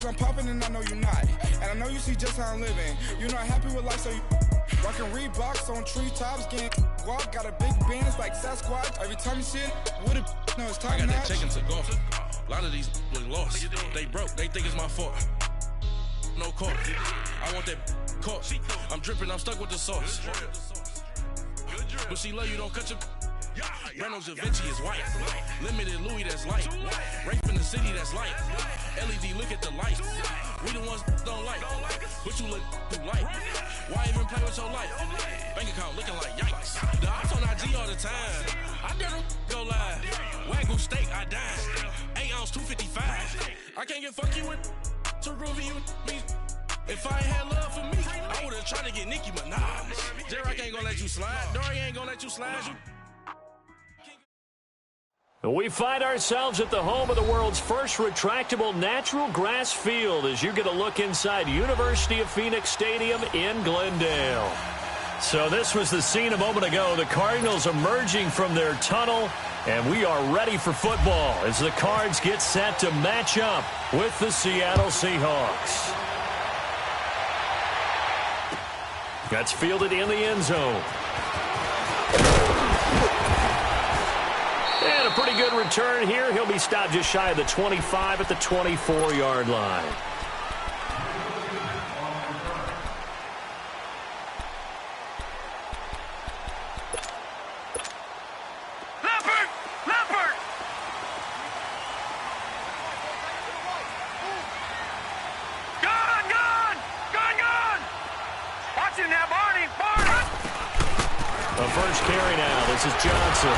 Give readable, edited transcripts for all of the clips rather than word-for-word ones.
I'm popping and I know you're not. And I know you see just how I'm living. You're not happy with life, so you rockin' Reeboks on treetops, getting walk. Got a big Benz like Sasquatch. Every time you see it, with it, no, it's top I got notch. that chicken to golf. A lot of these was lost. They broke. They think it's my fault. No call. I want that caught. I'm dripping. I'm stuck with the sauce. But she love you. Don't cut your. Reynolds Da Vinci is white. Limited Louis, that's light. Rape in the city, that's light. LED, look at the light. We the ones don't like. But you look too light. Why even play with your life? Bank account looking like yikes. The ops on IG all the time. I dare them go live. Wagyu steak, I died. 8 ounce, 255. I can't get fuck you with to groovy you me. If I ain't had love for me, I would've tried to get Nicki Minaj. J-Rock ain't gonna let you slide. Dory ain't gonna let you slide. We find ourselves at the home of the world's first retractable natural grass field as you get a look inside University of Phoenix Stadium in Glendale. So this was the scene a moment ago. The Cardinals emerging from their tunnel, and we are ready for football as the Cards get set to match up with the Seattle Seahawks. That's fielded in the end zone. And a pretty good return here. He'll be stopped just shy of the 25 at the 24-yard line. Leopard! Gone! Watch him now, Barney! The first carry now. This is Johnson.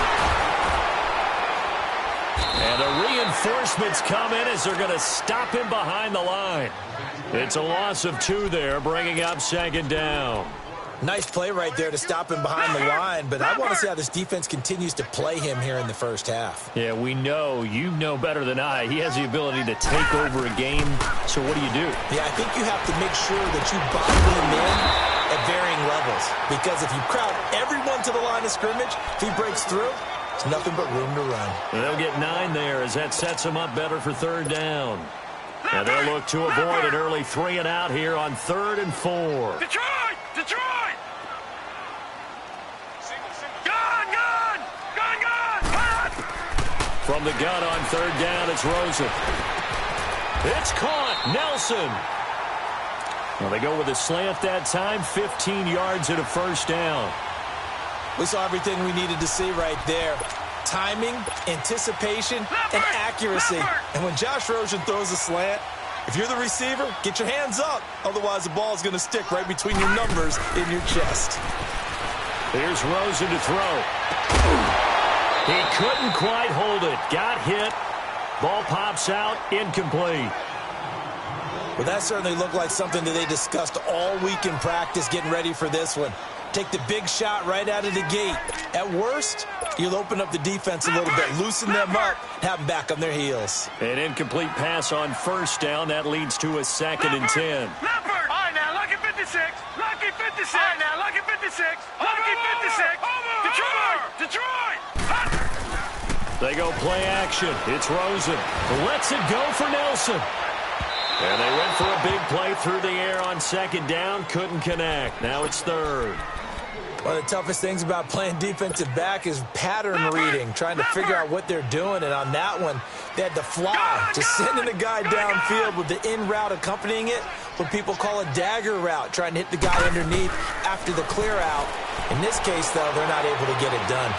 And the reinforcements come in as they're going to stop him behind the line. It's a loss of 2 there, bringing up second down. Nice play right there to stop him behind the line, but I want to see how this defense continues to play him here in the first half. Yeah, we know. You know better than I. He has the ability to take over a game. So what do you do? Yeah, I think you have to make sure that you bottle him in at varying levels, because if you crowd everyone to the line of scrimmage, if he breaks through, there's nothing but room to run. They'll get 9 there as that sets them up better for third down. And they'll look to avoid an early 3 and out here on 3rd and 4. Detroit! Gone! From the gun on 3rd down, it's Rosen. It's caught. Nelson. Well, they go with a slant that time, 15 yards at a first down. We saw everything we needed to see right there. Timing, anticipation, and accuracy. And when Josh Rosen throws a slant, if you're the receiver, get your hands up. Otherwise, the ball is going to stick right between your numbers in your chest. Here's Rosen to throw. He couldn't quite hold it. Got hit. Ball pops out. Incomplete. Well, that certainly looked like something that they discussed all week in practice getting ready for this one. Take the big shot right out of the gate. At worst, you'll open up the defense a little bit, loosen them up, have them back on their heels. An incomplete pass on first down. That leads to a 2nd and 10. Leopard! All right, now, lucky 56. Lucky 56. All right, now, lucky 56. Lucky 56. Detroit! They go play action. It's Rosen. Lets it go for Nelson. And they went for a big play through the air on 2nd down. Couldn't connect. Now it's 3rd. One of the toughest things about playing defensive back is pattern reading, trying to figure out what they're doing. And on that one, they had to fly, just sending the guy downfield with the in route accompanying it, what people call a dagger route, trying to hit the guy underneath after the clear out. In this case, though, they're not able to get it done.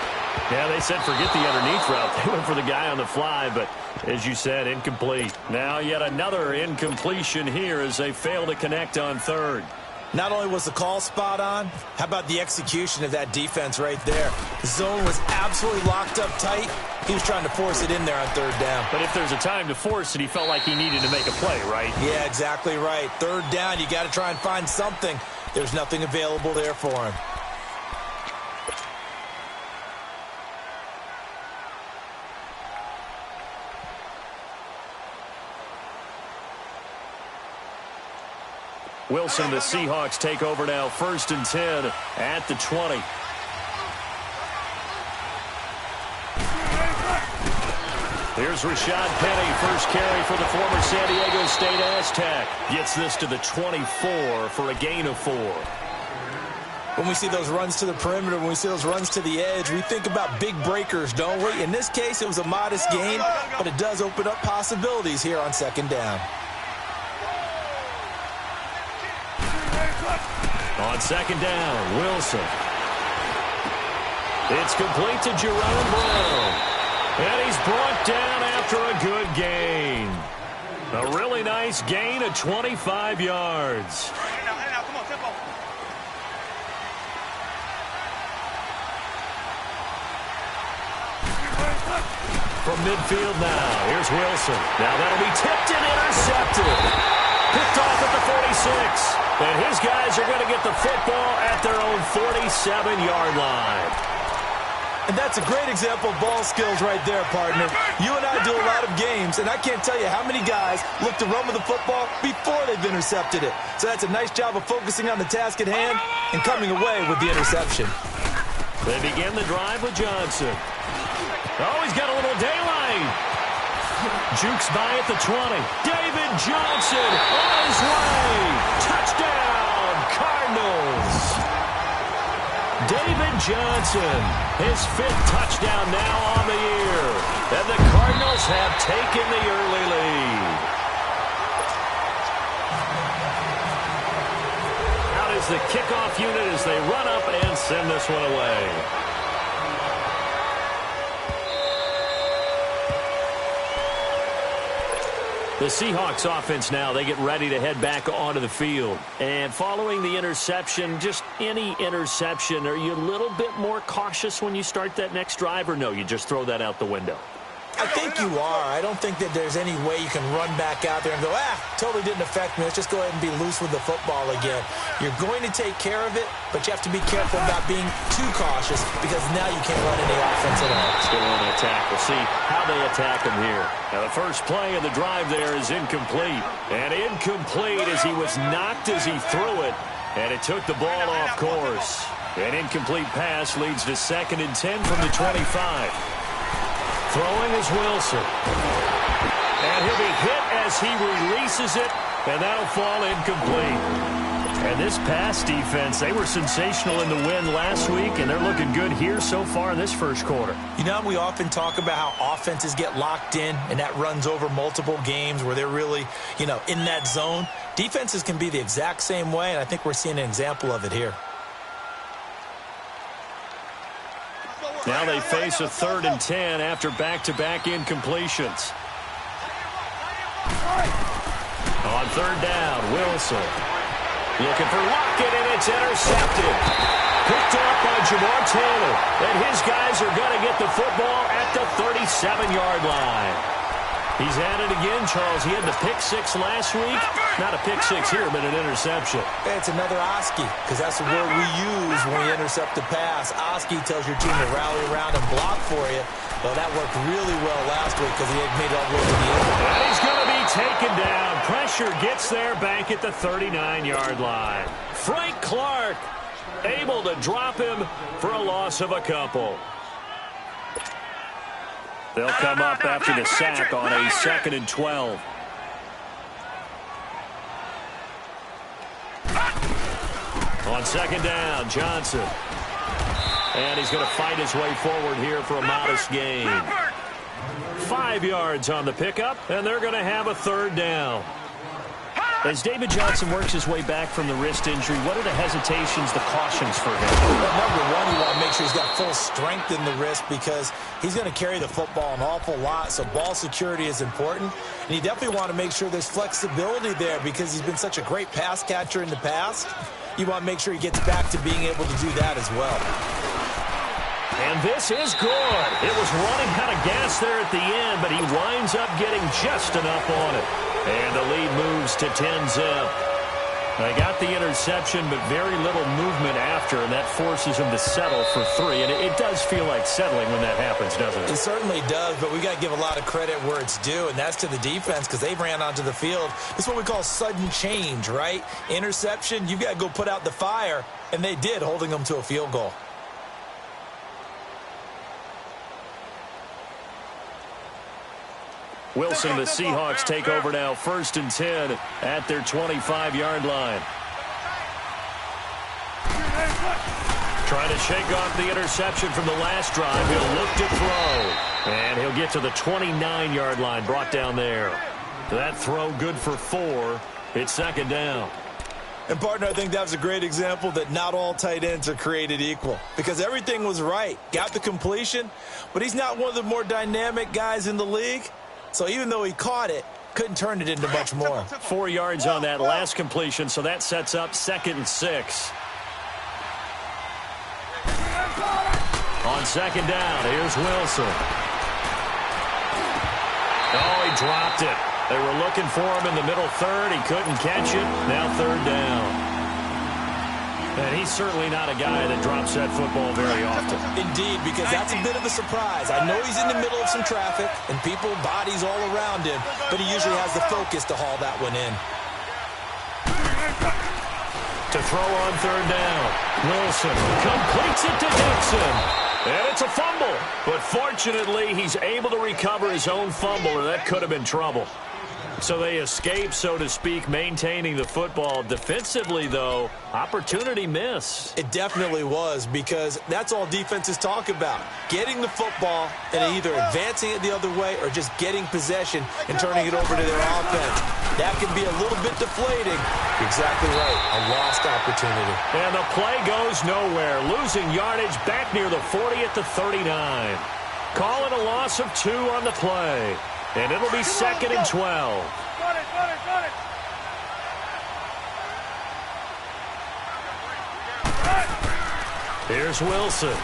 Yeah, they said forget the underneath route. They went for the guy on the fly, but as you said, incomplete. Now yet another incompletion here as they fail to connect on 3rd. Not only was the call spot on, how about the execution of that defense right there? The zone was absolutely locked up tight. He was trying to force it in there on 3rd down. But if there's a time to force it, he felt like he needed to make a play, right? Yeah, exactly right. 3rd down, you got to try and find something. There's nothing available there for him. Wilson, the Seahawks take over now, 1st and 10 at the 20. Here's Rashad Penny, first carry for the former San Diego State Aztec. Gets this to the 24 for a gain of 4. When we see those runs to the perimeter, when we see those runs to the edge, we think about big breakers, don't we? In this case, it was a modest gain, but it does open up possibilities here on second down. On second down, Wilson. It's complete to Jerome Brown. And he's brought down after a good gain. A really nice gain of 25 yards. From midfield now, here's Wilson. Now that'll be tipped and intercepted. Picked off at the 46. And his guys are going to get the football at their own 47-yard line. And that's a great example of ball skills right there, partner. You and I do a lot of games, and I can't tell you how many guys look to run with the football before they've intercepted it. So that's a nice job of focusing on the task at hand and coming away with the interception. They begin the drive with Johnson. Oh, he's got a little daylight. Jukes by at the 20. David Johnson on his way. Touchdown, Cardinals. David Johnson, his 5th touchdown now on the year. And the Cardinals have taken the early lead. Out is the kickoff unit as they run up and send this one away. The Seahawks offense now, they get ready to head back onto the field. And following the interception, just any interception, are you a little bit more cautious when you start that next drive, or no, you just throw that out the window? I think you are. I don't think that there's any way you can run back out there and go, totally didn't affect me. Let's just go ahead and be loose with the football again. You're going to take care of it, but you have to be careful about being too cautious because now you can't run any offense at all. Let's go on an attack. We'll see how they attack him here. Now, the first play of the drive there is incomplete. And incomplete as he was knocked as he threw it, and it took the ball off course. An incomplete pass leads to 2nd and 10 from the 25. Throwing is Wilson. And he'll be hit as he releases it, and that'll fall incomplete. And this pass defense, they were sensational in the win last week, and they're looking good here so far in this first quarter. You know, we often talk about how offenses get locked in, and that runs over multiple games where they're really, in that zone. Defenses can be the exact same way, and I think we're seeing an example of it here. Now they face a 3rd and 10 after back-to-back incompletions. On 3rd down, Wilson. Looking for Lockett, and it's intercepted. Picked up by Jamar Taylor. And his guys are going to get the football at the 37-yard line. He's at it again, Charles. He had the pick 6 last week. Not a pick 6 here, but an interception. It's another Oski, because that's the word we use when we intercept a pass. Oski tells your team to rally around and block for you. Well, that worked really well last week because he had made it all the way to the end. And he's going to be taken down. Pressure gets there back at the 39-yard line. Frank Clark able to drop him for a loss of a couple. They'll come up after the sack on a 2nd and 12. On 2nd down, Johnson. And he's going to fight his way forward here for a modest gain. 5 yards on the pickup, and they're going to have a 3rd down. As David Johnson works his way back from the wrist injury, what are the hesitations, the cautions for him? Well, number one, you want to make sure he's got full strength in the wrist because he's going to carry the football an awful lot, so ball security is important. And you definitely want to make sure there's flexibility there because he's been such a great pass catcher in the past. You want to make sure he gets back to being able to do that as well. And this is good. It was running out of gas there at the end, but he winds up getting just enough on it. And the lead moves to 10-zip. They got the interception, but very little movement after, and that forces him to settle for 3. And it does feel like settling when that happens, doesn't it? It certainly does, but we got to give a lot of credit where it's due, and that's to the defense because they ran onto the field. This is what we call sudden change, right? Interception, you've got to go put out the fire, and they did, holding them to a field goal. Wilson and the Seahawks take over now, 1st and 10 at their 25-yard line. Trying to shake off the interception from the last drive. He'll look to throw. And he'll get to the 29-yard line, brought down there. That throw good for 4. It's 2nd down. And, partner, I think that was a great example that not all tight ends are created equal. Because everything was right. Got the completion, but he's not one of the more dynamic guys in the league. So even though he caught it, couldn't turn it into much more. 4 yards on that last completion, so that sets up 2nd and 6. On 2nd down, here's Wilson. Oh, he dropped it. They were looking for him in the middle third. He couldn't catch it. Now 3rd down. And he's certainly not a guy that drops that football very often. Indeed, because that's a bit of a surprise. I know he's in the middle of some traffic and people, bodies all around him, but he usually has the focus to haul that one in. To throw on 3rd down. Wilson completes it to Dixon. And it's a fumble. But fortunately, he's able to recover his own fumble, or that could have been trouble. So they escape, so to speak, maintaining the football. Defensively, though, opportunity miss. It definitely was, because that's all defenses talk about. Getting the football and either advancing it the other way or just getting possession and turning it over to their offense. That can be a little bit deflating. Exactly right. A lost opportunity. And the play goes nowhere. Losing yardage back near the 40 at the 39. Call it a loss of 2 on the play. And it'll be 2nd and 12. Got it. Here's Wilson.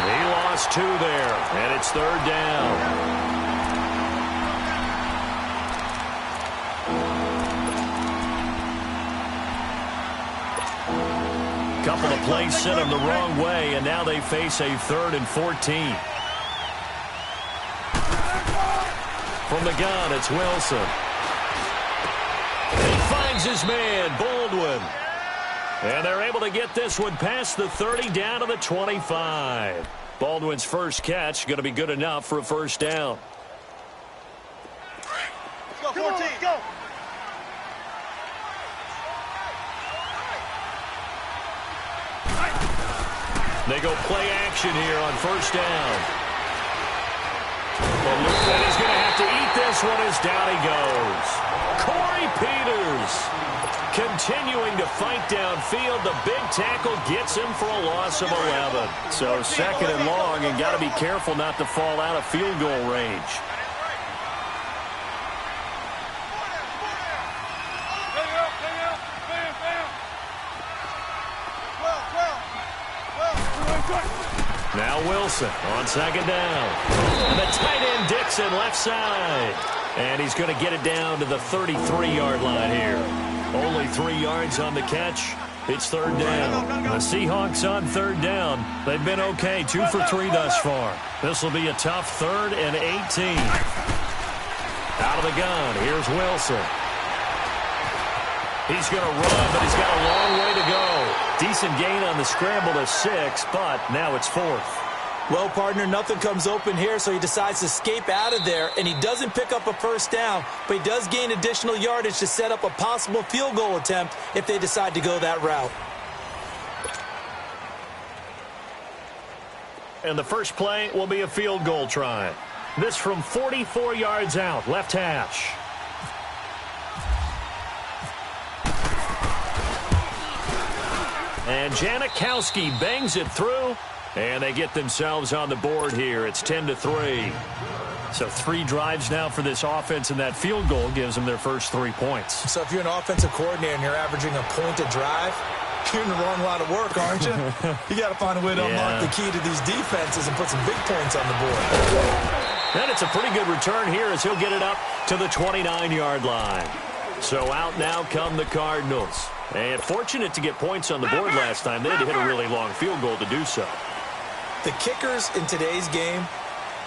He lost 2 there, and it's 3rd down. Couple of plays sent him the wrong way, and now they face a 3rd and 14. From the gun, it's Wilson. He finds his man, Baldwin. And they're able to get this one past the 30 down to the 25. Baldwin's first catch going to be good enough for a 1st down. Let's go, 14. Go. They go play action here on 1st down. And he's going to have to eat this one as down he goes. Corey Peters continuing to fight downfield. The big tackle gets him for a loss of 11. So 2nd and long, and got to be careful not to fall out of field goal range. Now Wilson on 2nd down. And the tight end Dixon left side. And he's going to get it down to the 33-yard line here. Only 3 yards on the catch. It's 3rd down. The Seahawks on 3rd down. They've been okay, 2 for 3 thus far. This will be a tough 3rd and 18. Out of the gun, here's Wilson. He's going to run, but he's got a long way to go. Decent gain on the scramble to 6, but now it's 4th. Well, partner, nothing comes open here, so he decides to escape out of there, and he doesn't pick up a 1st down, but he does gain additional yardage to set up a possible field goal attempt if they decide to go that route. And the first play will be a field goal try. This from 44 yards out, left hash. And Janikowski bangs it through, and they get themselves on the board here. It's 10-3. So 3 drives now for this offense, and that field goal gives them their first 3 points. So if you're an offensive coordinator and you're averaging a point a drive, you're in the wrong line of work, aren't you? You got to find a way to unlock the key to these defenses and put some big points on the board. And it's a pretty good return here as he'll get it up to the 29-yard line. So out now come the Cardinals. And fortunate to get points on the board last time. They had to hit a really long field goal to do so. The kickers in today's game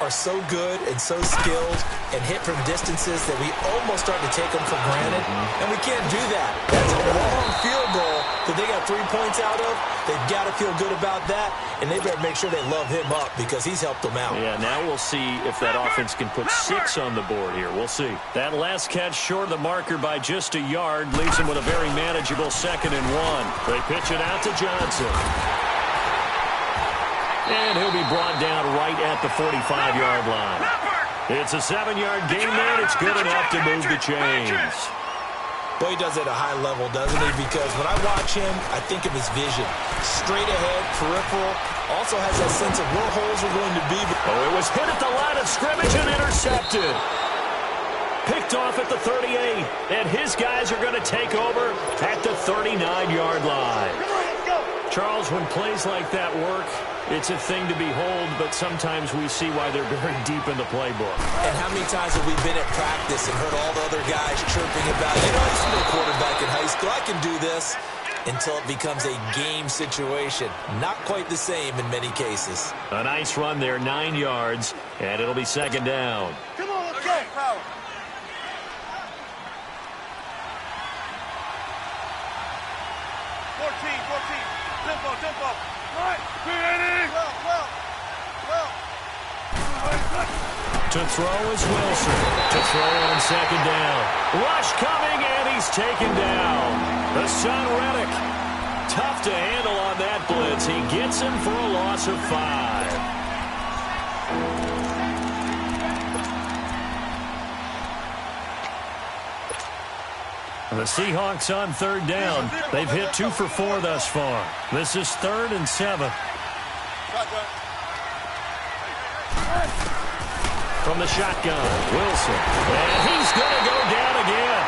are so good and so skilled and hit from distances that we almost start to take them for granted, and we can't do that. That's a long field goal that they got 3 points out of. They've got to feel good about that, and they better make sure they love him up because he's helped them out. Yeah, now we'll see if that offense can put 6 on the board here. We'll see. That last catch short of the marker by just a yard leaves him with a very manageable 2nd and 1. They pitch it out to Johnson. And he'll be brought down right at the 45-yard line. It's a 7-yard gain there, and it's good enough to move the chains. Boy, he does it at a high level, doesn't he? Because when I watch him, I think of his vision. Straight ahead, peripheral. Also has that sense of where holes are going to be. Oh, it was hit at the line of scrimmage and intercepted. Picked off at the 38, and his guys are going to take over at the 39-yard line. Charles, when plays like that work, it's a thing to behold, but sometimes we see why they're very deep in the playbook. And how many times have we been at practice and heard all the other guys chirping about, you know, I used to be a quarterback in high school, I can do this, until it becomes a game situation. Not quite the same in many cases. A nice run there, 9 yards, and it'll be 2nd down. Come on, let's go, power. 14. Tempo. Right. To throw is Wilson. To throw on 2nd down. Rush coming, and he's taken down. The son, Reddick. Tough to handle on that blitz. He gets him for a loss of 5. The Seahawks on 3rd down. They've hit 2 for 4 thus far. This is 3rd and 7. From the shotgun, Wilson. And he's going to go down again.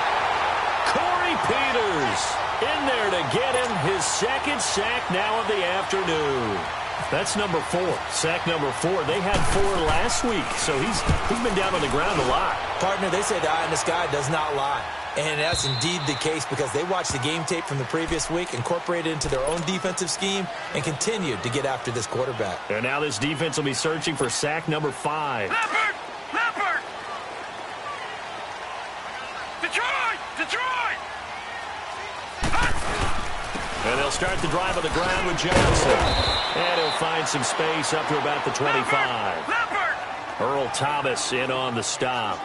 Corey Peters in there to get him his 2nd sack now of the afternoon. That's number 4. Sack number 4. They had 4 last week, so he's been down on the ground a lot. Partner, they say the eye in the sky does not lie. And that's indeed the case because they watched the game tape from the previous week, incorporated it into their own defensive scheme, and continued to get after this quarterback. And now this defense will be searching for sack number 5. Leopard! Detroit! And they'll start the drive on the ground with Johnson. And he'll find some space up to about the 25. Earl Thomas in on the stop.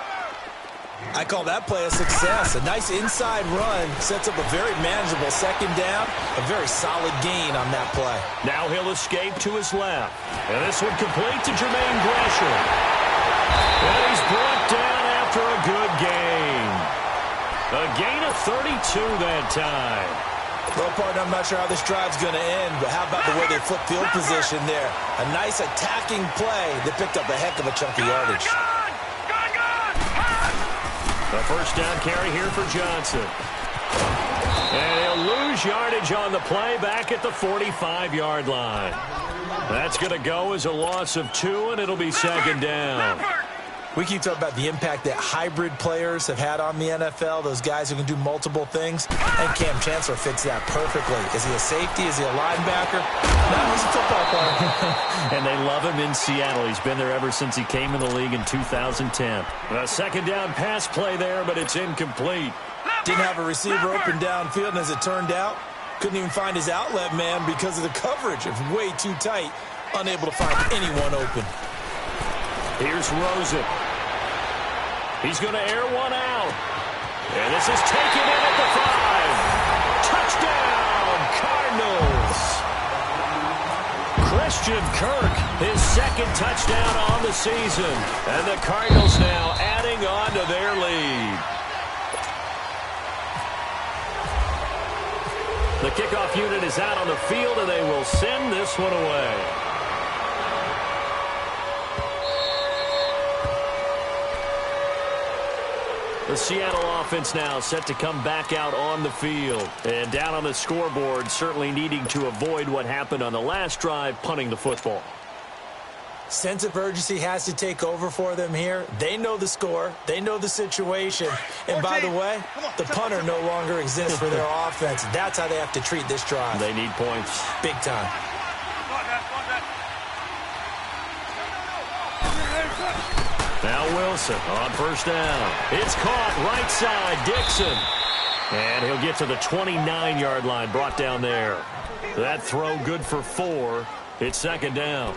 I call that play a success. A nice inside run sets up a very manageable 2nd down. A very solid gain on that play. Now he'll escape to his left. And this one complete to Jermaine Gresham. And he's brought down after a good gain. A gain of 32 that time. Well, partner, I'm not sure how this drive's going to end, but how about the way they flip field position there? A nice attacking play that picked up a heck of a chunk of yardage. The 1st down carry here for Johnson. And he'll lose yardage on the play back at the 45-yard line. That's going to go as a loss of 2, and it'll be 2nd down. We keep talking about the impact that hybrid players have had on the NFL, those guys who can do multiple things, and Cam Chancellor fits that perfectly. Is he a safety? Is he a linebacker? No, he's a football player. And they love him in Seattle. He's been there ever since he came in the league in 2010. A 2nd down pass play there, but it's incomplete. Didn't have a receiver open downfield, and as it turned out, couldn't even find his outlet man because of the coverage. It's way too tight, unable to find anyone open. Here's Rosen. He's going to air one out. And this is taken in at the 5. Touchdown, Cardinals. Christian Kirk, his 2nd touchdown on the season. And the Cardinals now adding on to their lead. The kickoff unit is out on the field, and they will send this one away. The Seattle offense now set to come back out on the field. And down on the scoreboard, certainly needing to avoid what happened on the last drive, punting the football. Sense of urgency has to take over for them here. They know the score. They know the situation. And by the way, the punter no longer exists for their offense. That's how they have to treat this drive. They need points. Big time. Wilson on first down. It's caught right side, Dixon. And he'll get to the 29-yard line, brought down there. That throw good for 4. It's second down.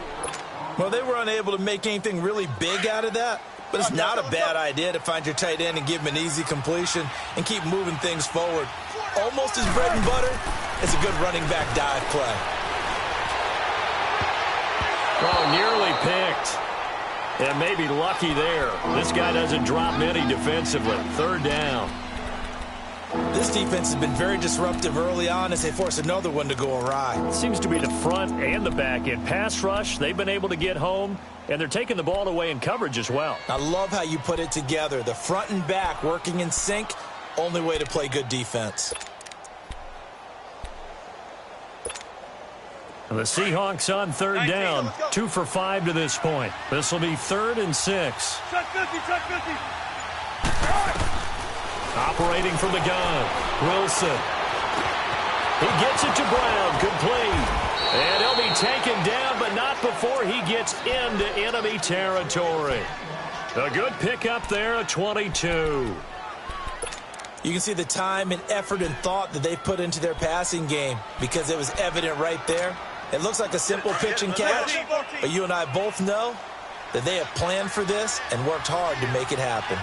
Well, they were unable to make anything really big out of that, but it's not a bad idea to find your tight end and give him an easy completion and keep moving things forward. Almost as bread and butter as a good running back dive play. Oh, nearly picked. And maybe lucky there. This guy doesn't drop many defensively. Third down. This defense has been very disruptive early on as they force another one to go awry. It seems to be the front and the back end. Pass rush, they've been able to get home, and they're taking the ball away in coverage as well. I love how you put it together. The front and back working in sync, only way to play good defense. The Seahawks on third down, 2 for 5 to this point. This will be 3rd and 6. Check 50, check 50. Operating from the gun, Wilson. He gets it to Brown, complete. And he'll be taken down, but not before he gets into enemy territory. A good pickup there at 22. You can see the time and effort and thought that they put into their passing game because it was evident right there. It looks like a simple pitch and catch, but you and I both know that they have planned for this and worked hard to make it happen.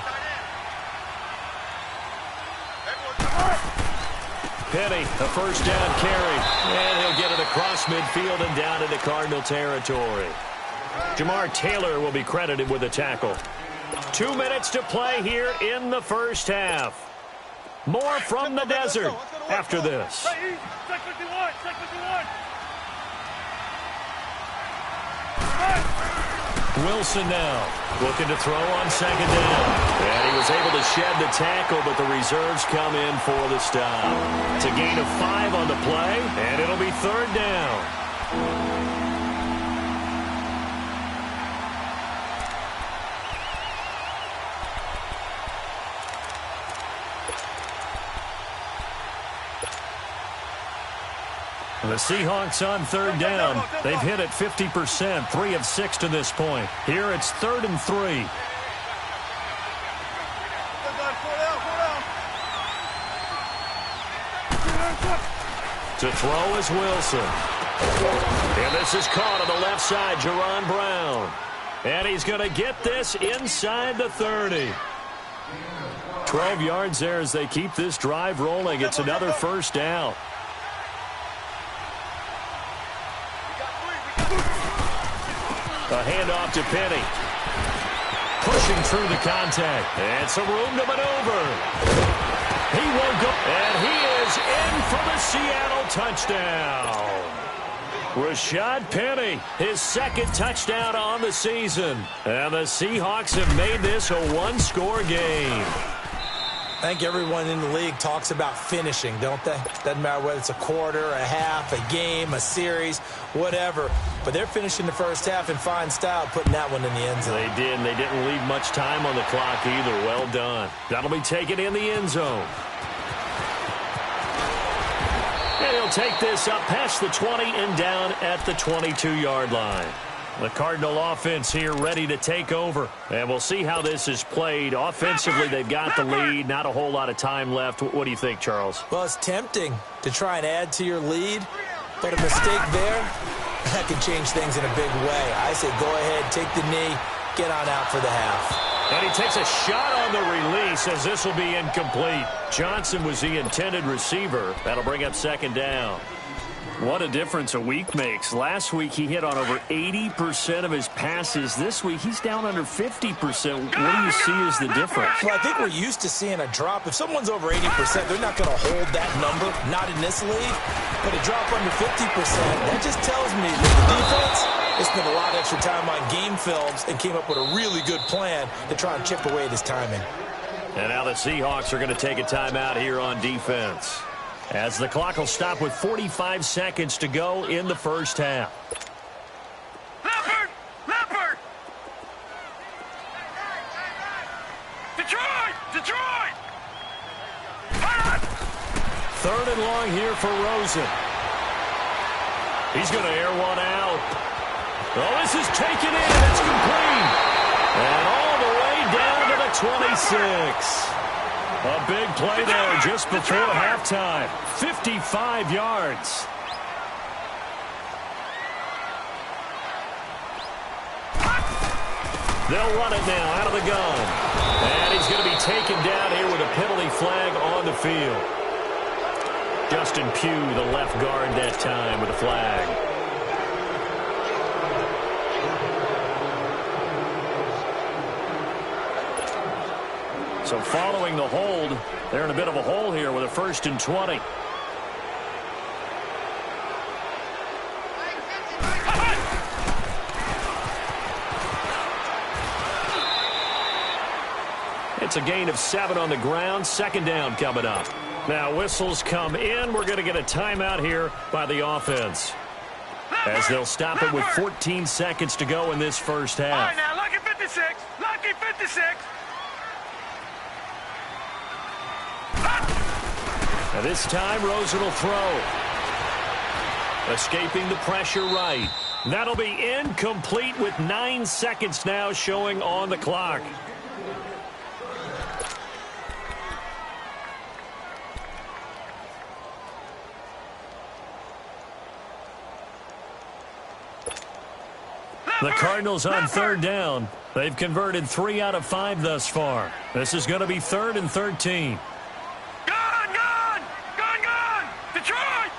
Penny, a first down carry, and he'll get it across midfield and down into Cardinal territory. Jamar Taylor will be credited with a tackle. 2 minutes to play here in the first half. More from the desert after this. Check 51, check 51. Wilson now looking to throw on second down. And he was able to shed the tackle, but the reserves come in for the stop. It's a gain of 5 on the play, and it'll be third down. The Seahawks on third down. They've hit it 50%, 3 of 6 to this point. Here it's 3rd and 3. To throw is Wilson. And this is caught on the left side, Jerron Brown. And he's going to get this inside the 30. 12 yards there as they keep this drive rolling. It's another first down. A handoff to Penny. Pushing through the contact. And some room to maneuver. He won't go. And he is in for the Seattle touchdown. Rashad Penny, his 2nd touchdown on the season. And the Seahawks have made this a 1-score game. I think everyone in the league talks about finishing, don't they? Doesn't matter whether it's a quarter, a half, a game, a series, whatever. But they're finishing the first half in fine style, putting that one in the end zone. They did, and they didn't leave much time on the clock either. Well done. That'll be taken in the end zone. And he'll take this up past the 20 and down at the 22-yard line. The Cardinal offense here ready to take over. And we'll see how this is played. Offensively, they've got the lead. Not a whole lot of time left. What do you think, Charles? Well, it's tempting to try and add to your lead, but a mistake there, that can change things in a big way. I say go ahead, take the knee, get on out for the half. And he takes a shot on the release as this will be incomplete. Johnson was the intended receiver. That'll bring up second down. What a difference a week makes. Last week, he hit on over 80% of his passes. This week, he's down under 50%. What do you see as the difference? Well, I think we're used to seeing a drop. If someone's over 80%, they're not going to hold that number, not in this league. But a drop under 50%, that just tells me that the defense has spent a lot of extra time on game films and came up with a really good plan to try and chip away at his timing. And now the Seahawks are going to take a timeout here on defense, as the clock will stop with 45 seconds to go in the first half. Leopard! Leopard! Detroit! Detroit! Third and long here for Rosen. He's going to air one out. Oh, this is taken in, and it's complete. And all the way down the 26. A big play there just before halftime. 55 yards. They'll run it now out of the gun. And he's going to be taken down here with a penalty flag on the field. Justin Pugh, the left guard that time with a flag. So following the hold, they're in a bit of a hole here with a 1st and 20. It's a gain of 7 on the ground. 2nd down coming up. Now whistles come in. We're going to get a timeout here by the offense, as they'll stop it with 14 seconds to go in this first half. All right, now, lucky 56. Lucky 56. Now this time, Rosen will throw. Escaping the pressure right. That'll be incomplete with 9 seconds now showing on the clock. The Cardinals on 3rd down. They've converted 3 out of 5 thus far. This is going to be 3rd and 13. Gone! Detroit!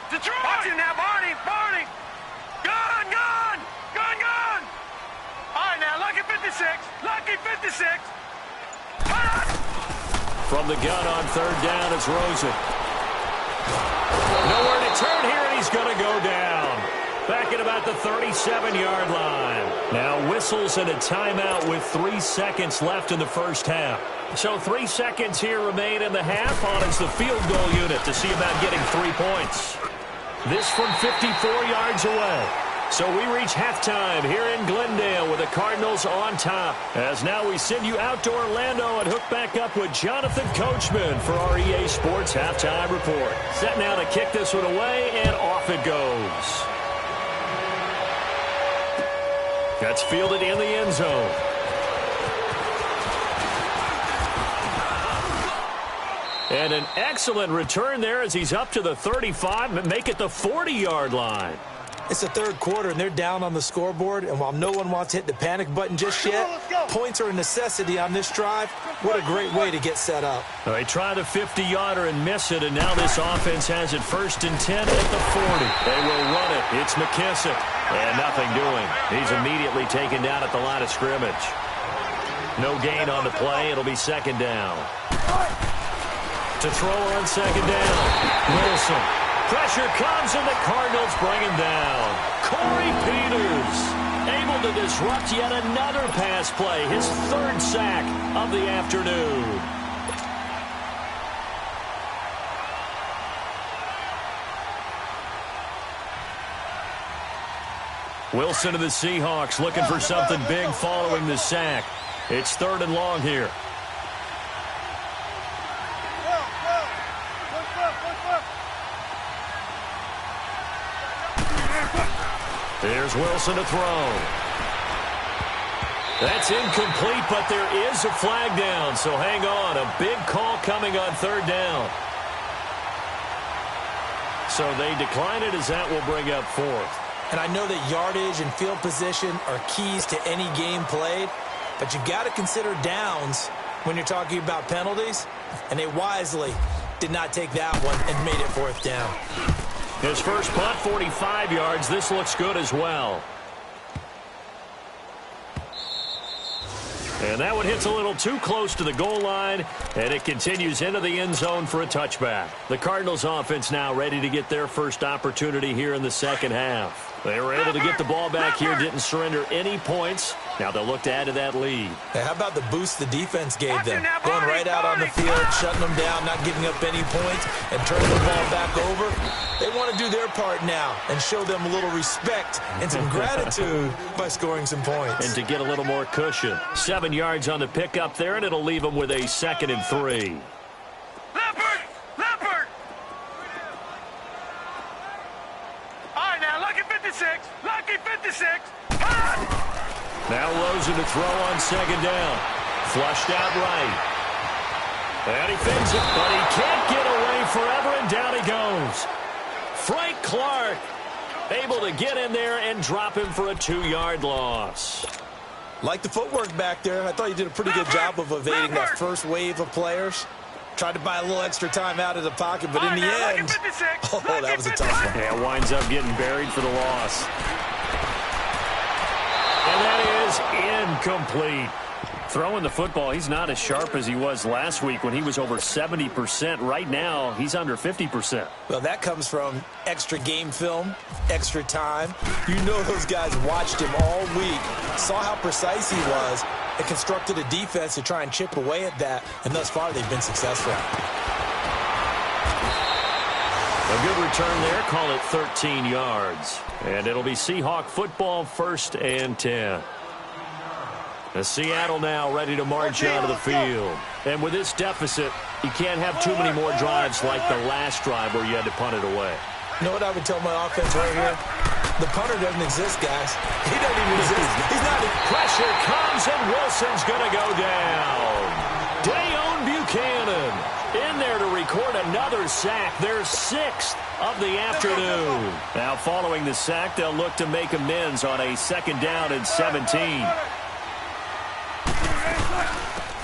Watch him now, Barney! Gone! All right, now, lucky 56. From the gun on 3rd down, it's Rosen. Nowhere to turn here, and he's going to go down. Back at about the 37-yard line. Now whistles and a timeout with 3 seconds left in the first half. So 3 seconds here remain in the half. On is the field goal unit to see about getting 3 points. This from 54 yards away. So we reach halftime here in Glendale with the Cardinals on top. As now we send you out to Orlando and hook back up with Jonathan Coachman for our EA Sports Halftime Report. Set now to kick this one away, and off it goes. That's fielded in the end zone. And an excellent return there as he's up to the 35, make it the 40-yard line. It's the 3rd quarter, and they're down on the scoreboard. And while no one wants to hit the panic button just yet, points are a necessity on this drive. What a great way to get set up. They try the 50-yarder and miss it, and now this offense has it 1st and 10 at the 40. They will run it. It's McKissick. And nothing doing. He's immediately taken down at the line of scrimmage. No gain on the play. It'll be 2nd down. To throw on 2nd down. Wilson. Pressure comes, and the Cardinals bring him down. Corey Peters able to disrupt yet another pass play. His 3rd sack of the afternoon. Wilson of the Seahawks looking for something big following the sack. It's 3rd and long here. Here's Wilson to throw. That's incomplete, but there is a flag down, so hang on. A big call coming on 3rd down. So they decline it, as that will bring up 4th. And I know that yardage and field position are keys to any game played, but you got to consider downs when you're talking about penalties, and they wisely did not take that one and made it 4th down. His first punt, 45 yards. This looks good as well. And that one hits a little too close to the goal line, and it continues into the end zone for a touchback. The Cardinals offense now ready to get their first opportunity here in the 2nd half. They were able to get the ball back here, didn't surrender any points. Now they'll look to add to that lead. Hey, how about the boost the defense gave them? Going right out on the field, shutting them down, not giving up any points, and turning the ball back over. They want to do their part now and show them a little respect and some gratitude by scoring some points. And to get a little more cushion. 7 yards on the pickup there, and it'll leave them with a 2nd and 3. Leopard! All right, now, lucky 56. Now Rosen to throw on 2nd down. Flushed out right. And he fins it, but he can't get away forever, and down he goes. Frank Clark able to get in there and drop him for a 2-yard loss. Like the footwork back there. I thought you did a pretty good job of evading that first wave of players. Tried to buy a little extra time out of the pocket, but in the end, oh, that was a tough one. Yeah, winds up getting buried for the loss. And that is incomplete. Throwing the football, he's not as sharp as he was last week when he was over 70%. Right now, he's under 50%. Well, that comes from extra game film, extra time. You know those guys watched him all week, saw how precise he was, and constructed a defense to try and chip away at that, and thus far they've been successful. A good return there, call it 13 yards. And it'll be Seahawk football, 1st and 10. Seattle now ready to march onto the field. And with this deficit, you can't have too many more drives like the last drive where you had to punt it away. You know what I would tell my offense right here? The punter doesn't exist, guys. He doesn't even exist. He's not. Pressure comes, and Wilson's going to go down. Dayon Buchanan in there to record another sack, their 6th of the afternoon. Now following the sack, they'll look to make amends on a 2nd down and 17.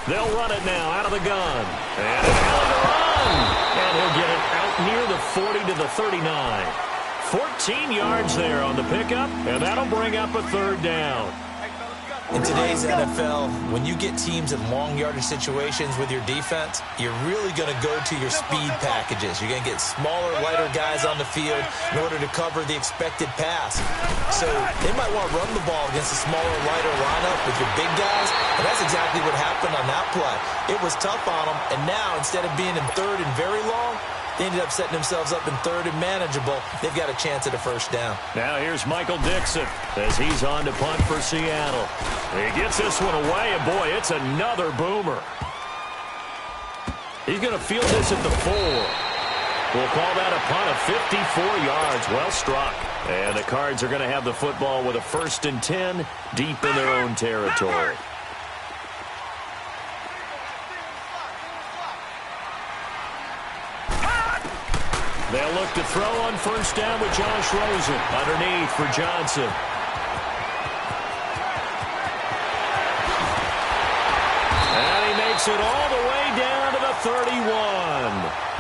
They'll run it now out of the gun. And a hell of a run. And he'll get it out near the 40 to the 39. 14 yards there on the pickup, and that'll bring up a 3rd down. In today's NFL, when you get teams in long yardage situations with your defense, you're really going to go to your speed packages. You're going to get smaller, lighter guys on the field in order to cover the expected pass. So they might want to run the ball against a smaller, lighter lineup with your big guys, and that's exactly what happened on that play. It was tough on them, and now instead of being in 3rd and very long, they ended up setting themselves up in 3rd and manageable. They've got a chance at a 1st down. Now here's Michael Dixon as he's on to punt for Seattle. He gets this one away, and boy, it's another boomer. He's going to field this at the 4. We'll call that a punt of 54 yards. Well struck. And the Cards are going to have the football with a 1st and 10 deep in their own territory. They'll look to throw on 1st down with Josh Rosen. Underneath for Johnson. And he makes it all the way down to the 31.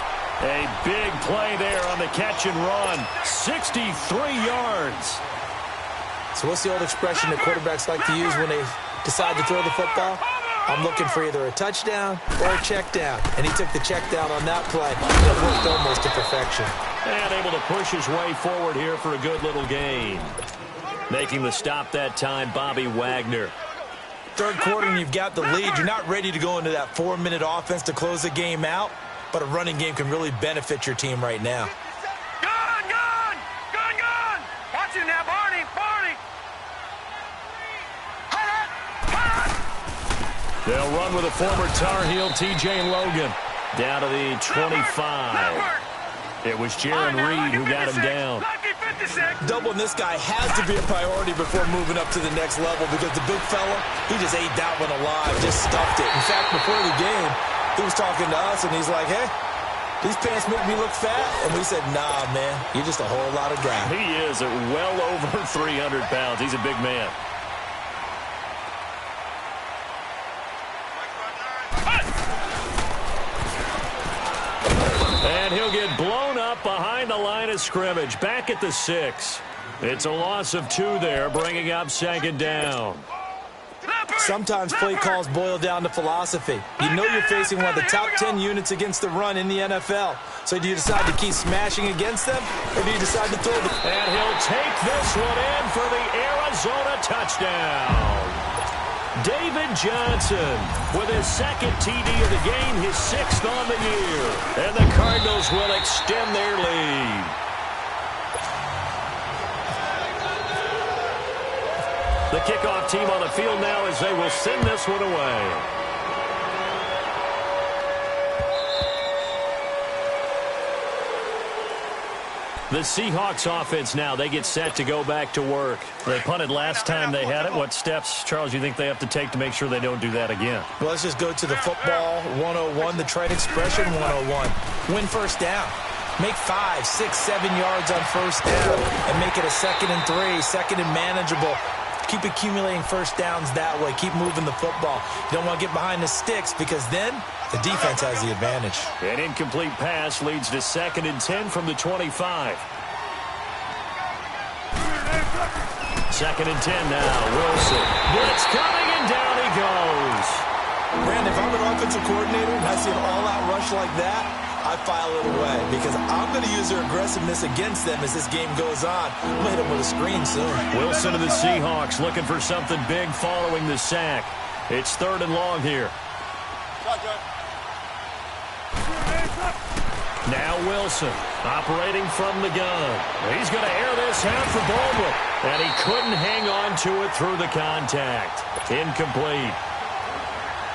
A big play there on the catch and run. 63 yards. So what's the old expression that quarterbacks like to use when they decide to throw the football? I'm looking for either a touchdown or a check down. And he took the check down on that play. And it worked almost to perfection. And able to push his way forward here for a good little gain. Making the stop that time, Bobby Wagner. 3rd quarter and you've got the lead. You're not ready to go into that 4-minute offense to close the game out. But a running game can really benefit your team right now. Gun, gun! Gun, gun! Watch him now, Barney! Barney! They'll run with a former Tar Heel, T.J. Logan. Down to the 25. It was Jaron Reed who got him down. Doubling this guy has to be a priority before moving up to the next level because the big fella, he just ate that one alive, just stuffed it. In fact, before the game, he was talking to us, and he's like, hey, these pants make me look fat. And we said, nah, man, you're just a whole lot of ground. He is at well over 300 pounds. He's a big man. And he'll get blown up behind the line of scrimmage. Back at the 6. It's a loss of 2 there, bringing up 2nd down. Sometimes play calls boil down to philosophy. You know you're facing one of the top 10 units against the run in the NFL. So do you decide to keep smashing against them, or do you decide to throw them? And he'll take this one in for the Arizona touchdown. David Johnson with his 2nd TD of the game, his 6th on the year. And the Cardinals will extend their lead. The kickoff team on the field now as they will send this one away. The Seahawks offense now, they get set to go back to work. They punted last time they had it. What steps, Charles, you think they have to take to make sure they don't do that again? Well, let's just go to the football 101, the trade expression 101. Win first down. Make 5, 6, 7 yards on first down and make it a 2nd and 3, 2nd and manageable. Keep accumulating first downs that way. Keep moving the football. You don't want to get behind the sticks because then the defense has the advantage. An incomplete pass leads to 2nd and 10 from the 25. 2nd and 10 now. Wilson. Blitz coming, and down he goes. Brandon, if I'm an offensive coordinator and I see an all-out rush like that, I file it away because I'm going to use their aggressiveness against them as this game goes on. I'm going to hit them with a screen soon. Wilson and the Seahawks looking for something big following the sack. It's 3rd and long here. Now Wilson operating from the gun. He's going to air this out for Baldwin. And he couldn't hang on to it through the contact. Incomplete.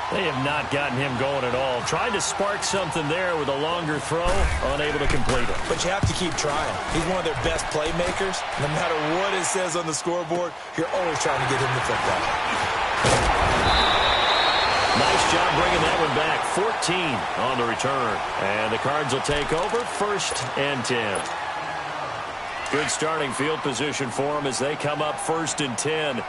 They have not gotten him going at all. Tried to spark something there with a longer throw, unable to complete it. But you have to keep trying. He's one of their best playmakers. No matter what it says on the scoreboard, you're always trying to get him the football. Nice job bringing that one back. 14 on the return. And the Cards will take over, 1st and 10. Good starting field position for them as they come up 1st and 10.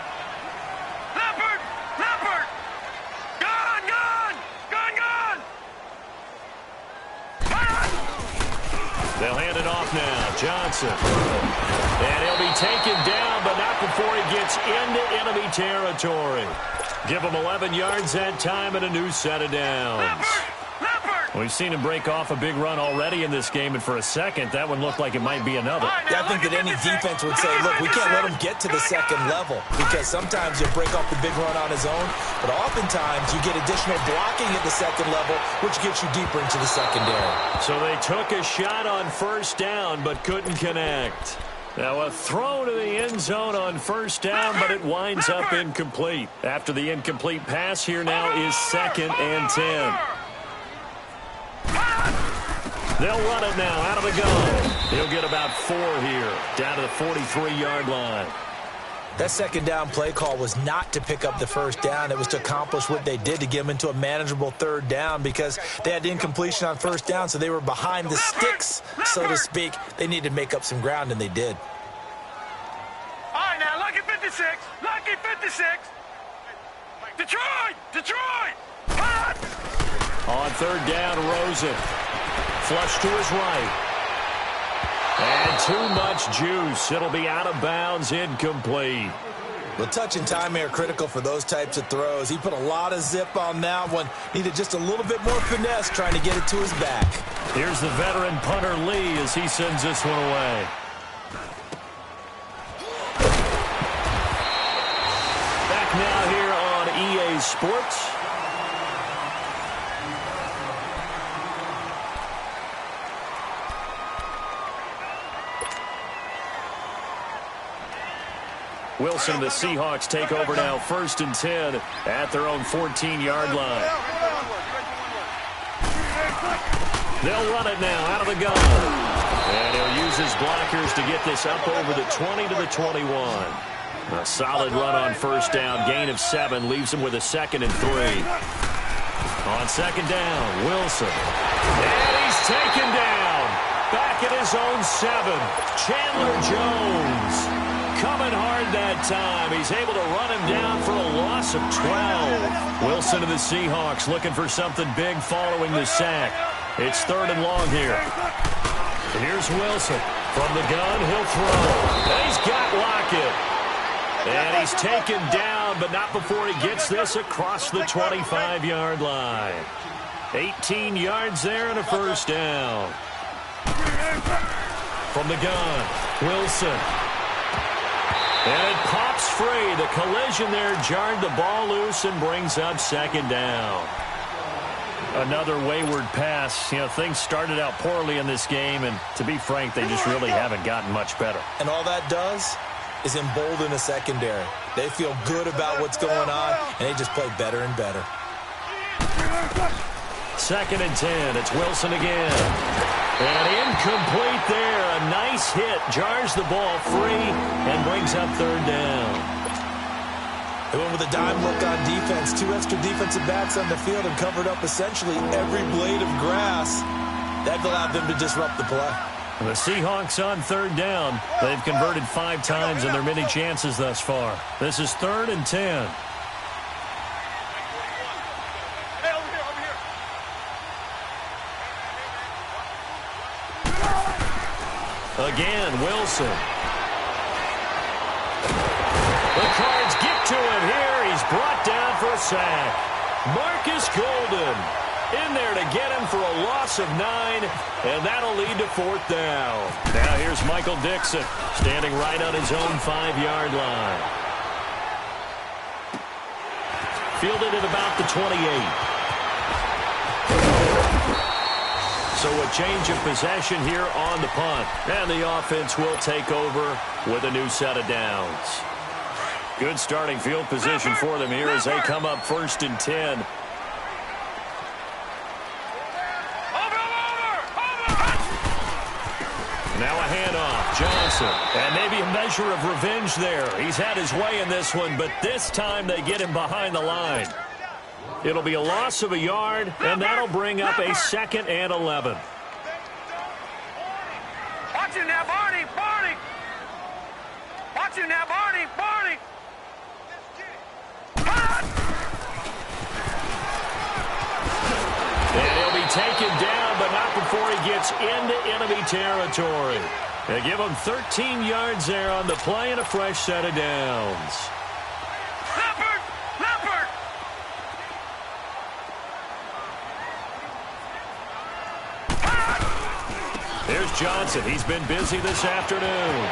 They'll hand it off now. Johnson. And he'll be taken down, but not before he gets into enemy territory. Give him 11 yards that time and a new set of downs. We've seen him break off a big run already in this game, and for a second, that one looked like it might be another. Yeah, I think that any defense would say, look, we can't let him get to the 2nd level because sometimes he'll break off the big run on his own, but oftentimes you get additional blocking at the 2nd level, which gets you deeper into the secondary. So they took a shot on first down, but couldn't connect. Now a throw to the end zone on first down, but it winds up incomplete. After the incomplete pass, here now is 2nd and 10. They'll run it now out of the gun. He'll get about 4 here, down to the 43-yard line. That 2nd down play call was not to pick up the first down. It was to accomplish what they did to get them into a manageable 3rd down because they had the incompletion on first down, so they were behind the sticks, so to speak. They needed to make up some ground, and they did. All right, now, Lucky 56. Lucky 56. Detroit! Detroit! Hot! On 3rd down, Rosen. Flush to his right. And too much juice. It'll be out of bounds, incomplete. Well, touch and time are critical for those types of throws. He put a lot of zip on that one. Needed just a little bit more finesse trying to get it to his back. Here's the veteran punter Lee as he sends this one away. Back now here on EA Sports. Wilson and the Seahawks take over now 1st and 10 at their own 14-yard line. They'll run it now out of the gun. And he'll use his blockers to get this up over the 20 to the 21. A solid run on first down. Gain of 7 leaves him with a 2nd and 3. On 2nd down, Wilson. And he's taken down. Back at his own 7. Chandler Jones. Coming hard that time. He's able to run him down for a loss of 12. Wilson and the Seahawks looking for something big following the sack. It's 3rd and long here. Here's Wilson. From the gun, he'll throw. And he's got Lockett. And he's taken down, but not before he gets this across the 25-yard line. 18 yards there and a first down. From the gun, Wilson. And it pops free. The collision there jarred the ball loose and brings up 2nd down. Another wayward pass. You know, things started out poorly in this game, and to be frank, they just really haven't gotten much better. And all that does is embolden the secondary. They feel good about what's going on, and they just play better and better. 2nd and 10. It's Wilson again. And incomplete there. A nice hit. Jars the ball free and brings up 3rd down. They went with a dime look on defense. 2 extra defensive backs on the field and covered up essentially every blade of grass. That allowed them to disrupt the play. The Seahawks on 3rd down. They've converted 5 times in their many chances thus far. This is 3rd and 10. Again, Wilson. The Cards get to him here. He's brought down for a sack. Marcus Golden in there to get him for a loss of 9, and that'll lead to 4th down. Now here's Michael Dixon standing right on his own 5-yard line. Fielded at about the 28. So a change of possession here on the punt. And the offense will take over with a new set of downs. Good starting field position for them here as they come up 1st and 10. Now a handoff. Johnson. And maybe a measure of revenge there. He's had his way in this one, but this time they get him behind the line. It'll be a loss of a yard, and that'll bring up a 2nd and 11. Watch it now, Barney! Barney! Watch it now, Barney! Barney! And he'll be taken down, but not before he gets into enemy territory. They give him 13 yards there on the play and a fresh set of downs. Leopard! Leopard! There's Johnson. He's been busy this afternoon.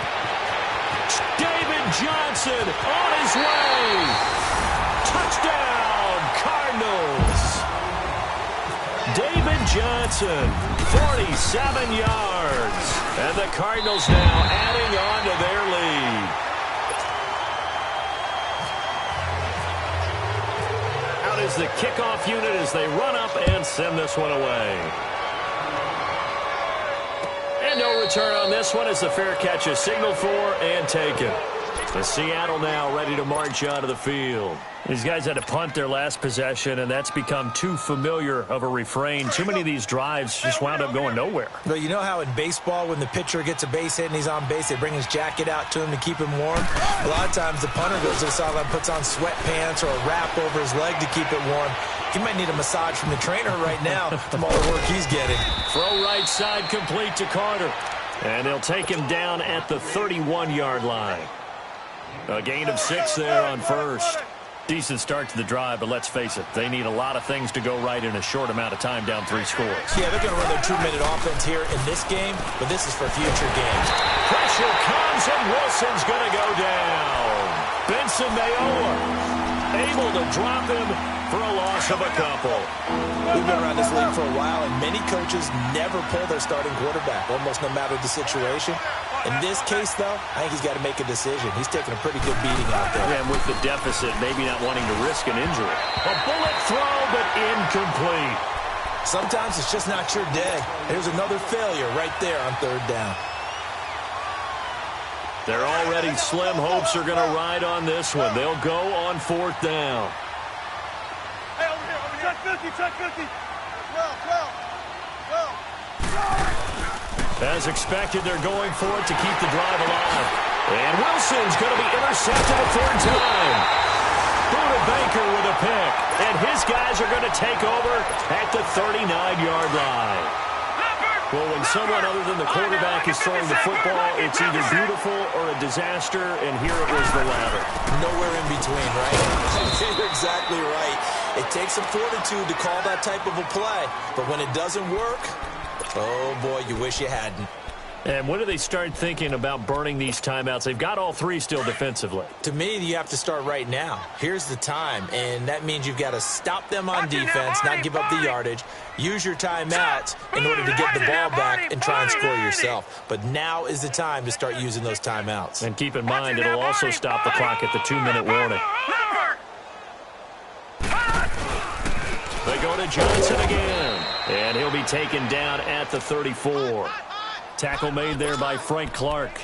David Johnson on his way. Touchdown, Cardinals. David Johnson, 47 yards. And the Cardinals now adding on to their lead. Out is the kickoff unit as they run up and send this one away. And no return on this one as the fair catch is signaled for and taken. The Seattle now ready to march out of the field. These guys had to punt their last possession, and that's become too familiar of a refrain. Too many of these drives just wound up going nowhere. But you know how in baseball, when the pitcher gets a base hit and he's on base, they bring his jacket out to him to keep him warm? A lot of times the punter goes to the sideline, puts on sweatpants or a wrap over his leg to keep it warm. He might need a massage from the trainer right now from all the work he's getting. Throw right side complete to Carter. And they'll take him down at the 31-yard line. A gain of 6 there on first. Decent start to the drive, but let's face it, they need a lot of things to go right in a short amount of time, down 3 scores. Yeah, they're going to run their 2-minute offense here in this game, but this is for future games. Pressure comes, and Wilson's going to go down. Benson Mayowa able to drop him for a loss of a couple. We've been around this league for a while, and many coaches never pull their starting quarterback, almost no matter the situation. In this case, though, I think he's got to make a decision. He's taking a pretty good beating out there. Yeah, and with the deficit, maybe not wanting to risk an injury. A bullet throw, but incomplete. Sometimes it's just not your day. There's another failure right there on 3rd down. They're already slim hopes are going to ride on this one. They'll go on 4th down. Hey, over here. Check 50, check 50. Well. As expected, they're going for it to keep the drive alive. And Wilson's going to be intercepted a 3rd time. Buda Baker with a pick. And his guys are going to take over at the 39-yard line. Well, when someone other than the quarterback is throwing the football, it's either beautiful or a disaster, and here it was the latter. Nowhere in between, right? You're exactly right. It takes some fortitude to call that type of a play, but when it doesn't work, oh boy, you wish you hadn't. And when do they start thinking about burning these timeouts? They've got all 3 still defensively. To me, you have to start right now. Here's the time, and that means you've got to stop them on defense, not give up the yardage, use your timeouts in order to get the ball back and try and score yourself. But now is the time to start using those timeouts. And keep in mind, it'll also stop the clock at the 2-minute warning. They go to Johnson again. And he'll be taken down at the 34. Tackle made there by Frank Clark.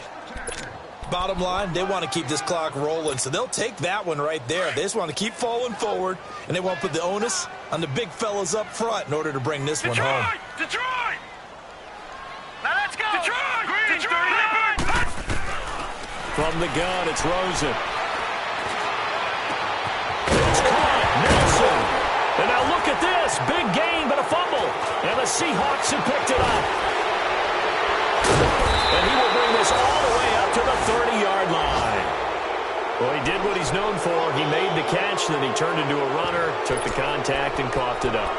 Bottom line, they want to keep this clock rolling, so they'll take that one right there. They just want to keep falling forward, and they want to put the onus on the big fellas up front in order to bring this one home. Detroit! Now let's go! Detroit! Green, Detroit! From the gun, it's Rosen. It's caught. Nelson. And now look at this. Big gain, but a fumble. And the Seahawks have picked it up. And he will bring this all the way up to the 30-yard line. Well, he did what he's known for. He made the catch, then he turned into a runner, took the contact, and coughed it up.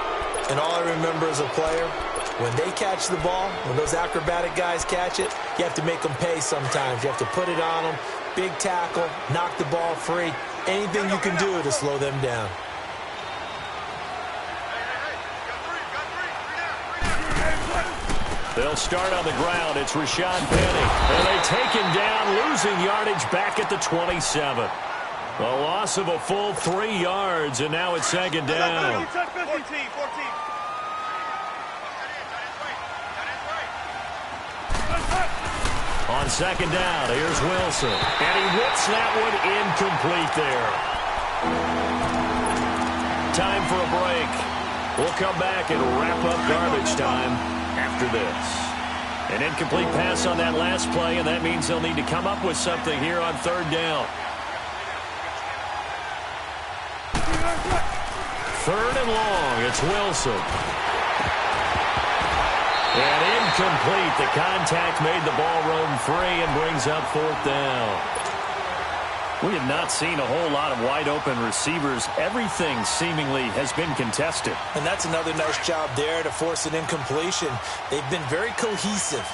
And all I remember as a player, when they catch the ball, when those acrobatic guys catch it, you have to make them pay sometimes. You have to put it on them, big tackle, knock the ball free, anything you can do to slow them down. They'll start on the ground. It's Rashad Penny. And they take him down, losing yardage back at the 27. A loss of a full 3 yards, and now it's second down. On second down, here's Wilson. And he whips that one incomplete there. Time for a break. We'll come back and wrap up garbage time after this. An incomplete pass on that last play, and that means they'll need to come up with something here on third down. Third and long, it's Wilson. And incomplete. The contact made the ball roam free and brings up fourth down. We have not seen a whole lot of wide-open receivers. Everything seemingly has been contested. And that's another nice job there to force an incompletion. They've been very cohesive,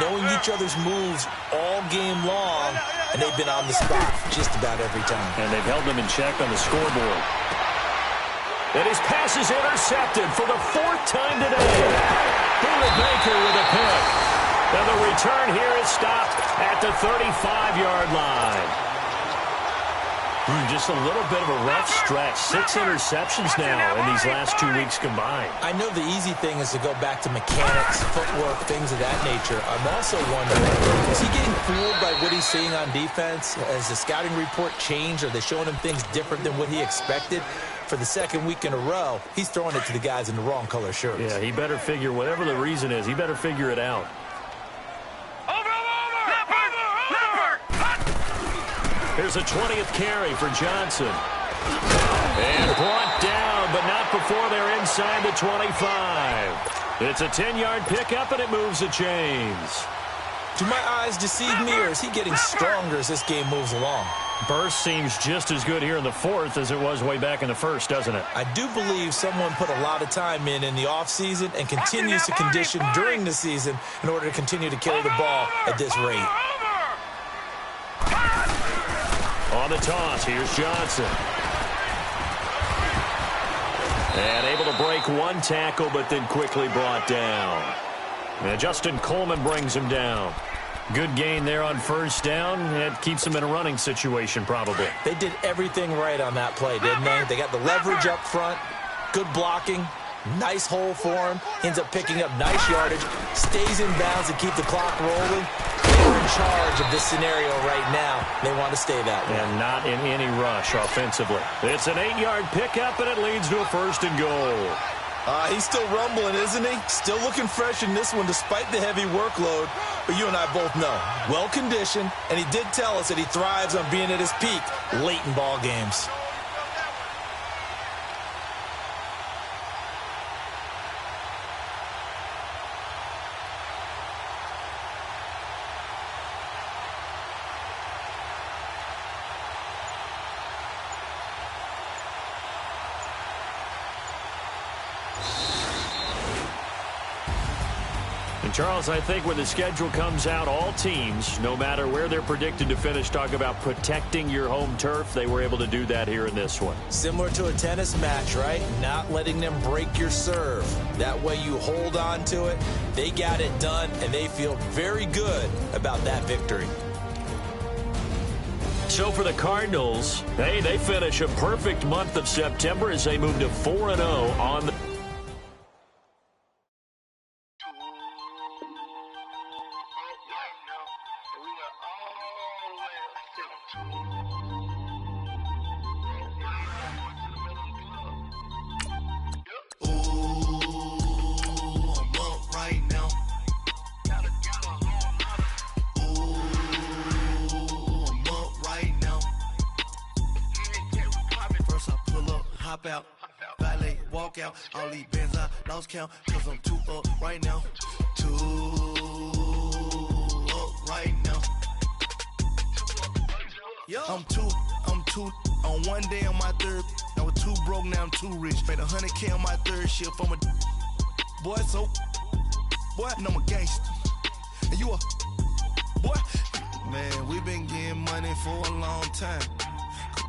knowing each other's moves all game long, and they've been on the spot just about every time. And they've held them in check on the scoreboard. And his pass is intercepted for the fourth time today. Buda Baker with a pick. And the return here is stopped at the 35-yard line. Just a little bit of a rough stretch. 6 interceptions now in these last 2 weeks combined. I know the easy thing is to go back to mechanics, footwork, things of that nature. I'm also wondering, is he getting fooled by what he's seeing on defense? Has the scouting report changed? Are they showing him things different than what he expected? For the second week in a row, he's throwing it to the guys in the wrong color shirts. Yeah, he better figure, whatever the reason is, he better figure it out. Here's a 20th carry for Johnson. And brought down, but not before they're inside the 25. It's a 10-yard pickup, and it moves the chains. Do my eyes deceive me, or is he getting stronger as this game moves along? Burst seems just as good here in the fourth as it was way back in the first, doesn't it? I do believe someone put a lot of time in the offseason and continues to condition during the season in order to continue to carry the ball at this rate. On the toss, here's Johnson. And able to break one tackle, but then quickly brought down. And Justin Coleman brings him down. Good gain there on first down. It keeps them in a running situation, probably. They did everything right on that play, didn't they? They got the leverage up front, good blocking, nice hole for him. Ends up picking up nice yardage, stays in bounds to keep the clock rolling. They're in charge of this scenario right now. They want to stay that way. And not in any rush offensively. It's an 8-yard pickup, and it leads to a first and goal. He's still rumbling, isn't he? Still looking fresh in this one despite the heavy workload. But you and I both know, well-conditioned, and he did tell us that he thrives on being at his peak late in ball games. And Charles, I think when the schedule comes out, all teams, no matter where they're predicted to finish, talk about protecting your home turf. They were able to do that here in this one. Similar to a tennis match, right? Not letting them break your serve. That way you hold on to it. They got it done, and they feel very good about that victory. So for the Cardinals, hey, they finish a perfect month of September as they move to 4-0 on the Hop out, valet, walk out. All these bands I lost count, cause I'm too up right now. Too up right now. I'm too on one day on my third. I was too broke, now I'm too rich. Made 100K on my third shift. I'm a boy, so boy, and I'm a gangster. And you a boy. Man, we been getting money for a long time.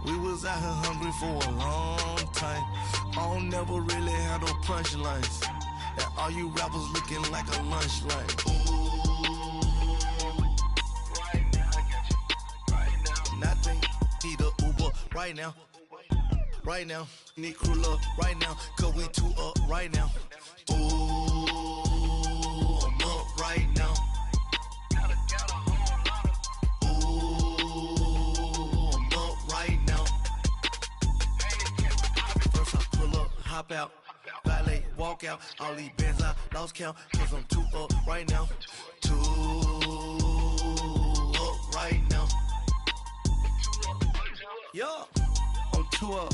We was out here hungry for a long time. I don't never really have no punchlines. And all you rappers looking like a lunch line. Right now, I got you. Right now. Nothing. Need a Uber right now. Right now. Need crew love right now. Cause we too up right now. Ooh, I'm up right now. Hop out, valet, walk out. All these bands I lost count, cause I'm too up right now. Too up right now. Yo, I'm too up.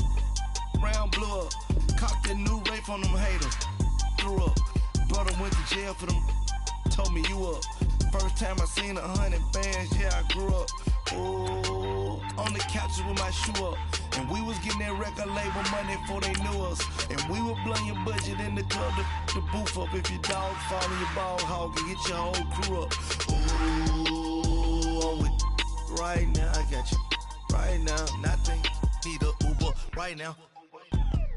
Round blew up. Cocked that new rape on them haters. Threw up. Brother went to jail for them. Told me you up. First time I seen 100 bands, yeah, I grew up. Oh, on the couches with my shoe up. And we was getting that record label money before they knew us. And we were blowing your budget in the club to boof up. If your dog fall in your ball hog and get your whole crew up. Ooh, I'm with right now, I got you. Right now, nothing. Need a Uber right now.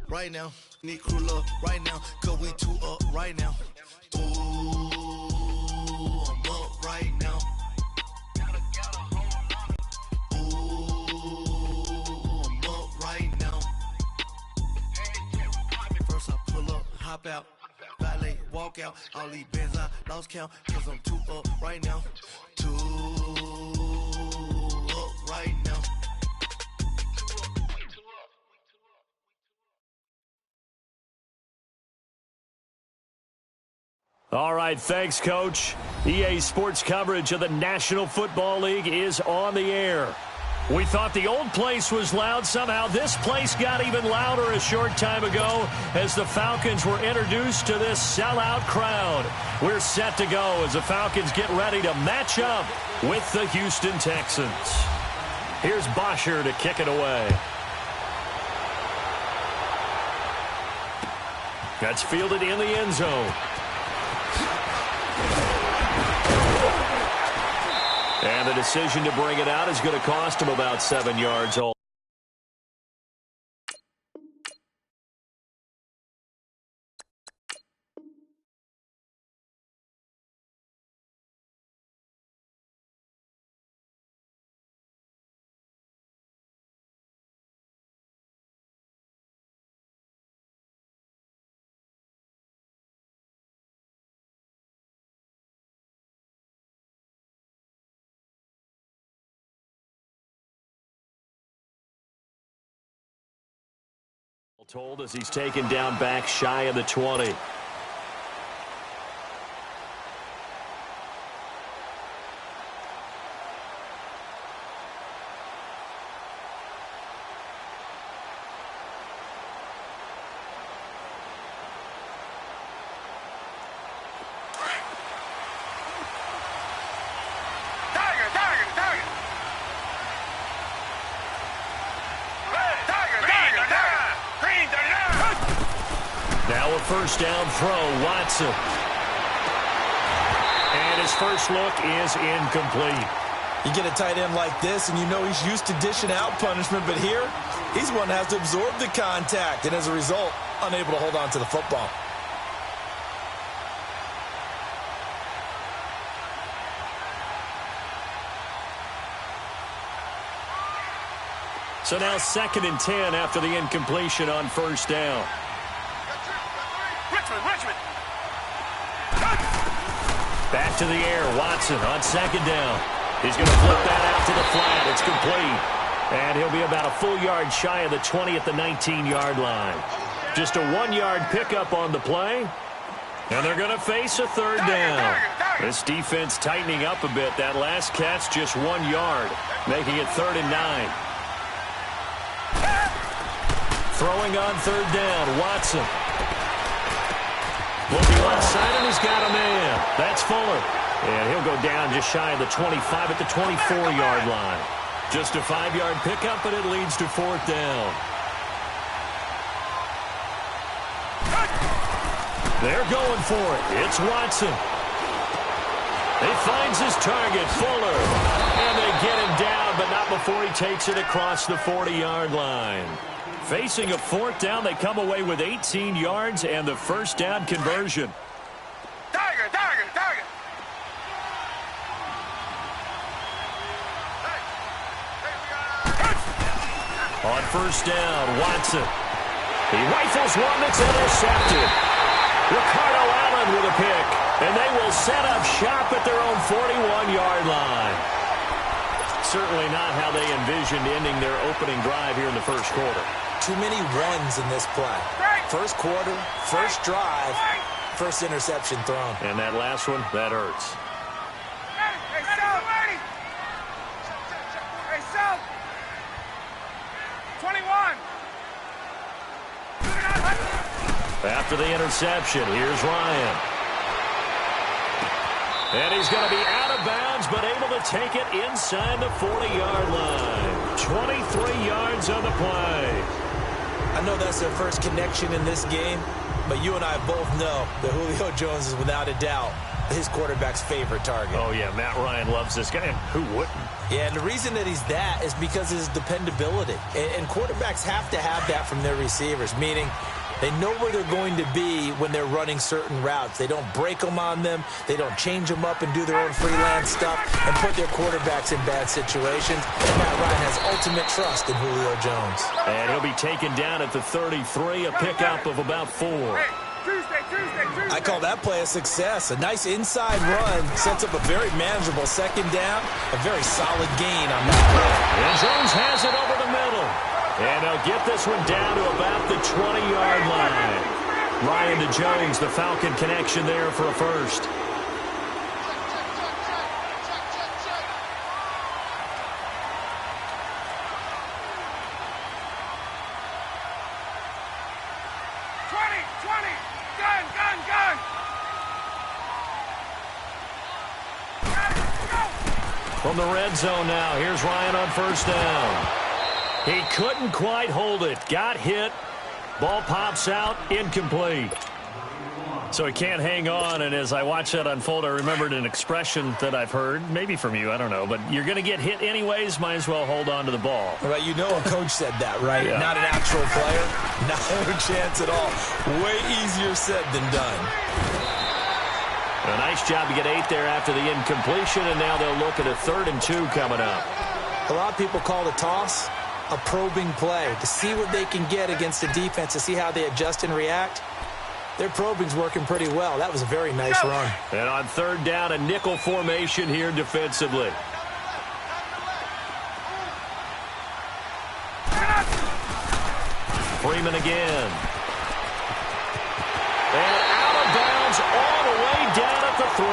Right now, need crew love right now. Cause we too up right now. Ooh, I'm up right now. Hop out, valet, walk out. All these bands I lost count, cause I'm too up right now. Too up right now. All right, thanks, Coach. EA Sports coverage of the National Football League is on the air. We thought the old place was loud. Somehow this place got even louder a short time ago as the Falcons were introduced to this sellout crowd. We're set to go as the Falcons get ready to match up with the Houston Texans. Here's Bosher to kick it away. That's fielded in the end zone. And the decision to bring it out is going to cost him about 7 yards all. Told as he's taken down back shy of the 20. Now a first down throw, Watson. And his first look is incomplete. You get a tight end like this, and you know he's used to dishing out punishment, but here, he's one that has to absorb the contact, and as a result, unable to hold on to the football. So now 2nd and 10 after the incompletion on first down. Richmond. Back to the air. Watson on second down. He's going to flip that out to the flat. It's complete. And he'll be about a full yard shy of the 20 at the 19-yard line. Just a 1-yard pickup on the play. And they're going to face a third down. This defense tightening up a bit. That last catch just 1 yard, making it 3rd and 9. Throwing on third down, Watson. Looking left side, and he's got a man. That's Fuller. And he'll go down just shy of the 25 at the 24-yard line. Just a 5-yard pickup, but it leads to 4th down. They're going for it. It's Watson. He finds his target, Fuller. And they get him down, but not before he takes it across the 40-yard line. Facing a 4th down, they come away with 18 yards and the first down conversion. Tiger. On first down, Watson. He rifles one that's intercepted. Ricardo Allen with a pick. And they will set up shop at their own 41-yard line. Certainly not how they envisioned ending their opening drive here in the first quarter. Too many runs in this play. First quarter, first drive, first interception thrown. And that last one, that hurts. Hey, South! Hey, South! 21! After the interception, here's Ryan. And he's going to be out of bounds, but able to take it inside the 40-yard line. 23 yards on the play. I know that's their first connection in this game, but you and I both know that Julio Jones is without a doubt his quarterback's favorite target. Oh, yeah, Matt Ryan loves this guy, and who wouldn't? Yeah, and the reason that he's that is because of his dependability. And quarterbacks have to have that from their receivers, meaning they know where they're going to be when they're running certain routes. They don't break them on them. They don't change them up and do their own freelance stuff and put their quarterbacks in bad situations. And Matt Ryan has ultimate trust in Julio Jones. And he'll be taken down at the 33, a pickup of about 4. Tuesday. I call that play a success. A nice inside run sets up a very manageable second down. A very solid gain on that play. And Jones has it over the middle. And they'll get this one down to about the 20-yard line. Ryan to Jones, the Falcon connection there for a first. Gun! From the red zone now, here's Ryan on first down. He couldn't quite hold it. Got hit. Ball pops out. Incomplete. So he can't hang on, and as I watch that unfold, I remembered an expression that I've heard, maybe from you, I don't know, but you're going to get hit anyways, might as well hold on to the ball. Right, you know a coach said that, right? Yeah. Not an actual player. Not a chance at all. Way easier said than done. A nice job to get 8 there after the incompletion, and now they'll look at a 3rd and 2 coming up. A lot of people call the toss a probing play to see what they can get against the defense, to see how they adjust and react. Their probing's working pretty well. That was a very nice run. And on 3rd down, a nickel formation here defensively. Freeman again. And out of bounds all the way down at the 3.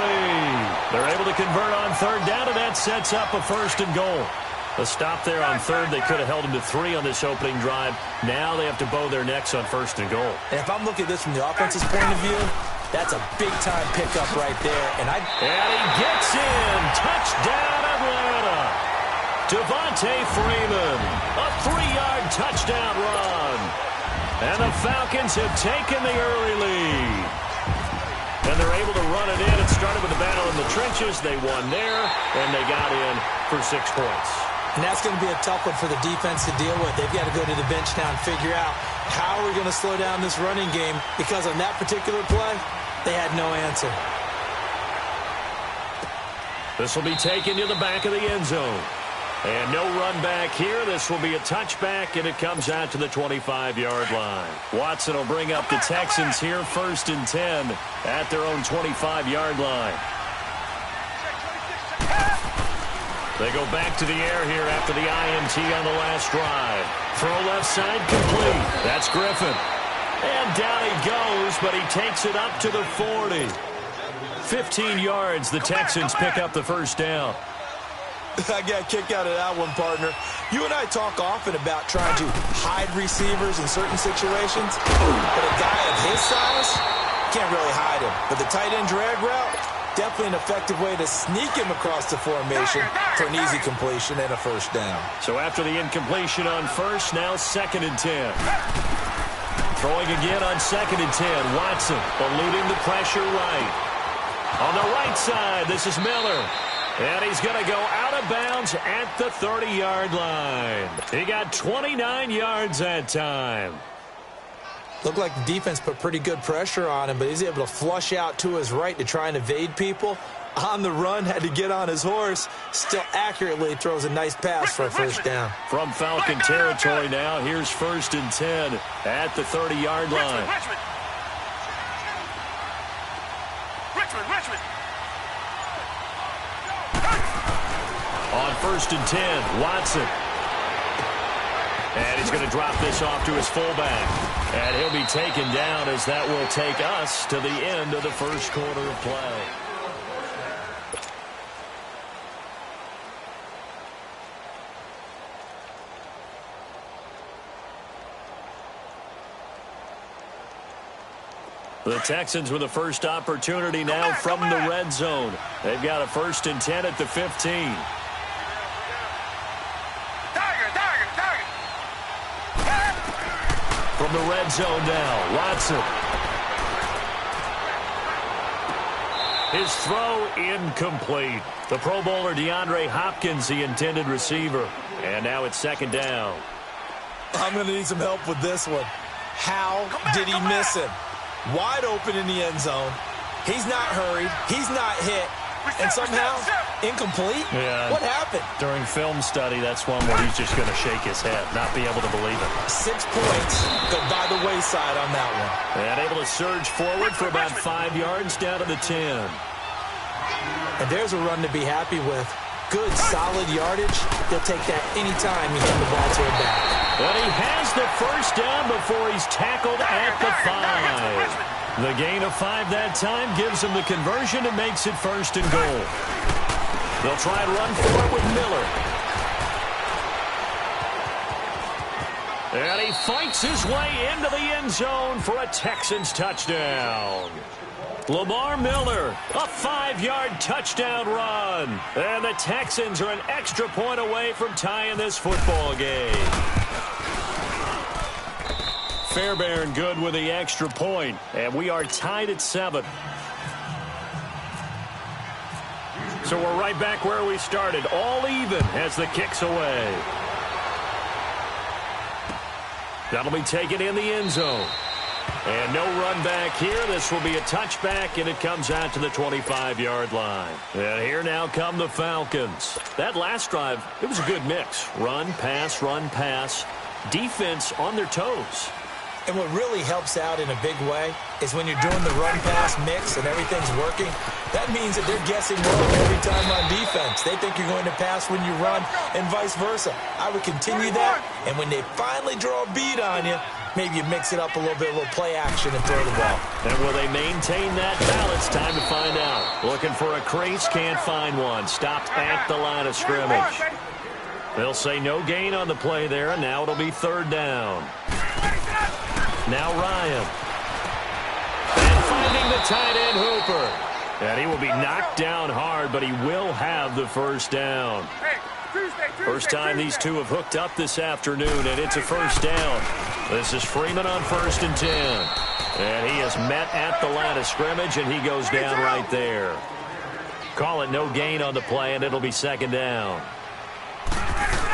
They're able to convert on 3rd down, and that sets up a 1st and goal. A stop there on 3rd. They could have held him to 3 on this opening drive. Now they have to bow their necks on 1st and goal. And if I'm looking at this from the offense's point of view, that's a big-time pickup right there. And he gets in. Touchdown, Atlanta. Devontae Freeman. A 3-yard touchdown run. And the Falcons have taken the early lead. And they're able to run it in. It started with the battle in the trenches. They won there, and they got in for 6 points. And that's going to be a tough one for the defense to deal with. They've got to go to the bench now and figure out how are we going to slow down this running game, because on that particular play, they had no answer. This will be taken to the back of the end zone. And no run back here. This will be a touchback, and it comes out to the 25-yard line. Watson will bring up the Texans here, 1st and 10 at their own 25-yard line. They go back to the air here after the INT on the last drive. Throw left side complete. That's Griffin. And down he goes, but he takes it up to the 40. 15 yards, the Texans pick up the first down. I got a kick out of that one, partner. You and I talk often about trying to hide receivers in certain situations, but a guy of his size can't really hide him. But the tight end drag route, definitely an effective way to sneak him across the formation for an easy completion and a first down. So after the incompletion on first, now 2nd and 10. Throwing again on 2nd and 10. Watson eluding the pressure right. On the right side, this is Miller. And he's going to go out of bounds at the 30-yard line. He got 29 yards that time. Looked like the defense put pretty good pressure on him, but he's able to flush out to his right to try and evade people. On the run, had to get on his horse. Still accurately throws a nice pass for a first down. From Falcon territory now, here's 1st and 10 at the 30-yard line. Richmond. On 1st and 10, Watson. And he's going to drop this off to his fullback. And he'll be taken down as that will take us to the end of the first quarter of play. The Texans with the first opportunity now from the red zone. They've got a 1st and 10 at the 15. From the red zone now, Watson. His throw incomplete. The Pro Bowler DeAndre Hopkins, the intended receiver. And now it's 2nd down. I'm going to need some help with this one. How did he miss him? Wide open in the end zone. He's not hurried. He's not hit. And somehow, incomplete? Yeah. What happened? During film study, that's one where he's just going to shake his head, not be able to believe it. 6 points go by the wayside on that one. And able to surge forward for about 5 yards down to the 10. And there's a run to be happy with. Good, solid yardage. He'll take that anytime he hand the ball to a back. But he has the first down before he's tackled at the 5. The gain of 5 that time gives him the conversion and makes it 1st and goal. They'll try and run for it with Miller. And he fights his way into the end zone for a Texans touchdown. Lamar Miller, a 5-yard touchdown run. And the Texans are an extra point away from tying this football game. Fairbairn good with the extra point, and we are tied at 7. So we're right back where we started, all even as the kick's away. That'll be taken in the end zone. And no run back here. This will be a touchback, and it comes out to the 25-yard line. And here now come the Falcons. That last drive, it was a good mix. Run, pass, defense on their toes. And what really helps out in a big way is when you're doing the run-pass mix and everything's working, that means that they're guessing wrong every time on defense. They think you're going to pass when you run and vice versa. I would continue that, and when they finally draw a beat on you, maybe you mix it up a little bit, a little play action and throw the ball. And will they maintain that balance? Time to find out. Looking for a crease, can't find one. Stopped at the line of scrimmage. They'll say no gain on the play there, and now it'll be 3rd down. Now Ryan. And finding the tight end Hooper. And he will be knocked down hard, but he will have the first down. First time these two have hooked up this afternoon, and it's a first down. This is Freeman on 1st and 10. And he is met at the line of scrimmage, and he goes down right there. Call it no gain on the play, and it'll be 2nd down.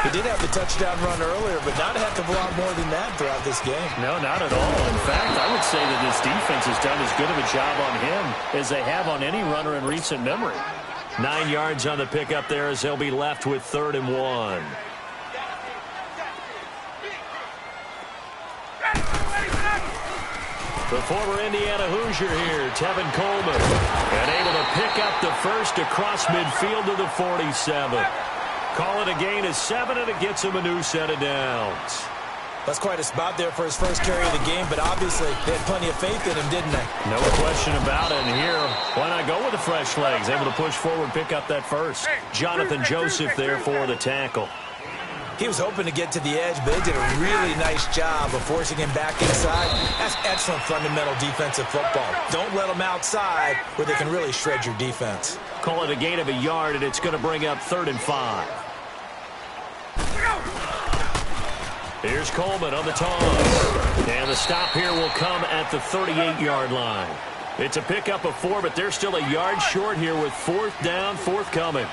He did have the touchdown run earlier, but not a heck of a lot more than that throughout this game. No, not at all. In fact, I would say that this defense has done as good of a job on him as they have on any runner in recent memory. 9 yards on the pickup there as they'll be left with 3rd and 1. The former Indiana Hoosier here, Tevin Coleman, and able to pick up the first across midfield to the 47. Call it a gain of 7, and it gets him a new set of downs. That's quite a spot there for his first carry of the game, but obviously they had plenty of faith in him, didn't they? No question about it. And here, why not go with the fresh legs? Able to push forward, pick up that first. Jonathan Joseph there for the tackle. He was hoping to get to the edge, but they did a really nice job of forcing him back inside. That's excellent fundamental defensive football. Don't let them outside where they can really shred your defense. Call it a gain of a yard, and it's going to bring up 3rd and 5. Here's Coleman on the toss. And the stop here will come at the 38-yard line. It's a pickup of 4, but they're still a yard short here with 4th down, forthcoming.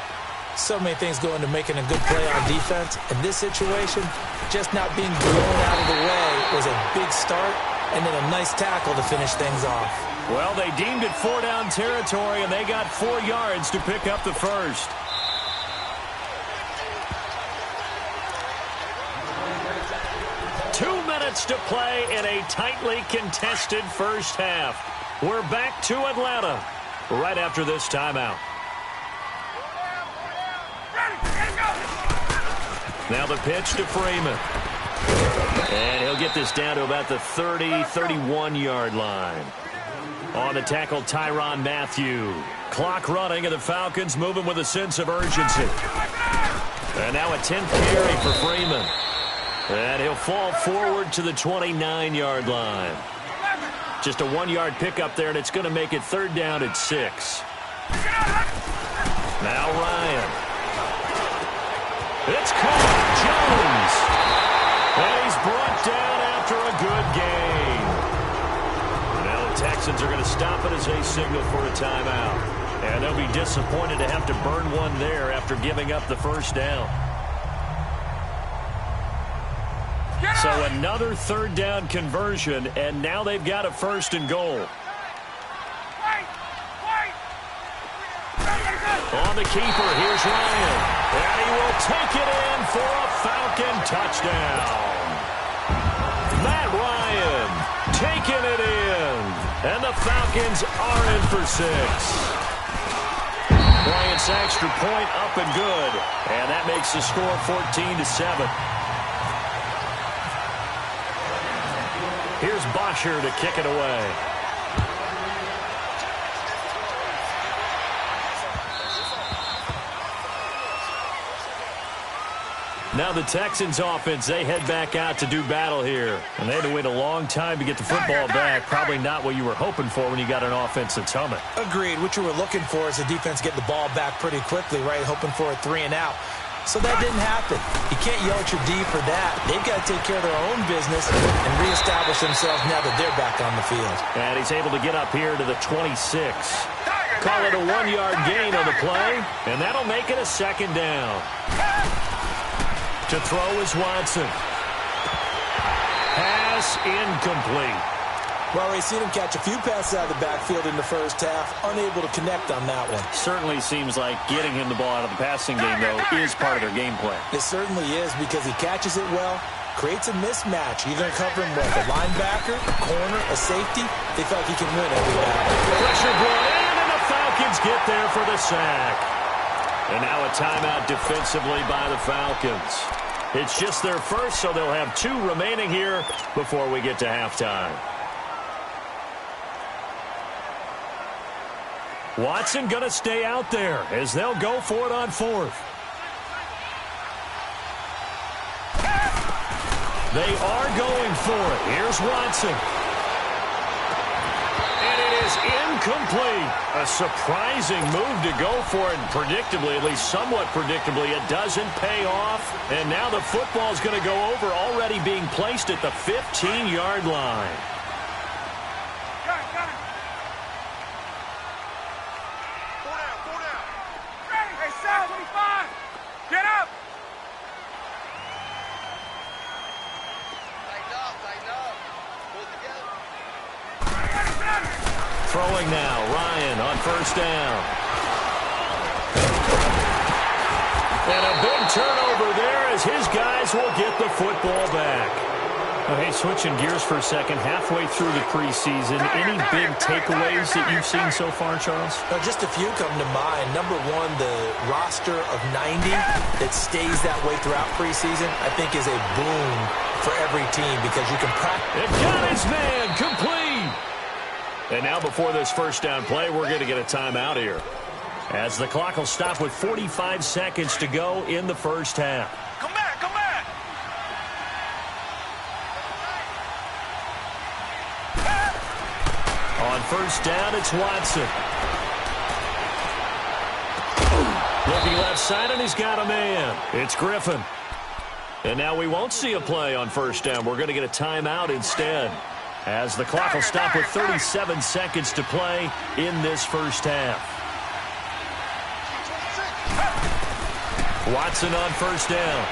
So many things go into making a good play on defense. In this situation, just not being blown out of the way was a big start, and then a nice tackle to finish things off. Well, they deemed it 4-down territory, and they got 4 yards to pick up the first. To play in a tightly contested first half. We're back to Atlanta right after this timeout. Now the pitch to Freeman. And he'll get this down to about the 30-31-yard line. On the tackle, Tyrann Mathieu. Clock running, and the Falcons moving with a sense of urgency. And now a 10th carry for Freeman. And he'll fall forward to the 29-yard line. Just a 1-yard pickup there, and it's going to make it 3rd down at 6. Now Ryan. It's caught. Jones. And he's brought down after a good gain. Now the Texans are going to stop it as they signal for a timeout. And they'll be disappointed to have to burn one there after giving up the first down. So another 3rd down conversion, and now they've got a 1st and goal. On the keeper, here's Ryan. And he will take it in for a Falcon touchdown. Matt Ryan taking it in. And the Falcons are in for 6. Bryant's extra point up and good. And that makes the score 14-7. Here's Bosher to kick it away. Now the Texans offense, they head back out to do battle here. And they had to wait a long time to get the football back. Probably not what you were hoping for when you got an offense that's humming. Agreed. What you were looking for is the defense getting the ball back pretty quickly, right? Hoping for a 3 and out. So that didn't happen. You can't yell at your D for that. They've got to take care of their own business and reestablish themselves now that they're back on the field. And he's able to get up here to the 26. Call it a 1-yard gain on the play, and that'll make it a 2nd down. To throw is Watson. Pass incomplete. Well, we've seen him catch a few passes out of the backfield in the first half, unable to connect on that one. Certainly seems like getting him the ball out of the passing game, though, is part of their game plan. It certainly is, because he catches it well, creates a mismatch. You're going to cover him with a linebacker, a corner, a safety. They feel like he can win every battle. Pressure brought in, and the Falcons get there for the sack. And now a timeout defensively by the Falcons. It's just their first, so they'll have 2 remaining here before we get to halftime. Watson going to stay out there as they'll go for it on 4th. They are going for it. Here's Watson. And it is incomplete. A surprising move to go for it. And predictably, at least somewhat predictably, it doesn't pay off. And now the football is going to go over, already being placed at the 15-yard line. Throwing now, Ryan on 1st down. And a big turnover there as his guys will get the football back. Okay, switching gears for a second, halfway through the preseason, any big takeaways that you've seen so far, Charles? Just a few come to mind. Number one, the roster of 90 that stays that way throughout preseason, I think is a boon for every team because you can practice. It got his man, complete! And now before this first down play, we're going to get a timeout here, as the clock will stop with 45 seconds to go in the first half. Come back, come back! On first down, it's Watson. Looking left side, and he's got a man. It's Griffin. And now we won't see a play on first down. We're going to get a timeout instead, as the clock will stop with 37 seconds to play in this first half. Watson on first down.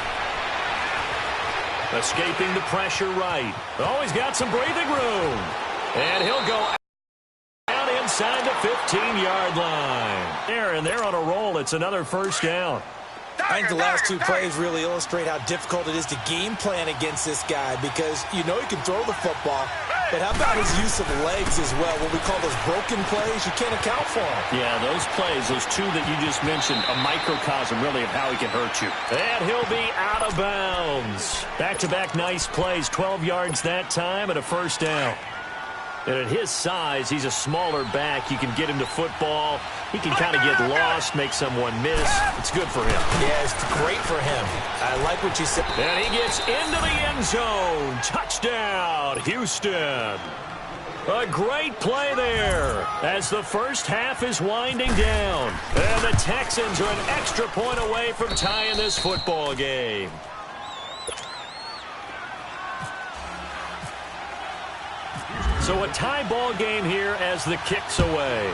Escaping the pressure right. Oh, he's got some breathing room. And he'll go out inside the 15-yard line. There, and they're on a roll. It's another first down. I think the last two plays really illustrate how difficult it is to game plan against this guy because you know he can throw the football, but how about his use of legs as well? What we call those broken plays, you can't account for them. Yeah, those plays, those two that you just mentioned, a microcosm really of how he can hurt you. And he'll be out of bounds. Back-to-back nice plays, 12 yards that time and a first down. And at his size, he's a smaller back. You can get him to football. He can kind of get lost, make someone miss. It's good for him. Yeah, it's great for him. I like what you said. And he gets into the end zone. Touchdown, Houston. A great play there as the first half is winding down. And the Texans are an extra point away from tying this football game. So a tie ball game here as the kick's away.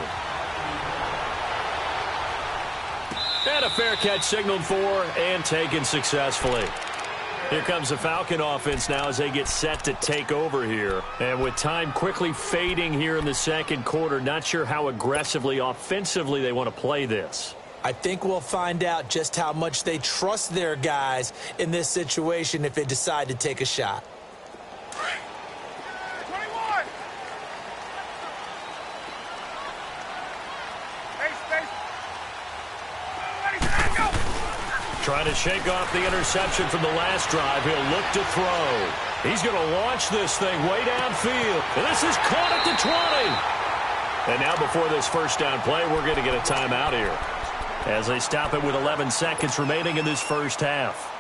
And a fair catch signaled for and taken successfully. Here comes the Falcon offense now as they get set to take over here. And with time quickly fading here in the second quarter, not sure how aggressively, offensively they want to play this. I think we'll find out just how much they trust their guys in this situation if they decide to take a shot. Trying to shake off the interception from the last drive. He'll look to throw. He's going to launch this thing way downfield. And this is caught at the 20. And now before this first down play, we're going to get a timeout here, as they stop it with 11 seconds remaining in this first half.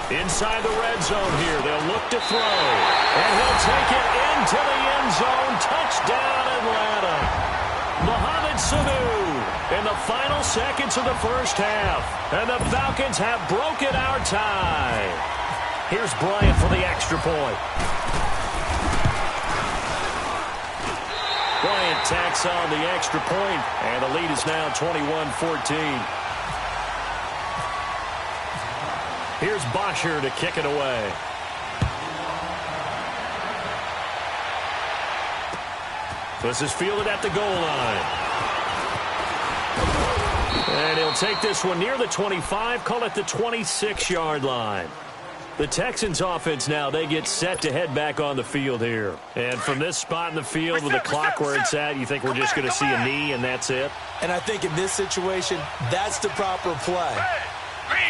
Inside the red zone here, they'll look to throw. And he'll take it into the end zone. Touchdown, Atlanta. Mohamed Sanu in the final seconds of the first half. And the Falcons have broken our tie. Here's Bryant for the extra point. Bryant tacks on the extra point, and the lead is now 21-14. Here's Bosher to kick it away. This is fielded at the goal line. And he'll take this one near the 25, call it the 26-yard line. The Texans offense now, they get set to head back on the field here. And from this spot in the field with the clock where it's at, you think we're just going to see a knee and that's it? And I think in this situation, that's the proper play.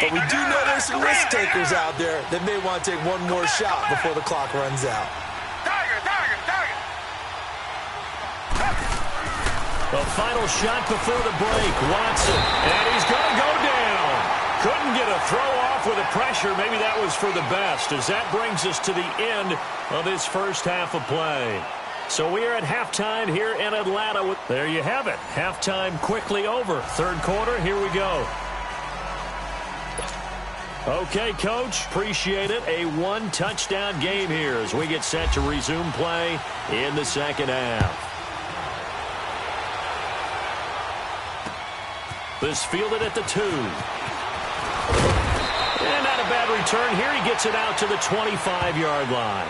But we do know there's some risk takers out there that may want to take one more shot before the clock runs out. The final shot before the break, Watson. And he's going to go down. Couldn't get a throw off with the pressure. Maybe that was for the best, as that brings us to the end of this first half of play. So we are at halftime here in Atlanta. There you have it. Halftime quickly over. Third quarter, here we go. Okay, Coach, appreciate it. A one-touchdown game here as we get set to resume play in the second half. This fielded at the 2. And out Not a bad return here. He gets it out to the 25-yard line.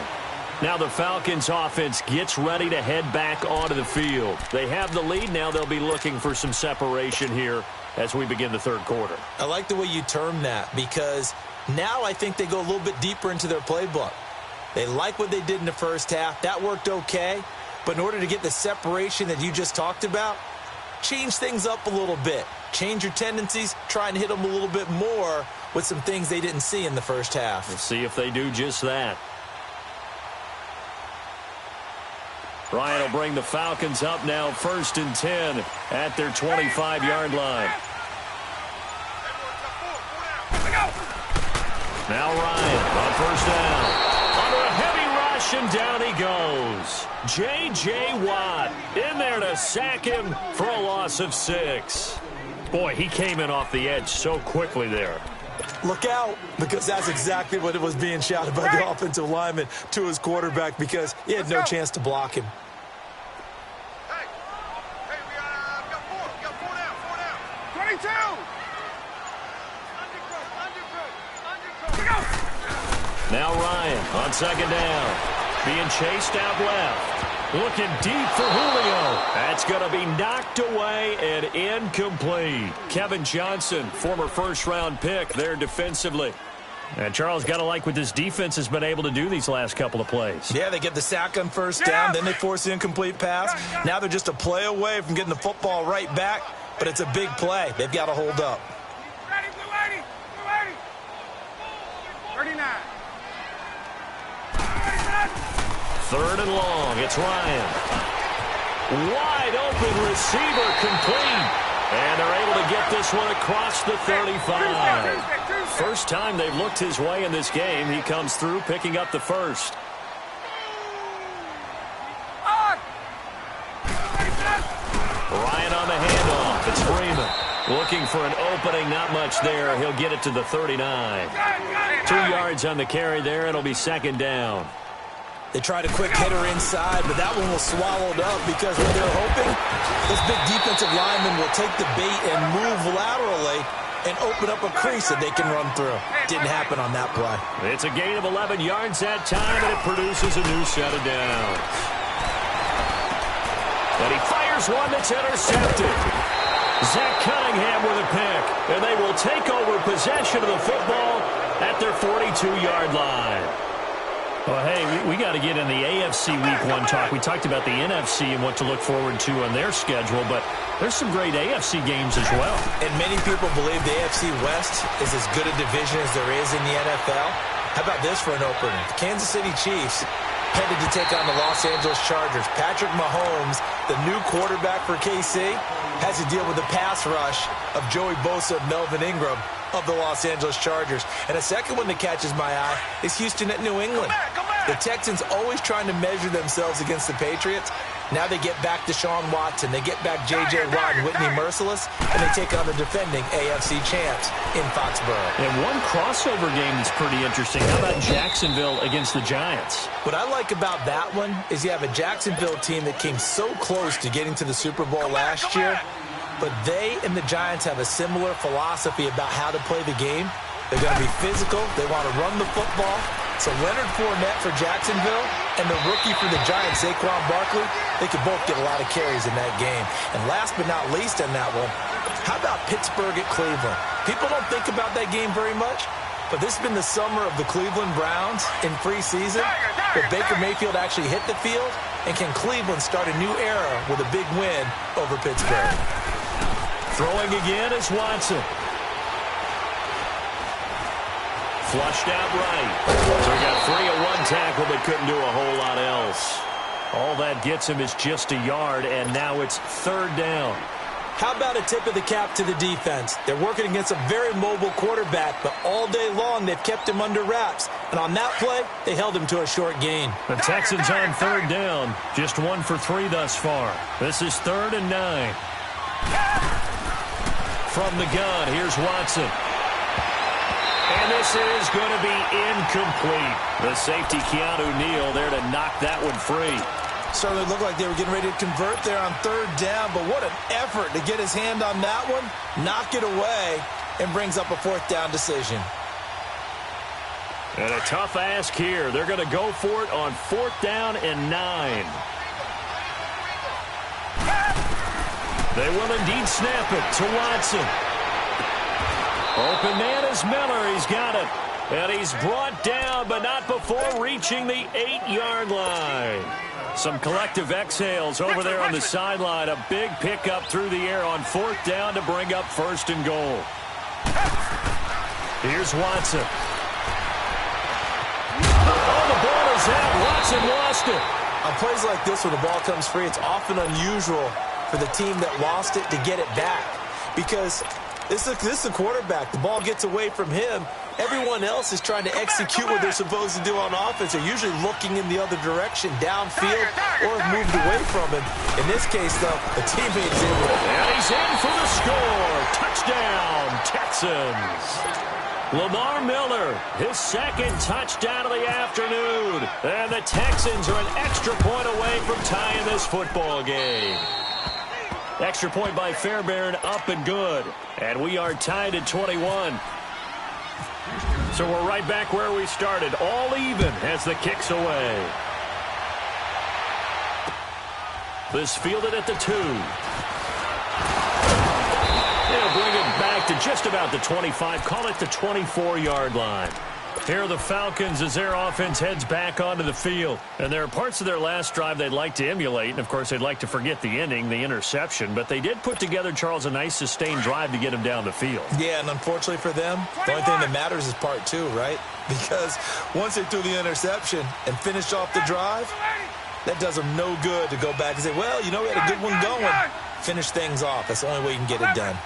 Now the Falcons offense gets ready to head back onto the field. They have the lead. Now they'll be looking for some separation here as we begin the third quarter. I like the way you term that, because now I think they go a little bit deeper into their playbook. They like what they did in the first half. That worked okay. But in order to get the separation that you just talked about, change things up a little bit. Change your tendencies. Try and hit them a little bit more with some things they didn't see in the first half. We'll see if they do just that. Ryan will bring the Falcons up now 1st and 10 at their 25-yard line. Now Ryan on 1st down. Under a heavy rush, and down he goes. J.J. Watt in there to sack him for a loss of 6. Boy, he came in off the edge so quickly there. Look out, because that's exactly what it was being shouted by the offensive lineman to his quarterback, because he had no chance to block him. Hey, we got four down. 22. Now Ryan on 2nd down. Being chased out left. Looking deep for Julio. That's going to be knocked away and incomplete. Kevin Johnson, former first-round pick there defensively. And Charles, got to like what this defense has been able to do these last couple of plays. Yeah, they get the sack on 1st down, then they force the incomplete pass. Now they're just a play away from getting the football right back, but it's a big play. They've got to hold up. Ready, blue 80. 39. 3rd and long. It's Ryan. Wide open receiver, complete. And they're able to get this one across the 35. First time they've looked his way in this game. He comes through, picking up the first. Ryan on the handoff. It's Freeman. Looking for an opening, not much there. He'll get it to the 39. 2 yards on the carry there. It'll be 2nd down. They tried a quick hitter inside, but that one was swallowed up because what they're hoping, this big defensive lineman will take the bait and move laterally and open up a crease that they can run through. Didn't happen on that play. It's a gain of 11 yards that time, and it produces a new set of downs. And he fires one that's intercepted. Zach Cunningham with a pick, and they will take over possession of the football at their 42-yard line. Well, hey, we got to get in the AFC Week 1 talk. We talked about the NFC and what to look forward to on their schedule, but there's some great AFC games as well. And many people believe the AFC West is as good a division as there is in the NFL. How about this for an opener? The Kansas City Chiefs headed to take on the Los Angeles Chargers. Patrick Mahomes, the new quarterback for KC, has to deal with the pass rush of Joey Bosa and Melvin Ingram of the Los Angeles Chargers. And a second one that catches my eye is Houston at New England. The Texans always trying to measure themselves against the Patriots. Now they get back Deshaun Watson. They get back J.J. Watt and Whitney Merciless, and they take on the defending AFC champs in Foxborough. And one crossover game that's pretty interesting. How about Jacksonville against the Giants? What I like about that one is you have a Jacksonville team that came so close to getting to the Super Bowl last year, but they and the Giants have a similar philosophy about how to play the game. They're going to be physical. They want to run the football. So Leonard Fournette for Jacksonville and the rookie for the Giants, Saquon Barkley, they could both get a lot of carries in that game. And last but not least in that one, how about Pittsburgh at Cleveland? People don't think about that game very much, but this has been the summer of the Cleveland Browns in preseason, where Baker Mayfield actually hit the field, and can Cleveland start a new era with a big win over Pittsburgh? Throwing again is Watson. Flushed out right. So he got 3 at one tackle, but couldn't do a whole lot else. All that gets him is just a yard, and now it's 3rd down. How about a tip of the cap to the defense? They're working against a very mobile quarterback, but all day long they've kept him under wraps. And on that play, they held him to a short gain. The Texans on 3rd down. Just 1 for 3 thus far. This is 3rd and 9. From the gun, here's Watson. And this is going to be incomplete. The safety, Keanu Neal, there to knock that one free. Certainly looked like they were getting ready to convert there on 3rd down, but what an effort to get his hand on that one, knock it away, and brings up a 4th down decision. And a tough ask here. They're going to go for it on 4th down and 9. They will indeed snap it to Watson. Open man is Miller. He's got it. And he's brought down, but not before reaching the 8-yard line. Some collective exhales over there on the sideline. A big pickup through the air on 4th down to bring up 1st and goal. Here's Watson. Oh, the ball is out. Watson lost it. On plays like this where the ball comes free, it's often unusual for the team that lost it to get it back. Because this is a quarterback. The ball gets away from him. Everyone else is trying to execute what they're supposed to do on offense. They're usually looking in the other direction, downfield, or have moved away from him. In this case, though, the teammate's in with it. And he's in for the score. Touchdown, Texans. Lamar Miller, his 2nd touchdown of the afternoon. And the Texans are an extra point away from tying this football game. Extra point by Fairbairn, up and good. And we are tied at 21. So we're right back where we started, all even as the kick's away. This fielded at the 2. They'll bring it back to just about the 25, call it the 24-yard line. Here are the Falcons as their offense heads back onto the field. And there are parts of their last drive they'd like to emulate. And, of course, they'd like to forget the ending, the interception. But they did put together, Charles, a nice sustained drive to get him down the field. Yeah, and unfortunately for them, the only thing that matters is part 2, right? Because once they threw the interception and finished off the drive, that does them no good to go back and say, well, you know, we had a good one going. Finish things off. That's the only way you can get it done.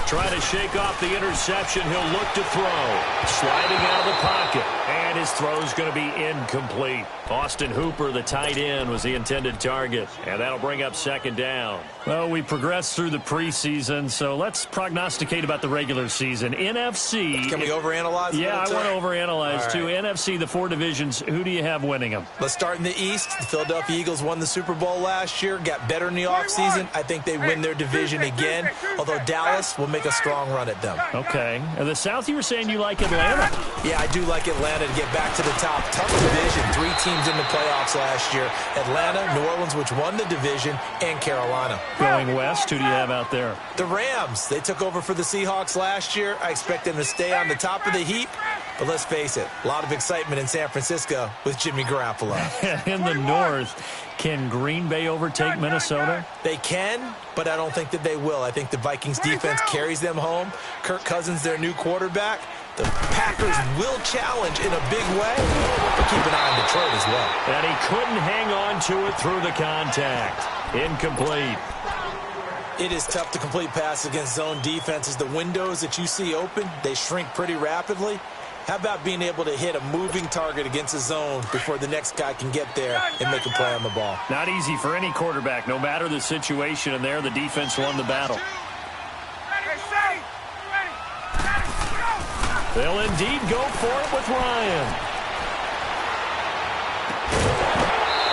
Trying to shake off the interception. He'll look to throw. Sliding out of the pocket. And his throw's going to be incomplete. Austin Hooper, the tight end, was the intended target. And that'll bring up 2nd down. Well, we progressed through the preseason, so let's prognosticate about the regular season. NFC. Can we overanalyze? Yeah, I want to overanalyze, too. NFC, the 4 divisions, who do you have winning them? Let's start in the East. The Philadelphia Eagles won the Super Bowl last year, got better in the offseason. I think they win their division again, although Dallas will make a strong run at them. Okay. And the South, you were saying you like Atlanta. Yeah, I do like Atlanta to get back to the top. Tough division. 3 teams in the playoffs last year. Atlanta, New Orleans, which won the division, and Carolina. Going west, who do you have out there? The Rams. They took over for the Seahawks last year. I expect them to stay on the top of the heap. But let's face it, a lot of excitement in San Francisco with Jimmy Garoppolo. In the North, can Green Bay overtake Minnesota? They can, but I don't think that they will. I think the Vikings defense carries them home. Kirk Cousins, their new quarterback. The Packers will challenge in a big way, but keep an eye on Detroit as well. And he couldn't hang on to it through the contact. Incomplete. It is tough to complete passes against zone defenses. The windows that you see open, they shrink pretty rapidly. How about being able to hit a moving target against a zone before the next guy can get there and make a play on the ball? Not easy for any quarterback, no matter the situation, and there the defense won the battle. They'll indeed go for it with Ryan.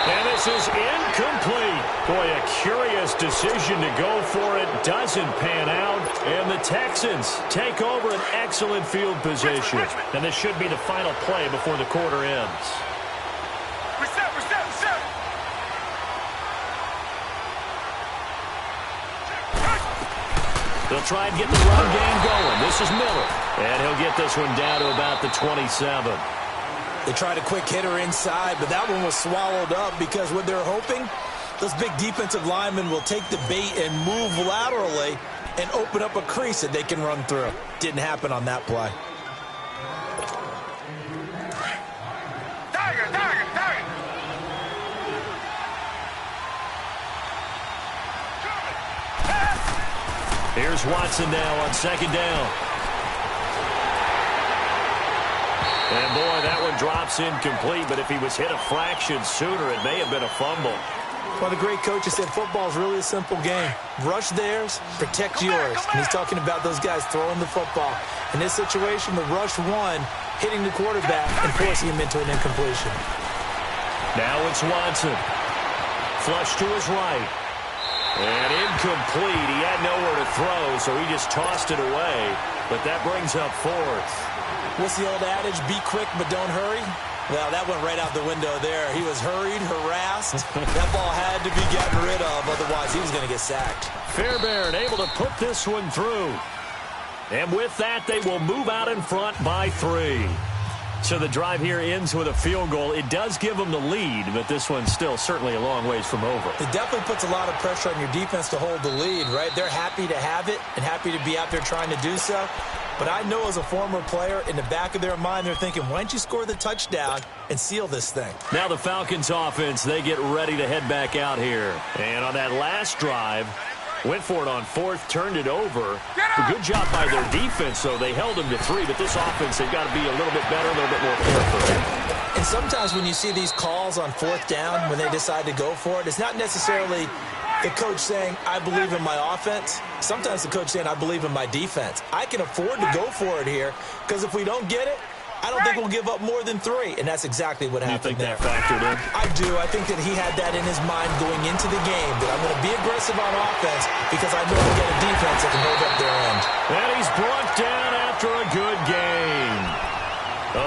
And this is incomplete. Boy, a curious decision to go for it. Doesn't pan out. And the Texans take over an excellent field position. And this should be the final play before the quarter ends. Reset. They'll try and get the run game going. This is Miller. And he'll get this one down to about the 27. They tried a quick hitter inside, but that one was swallowed up because what they're hoping, those big defensive linemen will take the bait and move laterally and open up a crease that they can run through. Didn't happen on that play. Tiger. Here's Watson now on 2nd down. And, boy, that one drops incomplete, but if he was hit a fraction sooner, it may have been a fumble. One of the great coaches said football is really a simple game. Rush theirs, protect yours. And he's talking about those guys throwing the football. In this situation, the rush one, hitting the quarterback and forcing him into an incompletion. Now it's Watson. Flush to his right. And incomplete. He had nowhere to throw, so he just tossed it away. But that brings up fourth. What's the old adage? Be quick, but don't hurry. Well, that went right out the window there. He was hurried, harassed. That ball had to be gotten rid of, otherwise he was going to get sacked. Fairbairn able to put this one through. And with that, they will move out in front by 3. So the drive here ends with a field goal. It does give them the lead, but this one's still certainly a long ways from over. It definitely puts a lot of pressure on your defense to hold the lead, right? They're happy to have it and happy to be out there trying to do so. But I know as a former player, in the back of their mind, they're thinking, why don't you score the touchdown and seal this thing? Now the Falcons offense, they get ready to head back out here. And on that last drive, went for it on 4th, turned it over. A good job by their defense, though. They held them to 3, but this offense, they've got to be a little bit better, a little bit more careful. And sometimes when you see these calls on 4th down, when they decide to go for it, it's not necessarily the coach saying, I believe in my offense. Sometimes the coach saying, I believe in my defense. I can afford to go for it here, because if we don't get it, I don't think we'll give up more than 3, and that's exactly what happened there. You think that factored in? I do. I think that he had that in his mind going into the game, that I'm going to be aggressive on offense because I know I've got a defense that can hold up their end. And he's brought down after a good gain.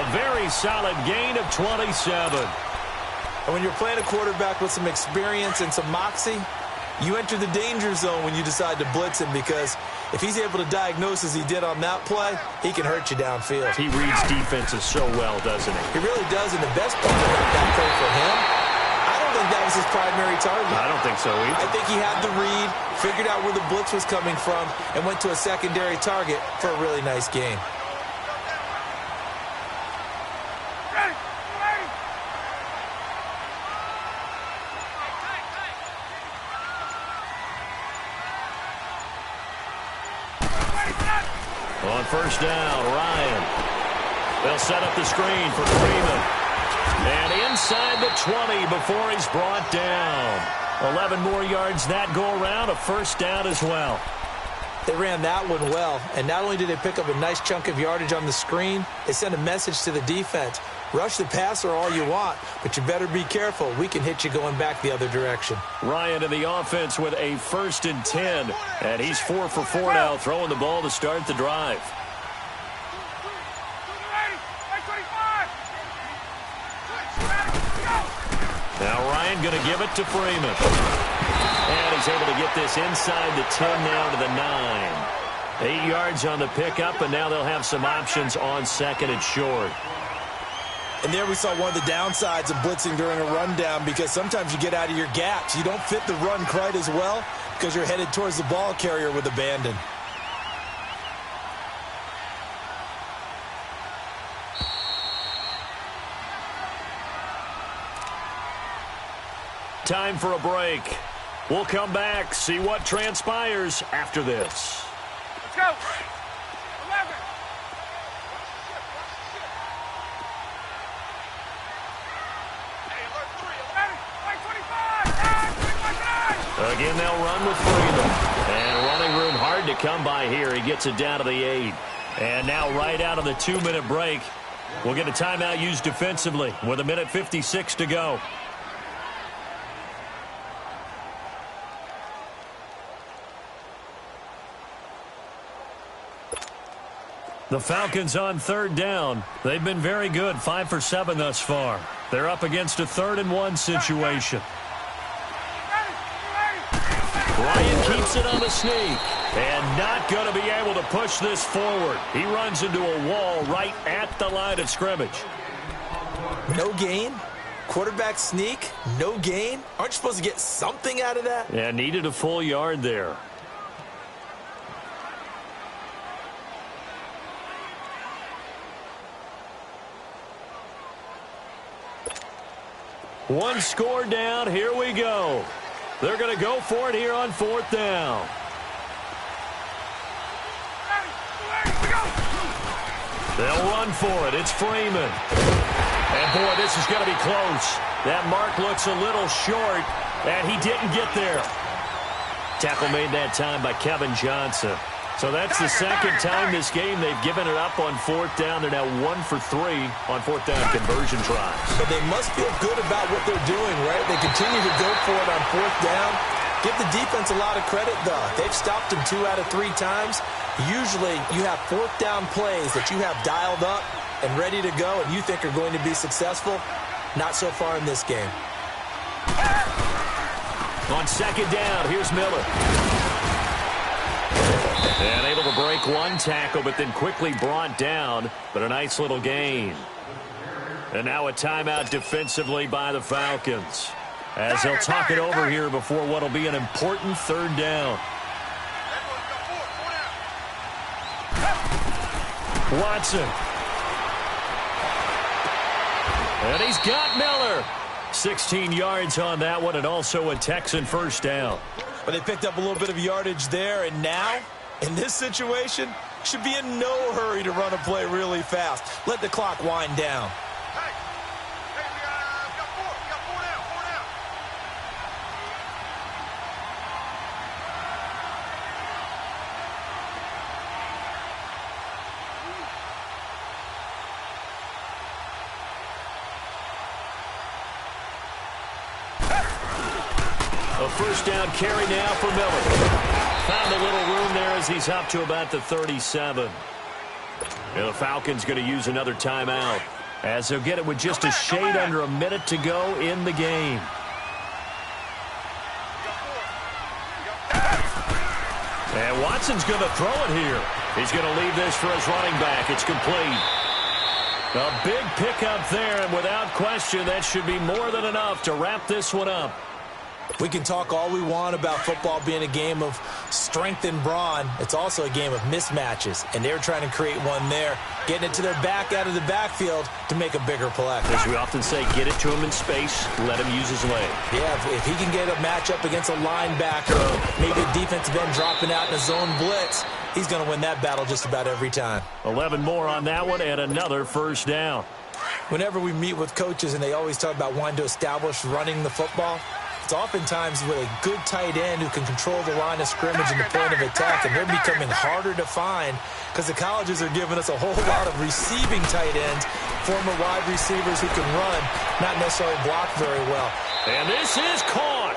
A very solid gain of 27. And when you're playing a quarterback with some experience and some moxie, you enter the danger zone when you decide to blitz him, because if he's able to diagnose as he did on that play, he can hurt you downfield. He reads defenses so well, doesn't he? He really does, and the best part about that play for him, I don't think that was his primary target. I don't think so either. I think he had the read, figured out where the blitz was coming from, and went to a secondary target for a really nice gain. On first down, Ryan. They'll set up the screen for Freeman. And inside the 20 before he's brought down. 11 more yards that go around, a first down as well. They ran that one well, and not only did they pick up a nice chunk of yardage on the screen, they sent a message to the defense. Rush the passer all you want, but you better be careful. We can hit you going back the other direction. Ryan in the offense with a 1st and 10, and he's 4 for 4 now, throwing the ball to start the drive. Now Ryan going to give it to Freeman. And he's able to get this inside the 10 now to the 9. 8 yards on the pickup, and now they'll have some options on 2nd and short. And there we saw one of the downsides of blitzing during a rundown, because sometimes you get out of your gaps. You don't fit the run quite as well because you're headed towards the ball carrier with abandon. Time for a break. We'll come back, see what transpires after this. Let's go. 11. Again, they'll run with Freeman. And running room hard to come by here. He gets it down to the 8. And now right out of the 2-minute break, we'll get a timeout used defensively with 1:56 to go. The Falcons on 3rd down. They've been very good, 5 for 7 thus far. They're up against a 3rd and 1 situation. Ryan keeps it on the sneak and not going to be able to push this forward. He runs into a wall right at the line of scrimmage. No gain? Quarterback sneak? No gain? Aren't you supposed to get something out of that? Yeah, needed a full yard there. One score down. Here we go. They're going to go for it here on 4th down. They'll run for it. It's Freeman. And, boy, this is going to be close. That mark looks a little short. And he didn't get there. Tackle made that time by Kevin Johnson. So that's the second time this game they've given it up on fourth down. They're now 1 for 3 on fourth down conversion tries. But they must feel good about what they're doing, right? They continue to go for it on fourth down. Give the defense a lot of credit, though. They've stopped them 2 out of 3 times. Usually you have fourth down plays that you have dialed up and ready to go and you think are going to be successful. Not so far in this game. On second down, here's Miller. And able to break one tackle, but then quickly brought down. But a nice little gain. And now a timeout defensively by the Falcons, as they'll talk it over here before what will be an important third down. Watson. And he's got Miller. 16 yards on that one, and also a Texan first down. But they picked up a little bit of yardage there, and now, in this situation, should be in no hurry to run a play really fast. Let the clock wind down. A first down carry now for Miller. Found a little room there as he's up to about the 37. And the Falcons going to use another timeout, as they'll get it with just a shade under a minute to go in the game. And Watson's going to throw it here. He's going to leave this for his running back. It's complete. A big pickup there, and without question, that should be more than enough to wrap this one up. We can talk all we want about football being a game of strength and brawn. It's also a game of mismatches, and they're trying to create one there, getting it to their back out of the backfield to make a bigger play. As we often say, get it to him in space, let him use his leg. Yeah, if he can get a matchup against a linebacker, maybe a defensive end dropping out in a zone blitz, he's going to win that battle just about every time. 11 more on that one, and another first down. Whenever we meet with coaches and they always talk about wanting to establish running the football, it's oftentimes with a good tight end who can control the line of scrimmage and the point of attack, and they're becoming harder to find because the colleges are giving us a whole lot of receiving tight ends, former wide receivers who can run, not necessarily block very well. And this is caught,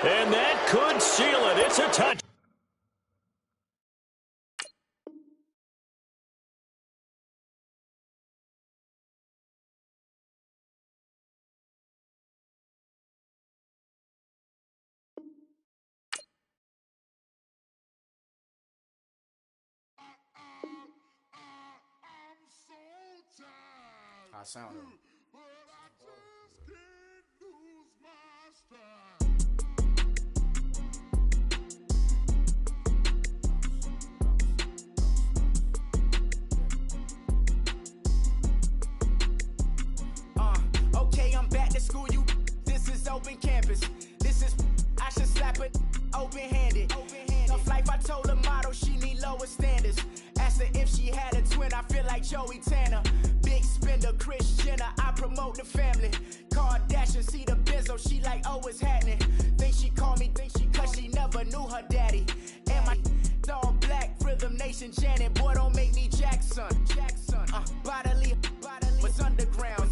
and that could seal it. It's a touch. I sound it. Okay, I'm back to school. This is open campus. This is I should slap it open-handed. Tough life, I told her motto she need lower standards. Asked her if she had a twin. I feel like Joey Tanner. Big spender, Kris Jenner, I promote the family. Kardashian, see the Benzo, she like, oh, it's happening. Think she call me, cause she never knew her daddy. And my all black, Rhythm Nation, Janet, boy, don't make me Jackson. Bodily, what's underground,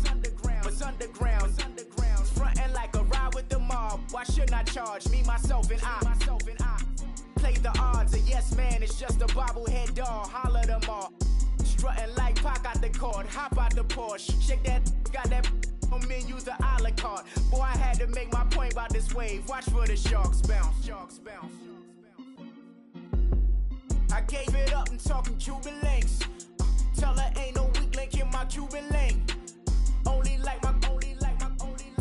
frontin' like a ride with the mob. Why shouldn't I charge me, myself, and I? Play the odds, a yes man, it's just a bobblehead doll, holler them all. Strutting like Pac out the court, hop out the Porsche, shake that, got that on menu, the a la carte. Boy, I had to make my point about this wave. Watch for the sharks bounce. I gave it up and talking Cuban links. Tell her ain't no weak link in my Cuban link. Only like my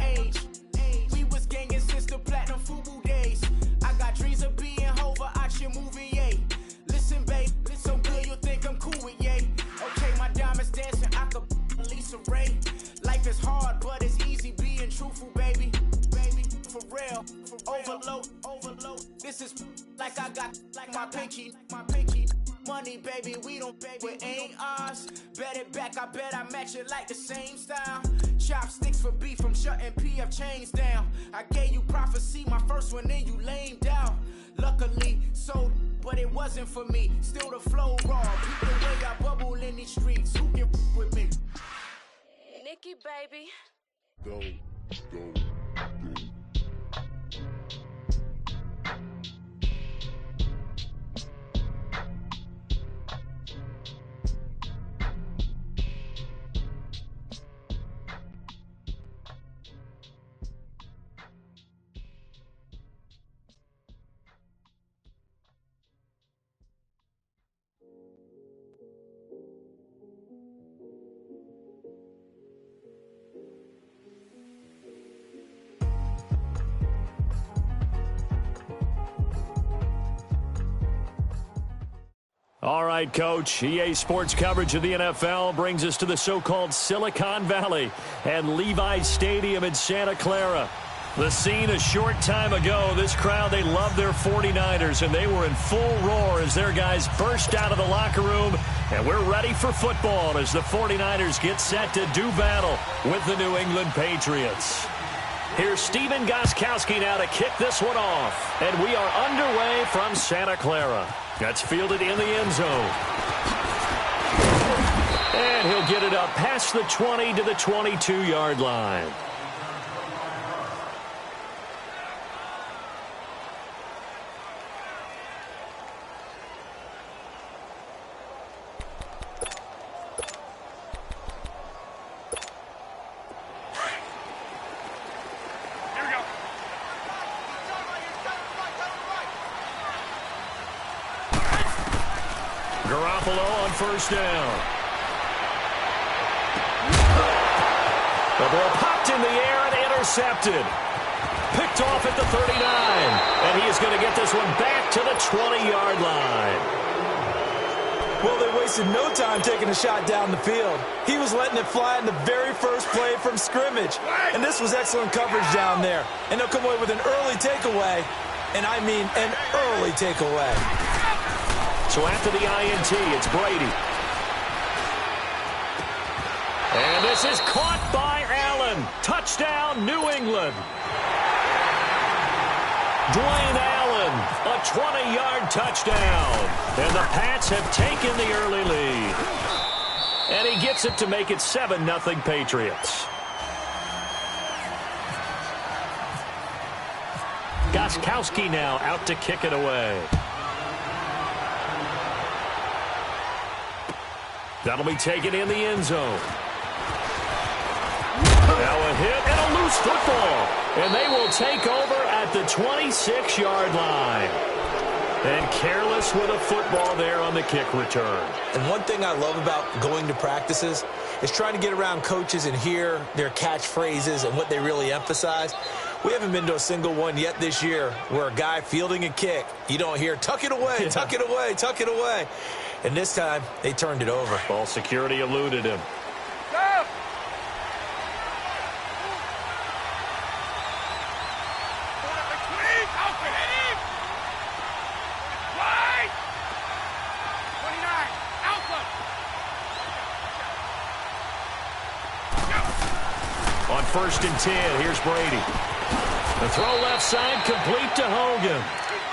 age. We was gangin' since the platinum FUBU days. I got dreams of being Hova out your movie, yay. Listen, babe, so good you'll think I'm cool with yay. Okay, my diamonds dancing, I could Lisa Ray. Life is hard, but it's easy being truthful, baby. For real, overload. This is like I got like my pinky. Money Nikki, baby, we don't baby, it ain't ours. Bet it back, I bet I match it like the same style. Chopsticks for beef from shutting PF chains down. I gave you prophecy, my first one, then you lamed out. Luckily, sold, but it wasn't for me. Still the flow raw, keep the way I bubble in these streets. Who can with me? Nikki, baby. Go. All right, Coach. EA Sports coverage of the NFL brings us to the so-called Silicon Valley and Levi's Stadium in Santa Clara. The scene a short time ago, this crowd, they love their 49ers, and they were in full roar as their guys burst out of the locker room. And we're ready for football as the 49ers get set to do battle with the New England Patriots. Here's Stephen Gostkowski now to kick this one off. And we are underway from Santa Clara. That's fielded in the end zone. And he'll get it up past the 20 to the 22-yard line. Garoppolo on first down. The ball popped in the air and intercepted. Picked off at the 39. And he is going to get this one back to the 20-yard line. Well, they wasted no time taking a shot down the field. He was letting it fly in the very first play from scrimmage. And this was excellent coverage down there. And they'll come away with an early takeaway. And I mean an early takeaway. So after the INT, it's Brady. And this is caught by Allen. Touchdown, New England. Dwayne Allen, a 20-yard touchdown. And the Pats have taken the early lead. And he gets it to make it 7-0 Patriots. Gostkowski now out to kick it away. That'll be taken in the end zone. Now a hit and a loose football. And they will take over at the 26-yard line. And careless with a football there on the kick return. And one thing I love about going to practices is trying to get around coaches and hear their catchphrases and what they really emphasize. We haven't been to a single one yet this year where a guy fielding a kick, you don't hear, tuck it away, tuck it away, tuck it away. And this time, they turned it over. Ball security eluded him. Go! On 1st and 10, here's Brady. The throw left side complete to Hogan.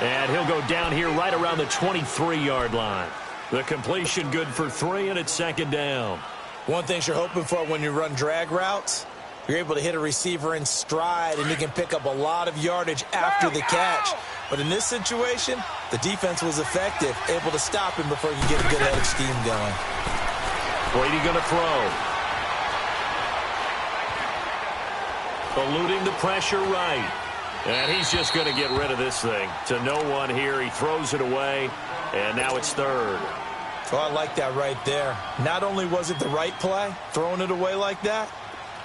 And he'll go down here right around the 23-yard line. The completion good for 3, and it's 2nd down. One thing you're hoping for when you run drag routes, you're able to hit a receiver in stride, and he can pick up a lot of yardage after the catch. But in this situation, the defense was effective, able to stop him before you get a good head of steam going. Brady going to throw. Eluding the pressure right. And he's just going to get rid of this thing. To no one here. He throws it away. And now it's 3rd. Oh, I like that right there. Not only was it the right play, throwing it away like that,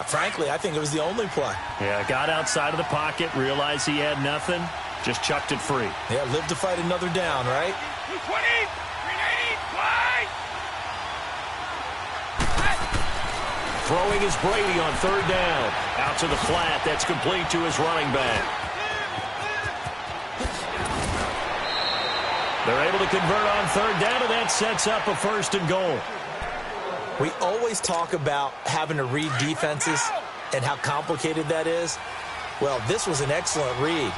frankly, I think it was the only play. Yeah, got outside of the pocket, realized he had nothing, just chucked it free. Yeah, live to fight another down, right? 220, 380, play! Throwing is Brady on 3rd down. Out to the flat. That's complete to his running back. They're able to convert on third down, and that sets up a first and goal. We always talk about having to read defenses and how complicated that is. Well, this was an excellent read.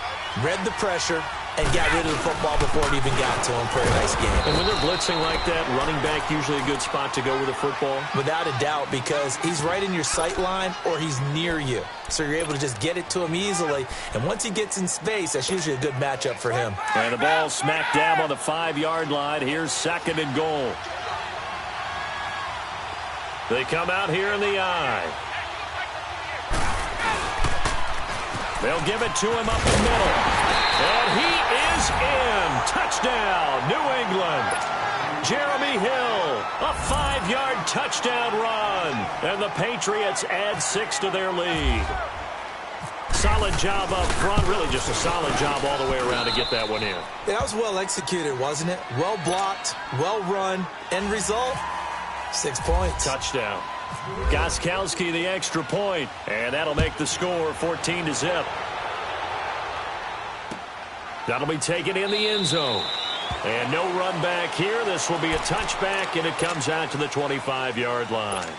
Read the pressure and got rid of the football before it even got to him for a nice game. And when they're blitzing like that, running back usually a good spot to go with a football? Without a doubt, because he's right in your sight line or he's near you. So you're able to just get it to him easily. And once he gets in space, that's usually a good matchup for him. And the ball smack dab on the 5-yard line. Here's second and goal. They come out here in the eye. They'll give it to him up the middle. And he is in. Touchdown, New England. Jeremy Hill, a 5-yard touchdown run. And the Patriots add 6 to their lead. Solid job up front. Really just a solid job all the way around to get that one in. Yeah, that was well executed, wasn't it? Well blocked, well run. End result, 6 points. Touchdown. Gostkowski the extra point, and that'll make the score 14-0. That'll be taken in the end zone. And no run back here. This will be a touchback, and it comes out to the 25-yard line.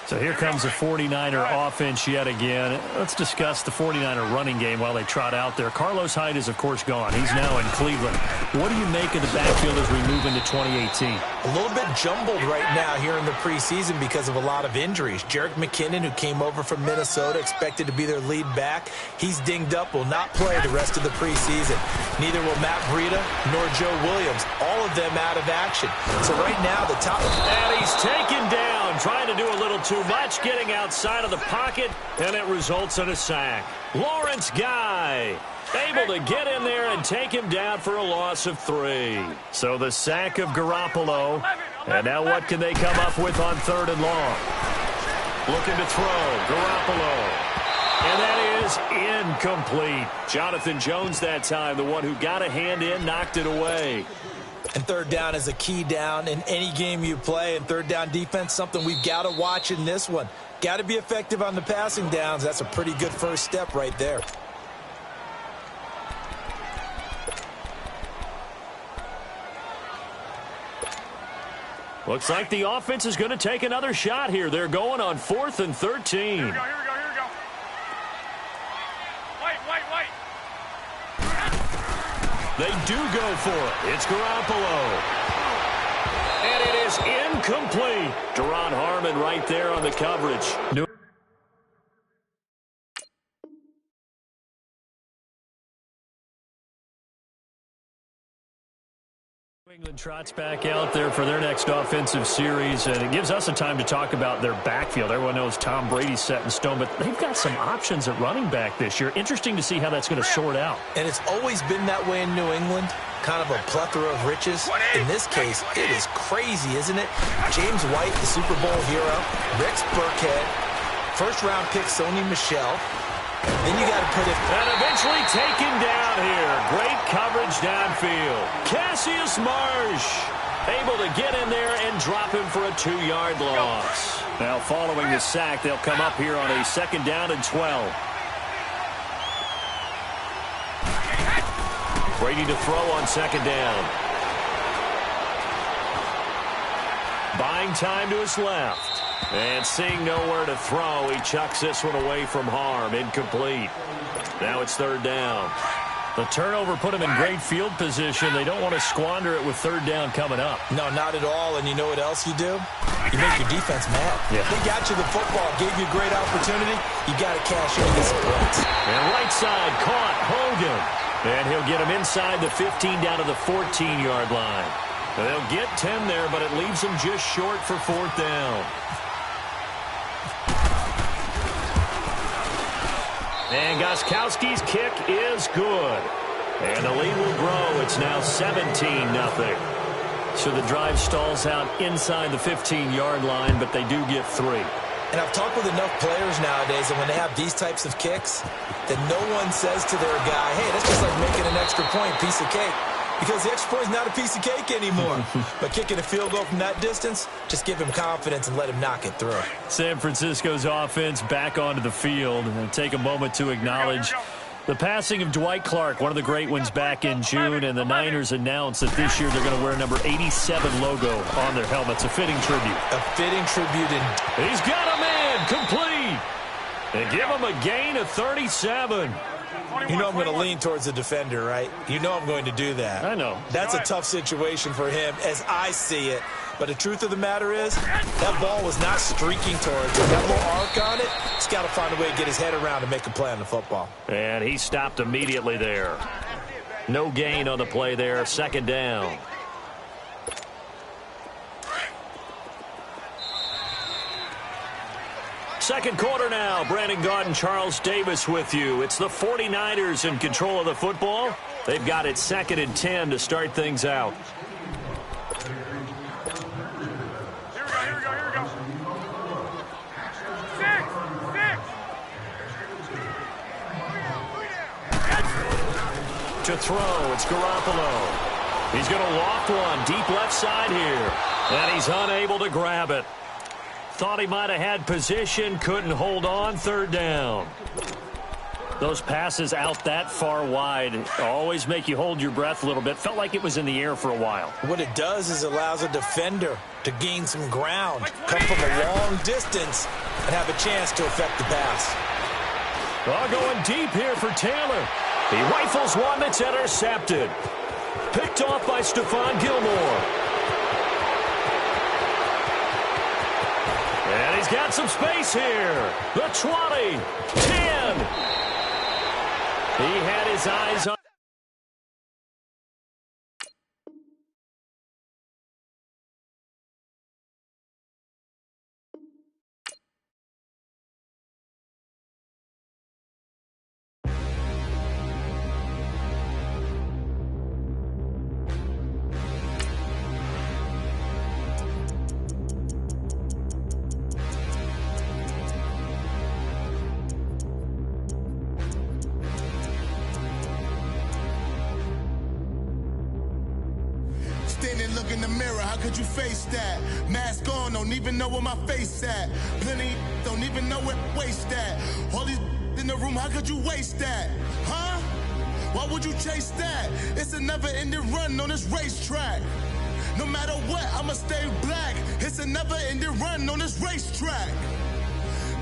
So here comes the 49er offense yet again. Let's discuss the 49er running game while they trot out there. Carlos Hyde is, of course, gone. He's now in Cleveland. What do you make of the backfield as we move into 2018? A little bit jumbled right now here in the preseason because of a lot of injuries. Jerick McKinnon, who came over from Minnesota, expected to be their lead back. He's dinged up, will not play the rest of the preseason. Neither will Matt Breida nor Joe Williams. All of them out of action. So right now, the top... And he's taken down, trying to do a little too much, getting outside of the pocket, and it results in a sack. Lawrence Guy able to get in there and take him down for a loss of 3. So the sack of Garoppolo. And now what can they come up with on third and long? Looking to throw. Garoppolo. And that is incomplete. Jonathan Jones that time, the one who got a hand in, knocked it away. And third down is a key down in any game you play. And third down defense, something we've got to watch in this one. Got to be effective on the passing downs. That's a pretty good first step right there. Looks like the offense is going to take another shot here. They're going on 4th and 13. Here we go. Wait. They do go for it. It's Garoppolo. And it is incomplete. Deron Harmon right there on the coverage. New England trots back out there for their next offensive series, and it gives us a time to talk about their backfield. Everyone knows Tom Brady's set in stone, but they've got some options at running back this year. Interesting to see how that's going to sort out. And it's always been that way in New England, kind of a plethora of riches. In this case, it is crazy, isn't it? James White, the Super Bowl hero, Rex Burkhead, first-round pick Sony Michel. Then you got to put it... And eventually taken down here. Great coverage downfield. Cassius Marsh able to get in there and drop him for a 2-yard loss. Now following the sack, they'll come up here on a 2nd down and 12. Brady to throw on 2nd down. Buying time to his left. And seeing nowhere to throw, he chucks this one away from harm. Incomplete. Now it's 3rd down. The turnover put him in great field position. They don't want to squander it with 3rd down coming up. No, not at all. And you know what else you do? You make your defense mad. Yeah. They got you the football, gave you a great opportunity. You got to cash in and get some points. And right side caught Hogan. And he'll get him inside the 15 down to the 14-yard line. And they'll get 10 there, but it leaves them just short for 4th down. And Gostkowski's kick is good. And the lead will grow. It's now 17-0. So the drive stalls out inside the 15-yard line, but they do get 3. And I've talked with enough players nowadays, and when they have these types of kicks, that no one says to their guy, hey, that's just like making an extra point, piece of cake. Because the extra point is not a piece of cake anymore. But kicking a field goal from that distance, just give him confidence and let him knock it through. San Francisco's offense back onto the field. And take a moment to acknowledge The passing of Dwight Clark, one of the great ones back in June, and the Niners announced that this year they're going to wear number 87 logo on their helmets. A fitting tribute. A fitting tribute. He's got a man complete. And give him a gain of 37. You know I'm going to lean towards the defender, right? You know I'm going to do that. I know. That's a tough situation for him as I see it. But the truth of the matter is, that ball was not streaking towards him. That little arc on it, he's got to find a way to get his head around and make a play on the football. And he stopped immediately there. No gain on the play there. Second down. Second quarter now. Brandon Gaudin and Charles Davis with you. It's the 49ers in control of the football. They've got it 2nd and 10 to start things out. To throw, it's Garoppolo. He's going to loft one deep left side here. And he's unable to grab it. Thought he might have had position, couldn't hold on. Third down. Those passes out that far wide always make you hold your breath a little bit. Felt like it was in the air for a while. What it does is it allows a defender to gain some ground, come from a long distance, and have a chance to affect the pass. Well, going deep here for Taylor. He rifles one that's intercepted. Picked off by Stephon Gilmore. And he's got some space here. The 20, 10. He had his eyes on. Look in the mirror, how could you face that? Mask on, don't even know where my face at. Plenty don't even know where waste at. All these in the room, how could you waste that? Huh? Why would you chase that? It's a never-ending run on this racetrack. No matter what, I'ma stay black. It's a never-ending run on this racetrack.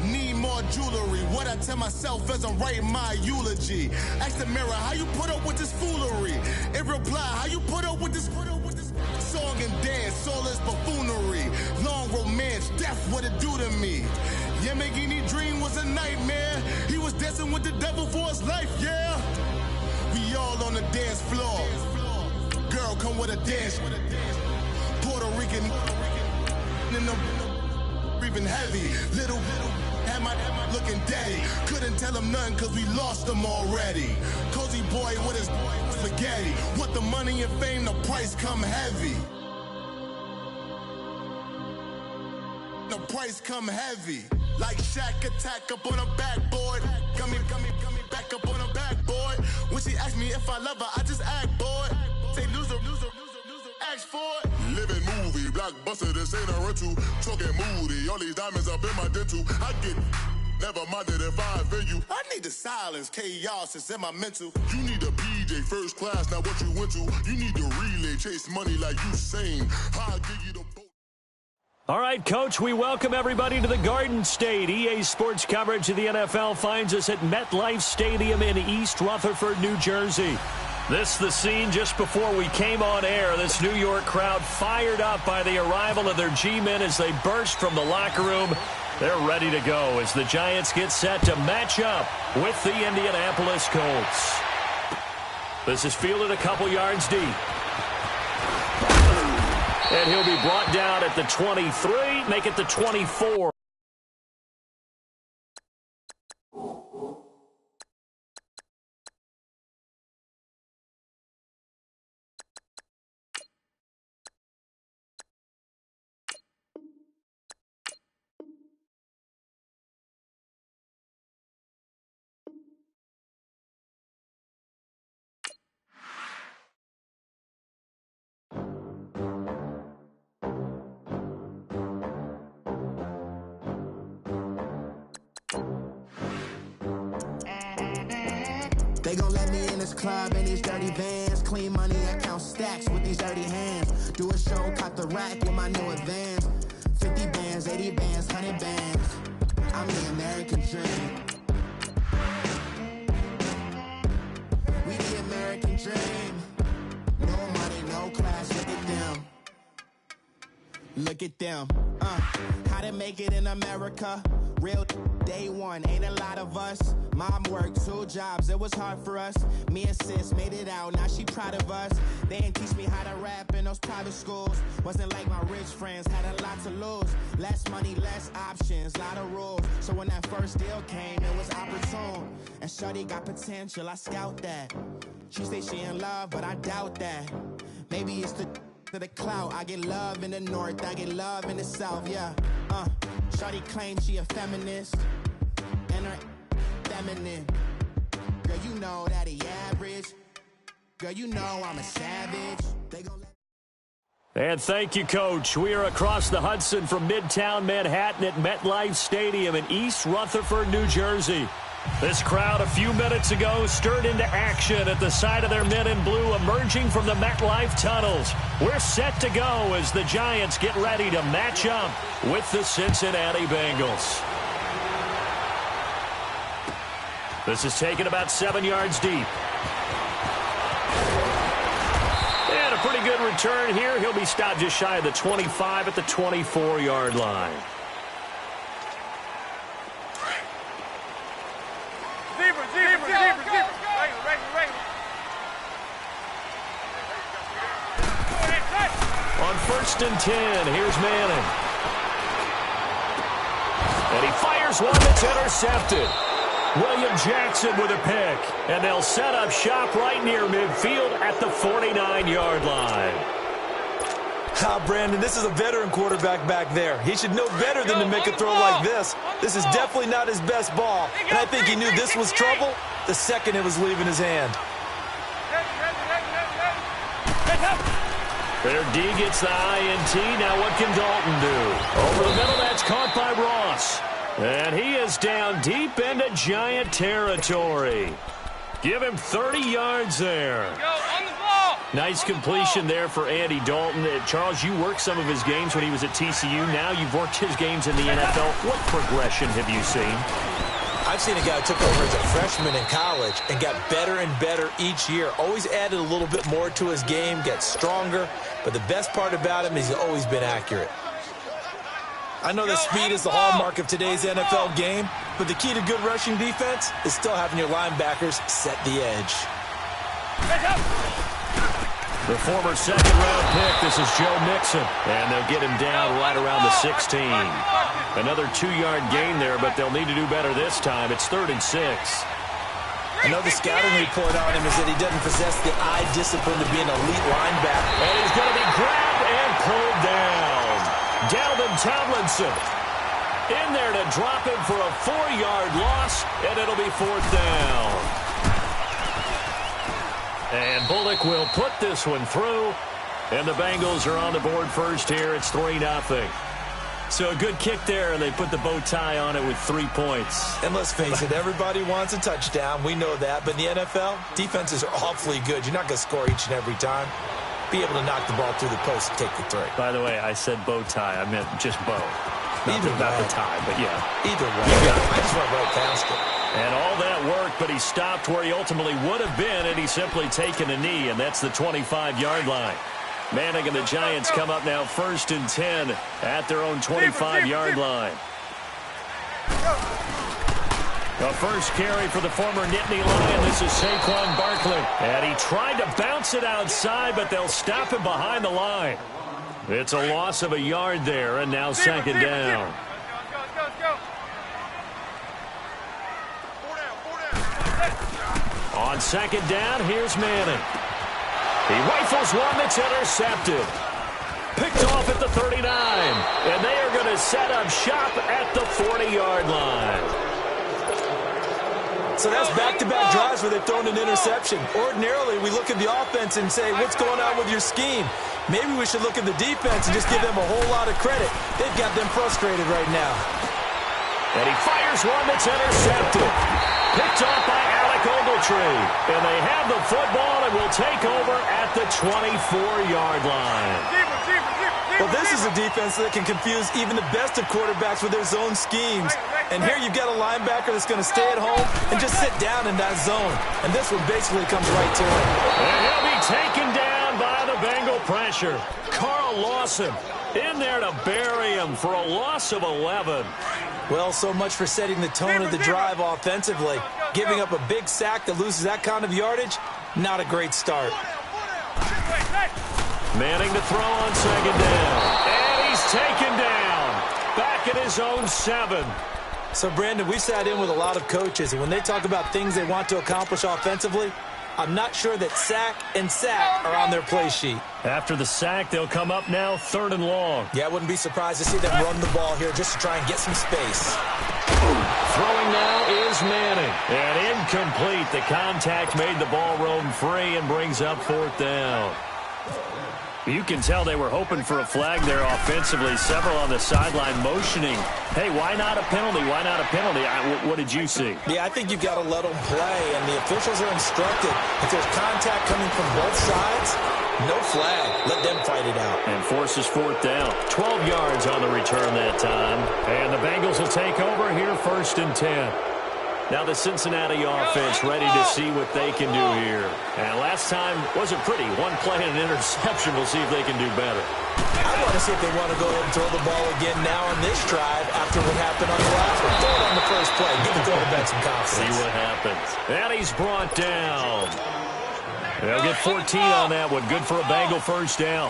Need more jewelry. What I tell myself as I'm writing my eulogy. Ask the mirror, how you put up with this foolery? It reply, how you put up with this song and dance, soulless buffoonery. Long romance, death, what it do to me? Yamagini dream was a nightmare. He was dancing with the devil for his life, yeah. We all on the dance floor. Girl, come with a dance. Puerto Rican in the breathing heavy. Little had my looking daddy. Couldn't tell him nothing cause we lost him already. Cozy boy with his spaghetti. With the money and fame, the price come heavy. The price come heavy. Like Shaq attack up on a backboard. Got me back up on a backboard. When she asked me if I love her, I just act bored. Say loser, ask for it. Living movie, blockbuster, this ain't a rental. Talking moody, all these diamonds up in my dental. I get never minded if I offend you. I need the silence, chaos is in my mental. You need a PJ first class, not what you went to. You need to relay, chase money like you sane. I'll give you the boat. All right, Coach, we welcome everybody to the Garden State. EA Sports coverage of the NFL finds us at MetLife Stadium in East Rutherford, New Jersey. This the scene just before we came on air. This New York crowd fired up by the arrival of their G-men as they burst from the locker room. They're ready to go as the Giants get set to match up with the Indianapolis Colts. This is fielded a couple yards deep. And he'll be brought down at the 23, make it the 24. They gon' let me in this club in these dirty vans. Clean money, I count stacks with these dirty hands. Do a show, cop the rack with my new advance. 50 bands, 80 bands, 100 bands. I'm the American dream. We the American dream. No money, no class, look at them. Look at them. How to make it in America? Real day one, ain't a lot of us. Mom worked 2 jobs, it was hard for us. Me and sis made it out, now she proud of us. They didn't teach me how to rap in those private schools. Wasn't like my rich friends, had a lot to lose. Less money, less options, lot of rules. So when that first deal came, it was opportune. And shorty got potential, I scout that. She say she in love, but I doubt that. Maybe it's to the clout. I get love in the north, I get love in the south, yeah. Shorty claims she a feminist, and her feminine. Girl, you know that he average. Girl, you know I'm a savage. They gon' And thank you, Coach. We are across the Hudson from Midtown Manhattan at MetLife Stadium in East Rutherford, New Jersey. This crowd a few minutes ago stirred into action at the side of their men in blue emerging from the MetLife tunnels. We're set to go as the Giants get ready to match up with the Cincinnati Bengals. This is taken about 7 yards deep. And a pretty good return here. He'll be stopped just shy of the 25 at the 24-yard line. On 1st and 10, here's Manning. And he fires one that's intercepted. William Jackson with a pick. And they'll set up shop right near midfield at the 49-yard line. Brandon, this is a veteran quarterback back there. He should know better than to make a throw like this. This is definitely not his best ball. And I think he knew this was trouble the second it was leaving his hand. Their D gets the INT. Now what can Dalton do? Over the middle, that's caught by Ross. And he is down deep into Giant territory. Give him 30 yards there. Nice completion there for Andy Dalton. Charles, you worked some of his games when he was at TCU. Now you've worked his games in the NFL. What progression have you seen? I've seen a guy who took over as a freshman in college and got better and better each year. Always added a little bit more to his game, gets stronger. But the best part about him is he's always been accurate. I know that speed is the hallmark of today's NFL game, but the key to good rushing defense is still having your linebackers set the edge. The former second-round pick, this is Joe Mixon. And they'll get him down right around the 16. Another 2-yard gain there, but they'll need to do better this time. It's 3rd and 6. Another scouting report on him is that he doesn't possess the eye discipline to be an elite linebacker. And he's going to be grabbed and pulled down. Dalvin Tomlinson in there to drop him for a 4-yard loss, and it'll be 4th down. And Bullock will put this one through, and the Bengals are on the board first here. It's 3-0. So a good kick there, and they put the bow tie on it with 3 points. And let's face it, everybody wants a touchdown. We know that. But in the NFL, defenses are awfully good. You're not going to score each and every time. Be able to knock the ball through the post and take the 3. By the way, I said bow tie. I meant just bow. Not the tie, but yeah. Either way. I just went right past it. And all that work, but he stopped where he ultimately would have been, and he's simply taken a knee, and that's the 25-yard line. Manning and the Giants come up now 1st and 10 at their own 25-yard line. The first carry for the former Nittany Lion. This is Saquon Barkley. And he tried to bounce it outside, but they'll stop him behind the line. It's a loss of a yard there, and now 2nd down. On 2nd down, here's Manning. He rifles one that's intercepted. Picked off at the 39. And they are going to set up shop at the 40-yard line. So that's back-to-back drives where they've thrown an interception. Ordinarily, we look at the offense and say, what's going on with your scheme? Maybe we should look at the defense and just give them a whole lot of credit. They've got them frustrated right now. And he fires one that's intercepted. Picked off by Alex Nick Ogletree. And they have the football and will take over at the 24-yard line. Well, this is a defense that can confuse even the best of quarterbacks with their zone schemes. And here you've got a linebacker that's going to stay at home and just sit down in that zone. And this one basically comes right to him. And he'll be taken down by the Bengal pressure. Carl Lawson in there to bury him for a loss of 11. Well, so much for setting the tone of the drive offensively. Giving up a big sack that loses that kind of yardage, not a great start. Manning to throw on second down. And he's taken down. Back at his own 7. So, Brandon, we sat in with a lot of coaches, and when they talk about things they want to accomplish offensively, I'm not sure that sack and sack are on their play sheet. After the sack, they'll come up now 3rd and long. Yeah, I wouldn't be surprised to see them run the ball here just to try and get some space. Throwing now is Manning. And incomplete. The contact made the ball roam free and brings up 4th down. You can tell they were hoping for a flag there offensively. Several on the sideline motioning. Hey, why not a penalty? Why not a penalty? What did you see? Yeah, I think you've got to let them play, and the officials are instructed. If there's contact coming from both sides, no flag. Let them fight it out. And forces 4th down. 12 yards on the return that time. And the Bengals will take over here 1st and 10. Now the Cincinnati offense ready to see what they can do here. And last time wasn't pretty. One play and an interception. We'll see if they can do better. I want to see if they want to go ahead and throw the ball again now on this drive after what happened on the last one. Throw it on the first play. Give the quarterback some confidence. See what happens. And he's brought down. They'll get 14 on that one. Good for a Bengal first down.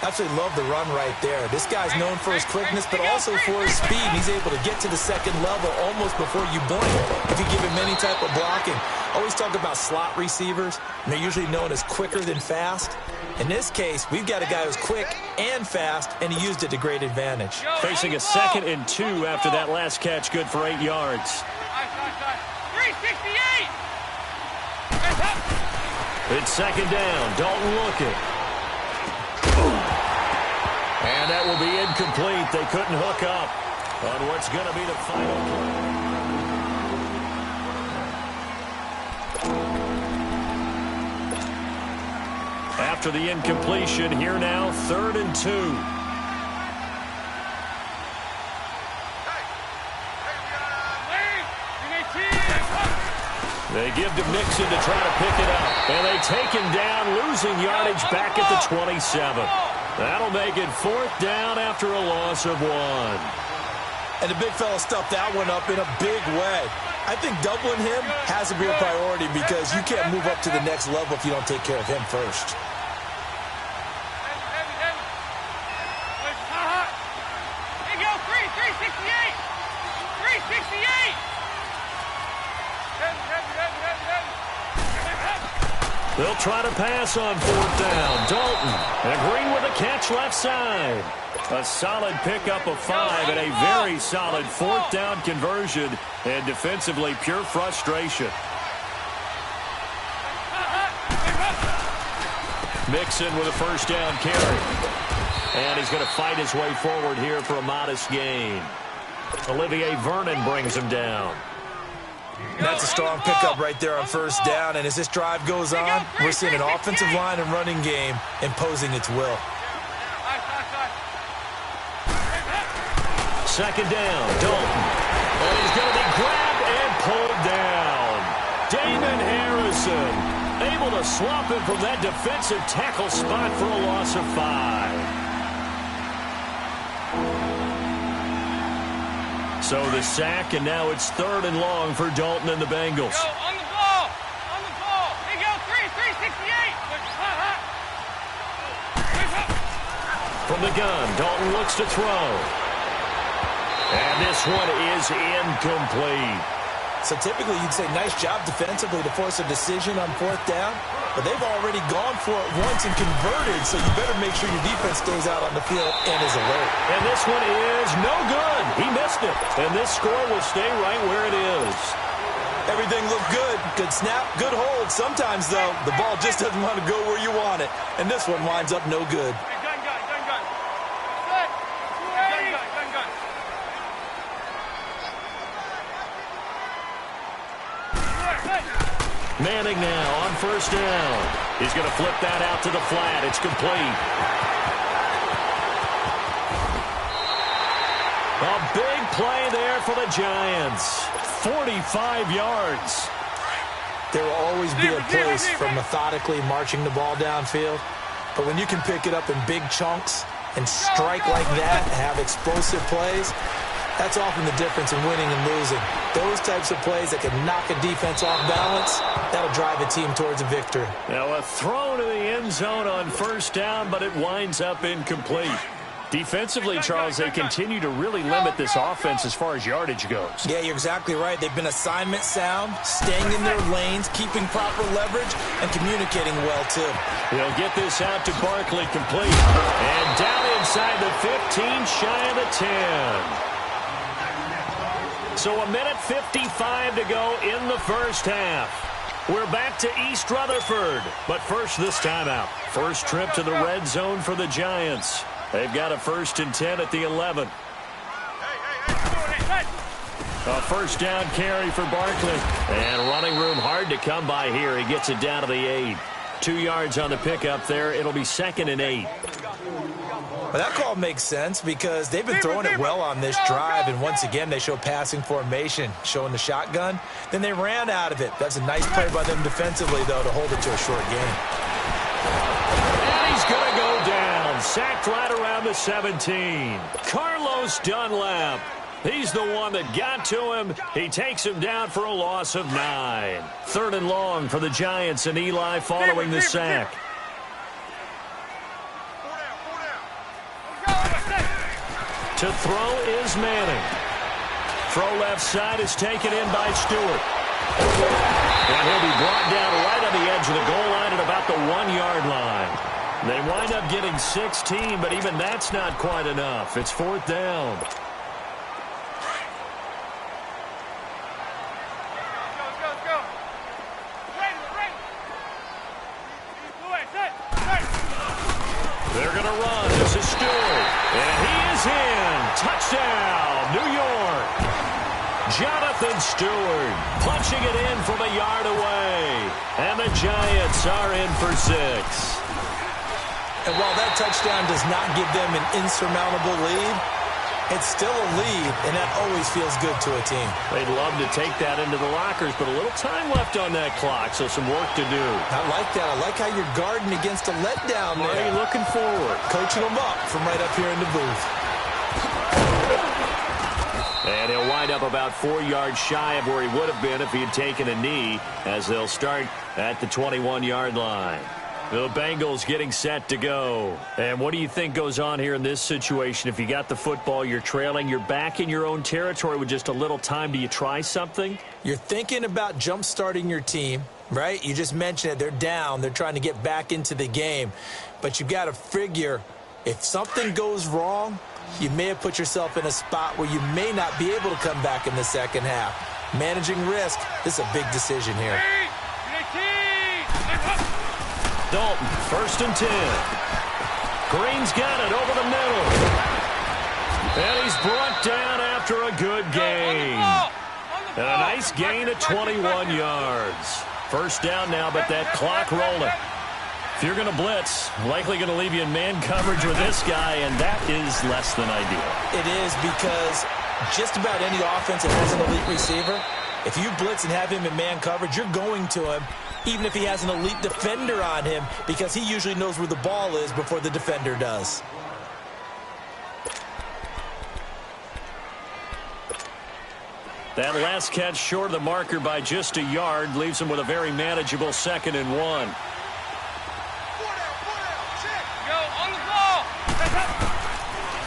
Absolutely love the run right there. This guy's known for his quickness, but also for his speed. He's able to get to the second level almost before you blink if you give him any type of blocking. Always talk about slot receivers, and they're usually known as quicker than fast. In this case, we've got a guy who's quick and fast, and he used it to great advantage. Facing a 2nd and 2 after that last catch, good for 8 yards. 368! It's 2nd down. Dalton looking. And that will be incomplete. They couldn't hook up on what's going to be the final play. After the incompletion, here now, 3rd and 2. They give to Mixon to try to pick it up. And they take him down, losing yardage back at the 27. That'll make it 4th down after a loss of 1. And the big fella stuffed that one up in a big way. I think doubling him has to be a priority because you can't move up to the next level if you don't take care of him first. Here you go, 368! 368! They'll try to pass on 4th down. Dalton and Green with a catch left side. A solid pickup of 5 and a very solid 4th down conversion. And defensively, pure frustration. Mixon with a first down carry. And he's going to fight his way forward here for a modest gain. Olivier Vernon brings him down. That's a strong pickup right there on 1st down, and as this drive goes on, we're seeing an offensive line and running game imposing its will. 2nd down, Dalton. And he's going to be grabbed and pulled down. Damon Harrison able to swap him from that defensive tackle spot for a loss of 5. So the sack, and now it's 3rd and long for Dalton and the Bengals. Go, on the ball! On the ball! Here you go, 368! From the gun, Dalton looks to throw. And this one is incomplete. So typically you'd say nice job defensively to force a decision on 4th down, but they've already gone for it once and converted, so you better make sure your defense stays out on the field and is alert. And this one is no good. He missed it. And this score will stay right where it is. Everything looked good. Good snap, good hold. Sometimes, though, the ball just doesn't want to go where you want it. And this one winds up no good. Manning now on first down. He's going to flip that out to the flat. It's complete. A big play there for the Giants. 45 yards. There will always be a place for methodically marching the ball downfield. But when you can pick it up in big chunks and strike like that, have explosive plays, that's often the difference in winning and losing. Those types of plays that can knock a defense off balance, that'll drive a team towards a victory. Now a throw to the end zone on first down, but it winds up incomplete. Defensively, Charles, they continue to really limit this offense as far as yardage goes. Yeah, you're exactly right. They've been assignment sound, staying in their lanes, keeping proper leverage, and communicating well, too. They'll get this out to Barkley complete. And down inside the 15, shy of the 10. So a minute 55 to go in the first half. We're back to East Rutherford. But first, this timeout. First trip to the red zone for the Giants. They've got a 1st and 10 at the 11. A first down carry for Barkley. And running room hard to come by here. He gets it down to the 8. 2 yards on the pickup there. It'll be 2nd and 8. Well, that call makes sense because they've been throwing it well on this drive, and once again they show passing formation, showing the shotgun. Then they ran out of it. That's a nice play by them defensively, though, to hold it to a short gain. And he's going to go down. Sacked right around the 17. Carlos Dunlap. He's the one that got to him. He takes him down for a loss of 9. 3rd and long for the Giants, and Eli following the sack. To throw is Manning. Throw left side is taken in by Stewart. And he'll be brought down right on the edge of the goal line at about the 1-yard line. They wind up getting 16, but even that's not quite enough. It's 4th down. They're going to run. This is Stewart. And he is in. Touchdown, New York. Jonathan Stewart punching it in from a yard away. And the Giants are in for 6. And while that touchdown does not give them an insurmountable lead, it's still a lead, and that always feels good to a team. They'd love to take that into the lockers, but a little time left on that clock, so some work to do. I like that. I like how you're guarding against a letdown there. Marty looking forward. Coaching them up from right up here in the booth. And he'll wind up about 4 yards shy of where he would have been if he had taken a knee, as they'll start at the 21-yard line. The Bengals getting set to go. And what do you think goes on here in this situation? If you got the football, you're trailing, you're back in your own territory with just a little time. Do you try something? You're thinking about jump-starting your team, right? You just mentioned it. They're down. They're trying to get back into the game. But you've got to figure if something goes wrong, you may have put yourself in a spot where you may not be able to come back in the second half. Managing risk, this is a big decision here. Dalton, 1st and 10. Green's got it over the middle. And he's brought down after a good gain. And a nice gain at 21 yards. First down now, but that clock rolling. If you're going to blitz, likely going to leave you in man coverage with this guy, and that is less than ideal. It is, because just about any offense that has an elite receiver, if you blitz and have him in man coverage, you're going to him, even if he has an elite defender on him, because he usually knows where the ball is before the defender does. That last catch short of the marker by just a yard leaves him with a very manageable 2nd and 1.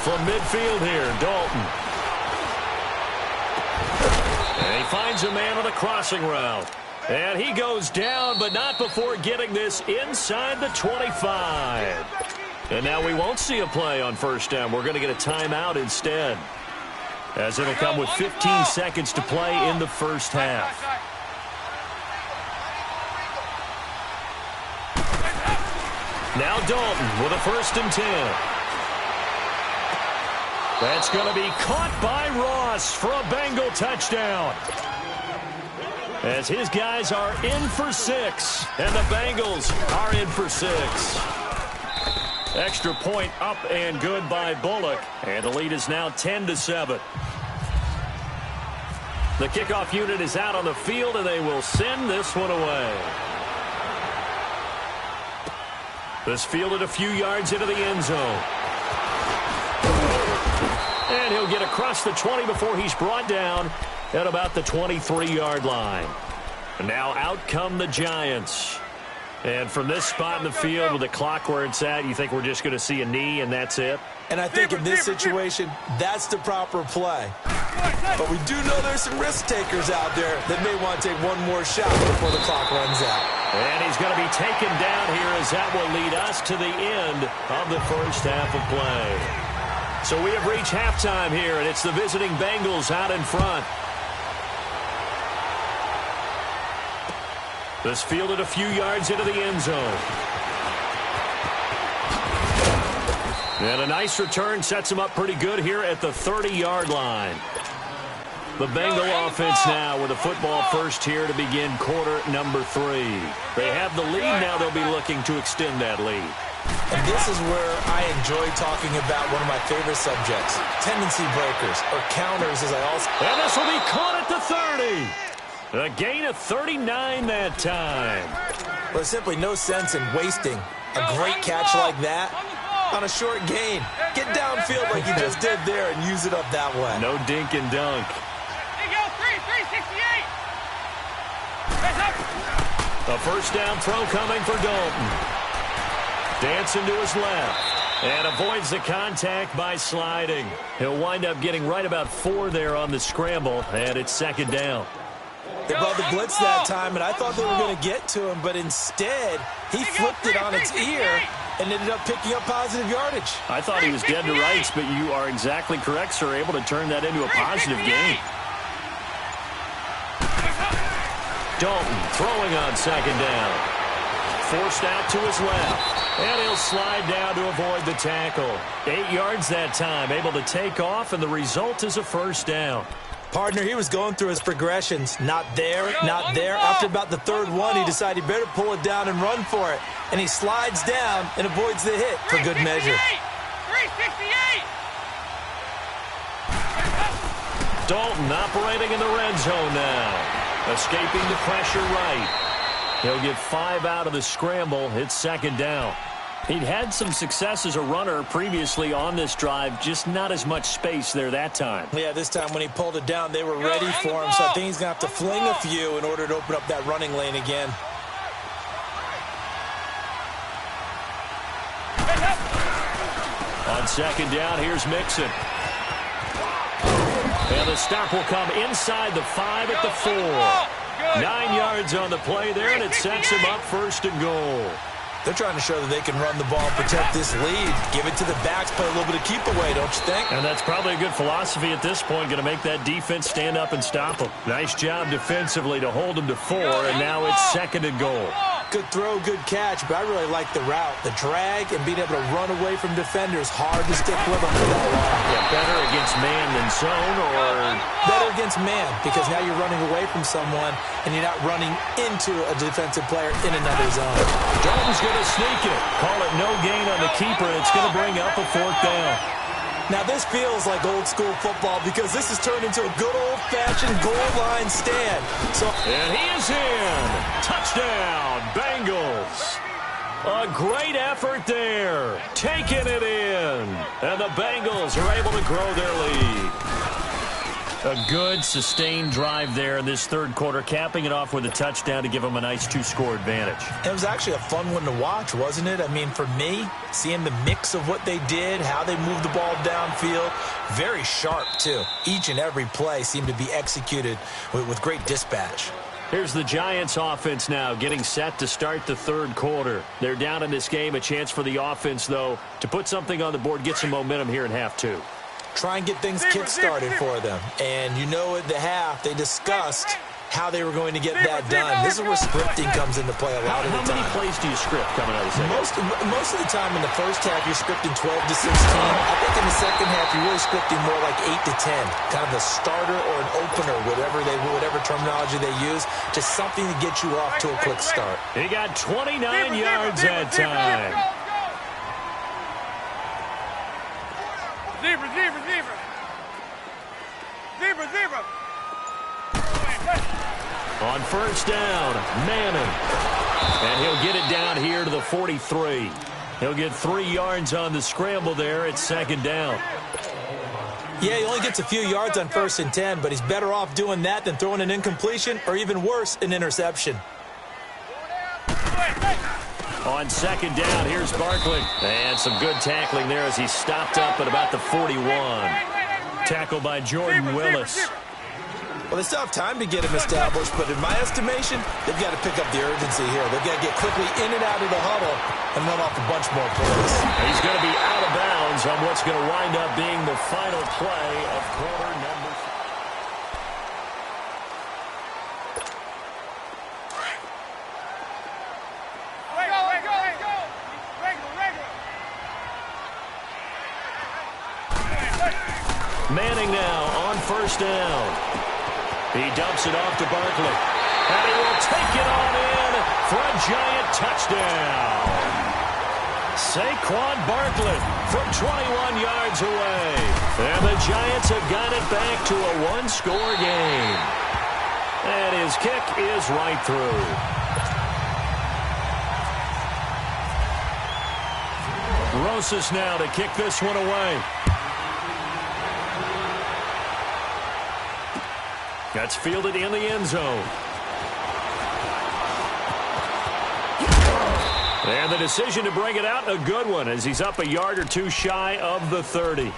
From midfield here, Dalton. And he finds a man on the crossing route. And he goes down, but not before getting this inside the 25. And now we won't see a play on first down. We're going to get a timeout instead, as it'll come with 15 seconds to play in the first half. Now Dalton with a 1st and 10. That's going to be caught by Ross for a Bengal touchdown. as his guys are in for 6, and the Bengals are in for 6. Extra point up and good by Bullock, and the lead is now 10-7. The kickoff unit is out on the field, and they will send this one away. This fielded a few yards into the end zone. And he'll get across the 20 before he's brought down at about the 23-yard line. And now out come the Giants. And from this spot in the field with the clock where it's at, you think we're just going to see a knee and that's it? And I think in this situation, that's the proper play. But we do know there's some risk takers out there that may want to take one more shot before the clock runs out. And he's going to be taken down here as that will lead us to the end of the first half of play. So we have reached halftime here, and it's the visiting Bengals out in front. This fielded a few yards into the end zone. And a nice return sets him up pretty good here at the 30-yard line. The Bengal offense now with a football first here to begin quarter number 3. They have the lead now. They'll be looking to extend that lead. And this is where I enjoy talking about one of my favorite subjects, tendency breakers, or counters, as I also... And this will be caught at the 30. A gain of 39 that time. Well, there's simply no sense in wasting a great catch like that on a short gain. Get downfield like you just did there and use it up that way. No dink and dunk. There you go, 368. A first down throw coming for Dalton. Dancing to his left. And avoids the contact by sliding. He'll wind up getting right about 4 there on the scramble, and it's second down. They brought the blitz that time, and I thought they were going to get to him, but instead, he flipped it on its ear and ended up picking up positive yardage. I thought he was dead to rights, but you are exactly correct, sir, able to turn that into a positive gain. Dalton throwing on second down. Forced out to his left, and he'll slide down to avoid the tackle. 8 yards that time, able to take off, and the result is a first down. Partner, he was going through his progressions. Not there, not there. After about the third one, he decided he better pull it down and run for it. And he slides down and avoids the hit for good measure. 368! Dalton operating in the red zone now. Escaping the pressure right. He'll get 5 out of the scramble. It's second down. He'd had some success as a runner previously on this drive, just not as much space there that time. Yeah, this time when he pulled it down, they were ready for him, so I think he's going to have to fling a few in order to open up that running lane again. On second down, here's Mixon. And the stop will come inside the 5 at the 4. 9 yards on the play there, and it sets him up first and goal. They're trying to show that they can run the ball, protect this lead, give it to the backs, play a little bit of keep away, don't you think? And that's probably a good philosophy at this point, going to make that defense stand up and stop them. Nice job defensively to hold them to 4, and now it's second and goal. Good throw, good catch, but I really like the route. The drag and being able to run away from defenders, hard to stick with them for that long. Yeah, better against man than zone, or... Better against man, because now you're running away from someone and you're not running into a defensive player in another zone. Dalton's going to sneak it. Call it no gain on the keeper. It's going to bring up a 4th down. Now this feels like old school football because this has turned into a good old-fashioned goal line stand. And he is in. Touchdown, Bengals. A great effort there. Taking it in. And the Bengals are able to grow their lead. A good, sustained drive there in this third quarter, capping it off with a touchdown to give them a nice 2-score advantage. It was actually a fun one to watch, wasn't it? I mean, for me, seeing the mix of what they did, how they moved the ball downfield, very sharp, too. Each and every play seemed to be executed with great dispatch. Here's the Giants offense now getting set to start the third quarter. They're down in this game. A chance for the offense, though, to put something on the board, get some momentum here in half 2. Try and get things kick-started for them. And you know at the half, they discussed how they were going to get that done. This is where scripting comes into play a lot of the time. How many plays do you script coming out of the second? Most of the time in the first half, you're scripting 12 to 16. I think in the second half, you're really scripting more like 8 to 10. Kind of a starter or an opener, whatever terminology they use. Just something to get you off to a quick start. He got 29 yards that time. Zebra. On first down, Manning. And he'll get it down here to the 43. He'll get 3 yards on the scramble there at second down. Yeah, he only gets a few yards on 1st and 10, but he's better off doing that than throwing an incompletion or even worse, an interception. On second down, here's Barkley. And some good tackling there as he stopped up at about the 41. Tackled by Jordan Willis. Well, they still have time to get him established, but in my estimation, they've got to pick up the urgency here. They've got to get quickly in and out of the huddle and run off a bunch more plays. He's going to be out of bounds on what's going to wind up being the final play of quarter number 3. Manning now on first down. He dumps it off to Barkley. And he will take it on in for a Giant touchdown. Saquon Barkley from 21 yards away. And the Giants have got it back to a one-score game. And his kick is right through. Rosas now to kick this one away. That's fielded in the end zone. And the decision to bring it out, a good one, as he's up a yard or two shy of the 30.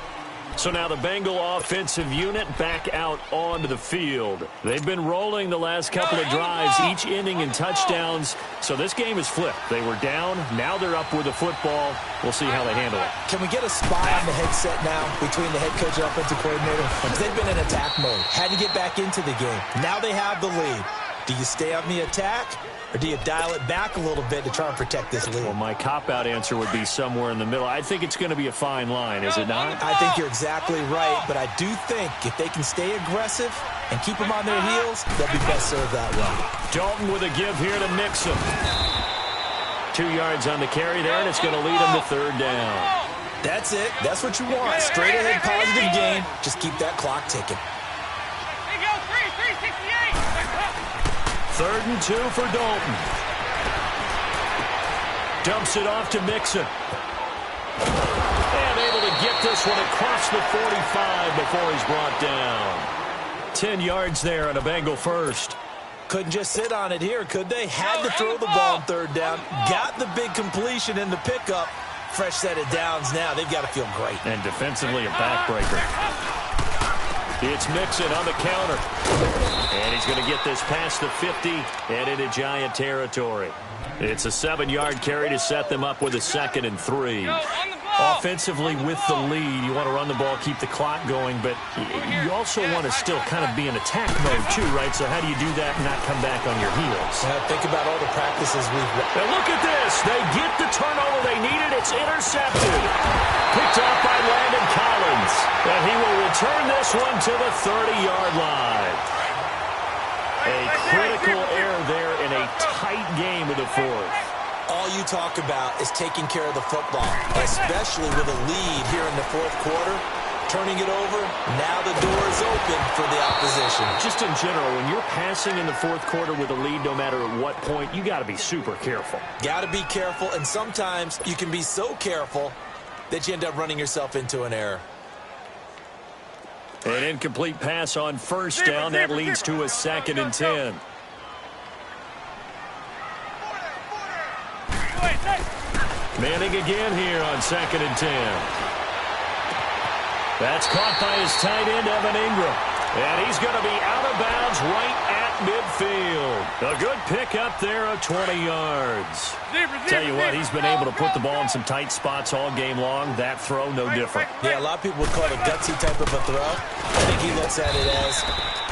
So now the Bengal offensive unit back out onto the field. They've been rolling the last couple of drives, each inning in touchdowns. So this game is flipped. They were down. Now they're up with the football. We'll see how they handle it. Can we get a spy on the headset now between the head coach and offensive coordinator? Because they've been in attack mode. Had to get back into the game. Now they have the lead. Do you stay on the attack? Or do you dial it back a little bit to try and protect this lead? Well, my cop-out answer would be somewhere in the middle. I think it's going to be a fine line, is it not? I think you're exactly right, but I do think if they can stay aggressive and keep them on their heels, they'll be best served that way. Dalton with a give here to Mixon. 2 yards on the carry there, and it's going to lead him to third down. That's it. That's what you want. Straight ahead positive gain. Just keep that clock ticking. 3rd and 2 for Dalton. Dumps it off to Mixon. And able to get this one across the 45 before he's brought down. 10 yards there on a Bengal first. Couldn't just sit on it here, could they? Had to throw the ball on 3rd down. Got the big completion in the pickup. Fresh set of downs now. They've got to feel great. And defensively a backbreaker. It's Mixon on the counter. And he's going to get this past the 50 and into Giant territory. It's a 7-yard carry to set them up with a 2nd and 3. Offensively with the lead, you want to run the ball, keep the clock going, but you also want to still kind of be in attack mode too, right? So how do you do that and not come back on your heels? Think about all the practices we've... And look at this. They get the turnover they needed. It's intercepted. Picked off by Landon Collins. And he will return this one to the 30-yard line. A critical error there in a tight game of the 4th. All you talk about is taking care of the football, especially with a lead here in the 4th quarter. Turning it over, now the door is open for the opposition. Just in general, when you're passing in the 4th quarter with a lead, no matter at what point, you got to be super careful. Got to be careful, and sometimes you can be so careful that you end up running yourself into an error. An incomplete pass on first down. That leads to a 2nd and 10. Manning again here on 2nd and 10. That's caught by his tight end, Evan Ingram. And he's going to be out of bounds right at midfield. A good pick up there of 20 yards. Tell you what, he's been able to put the ball in some tight spots all game long. That throw, no different. Yeah, a lot of people would call it a gutsy type of a throw. I think he looks at it as,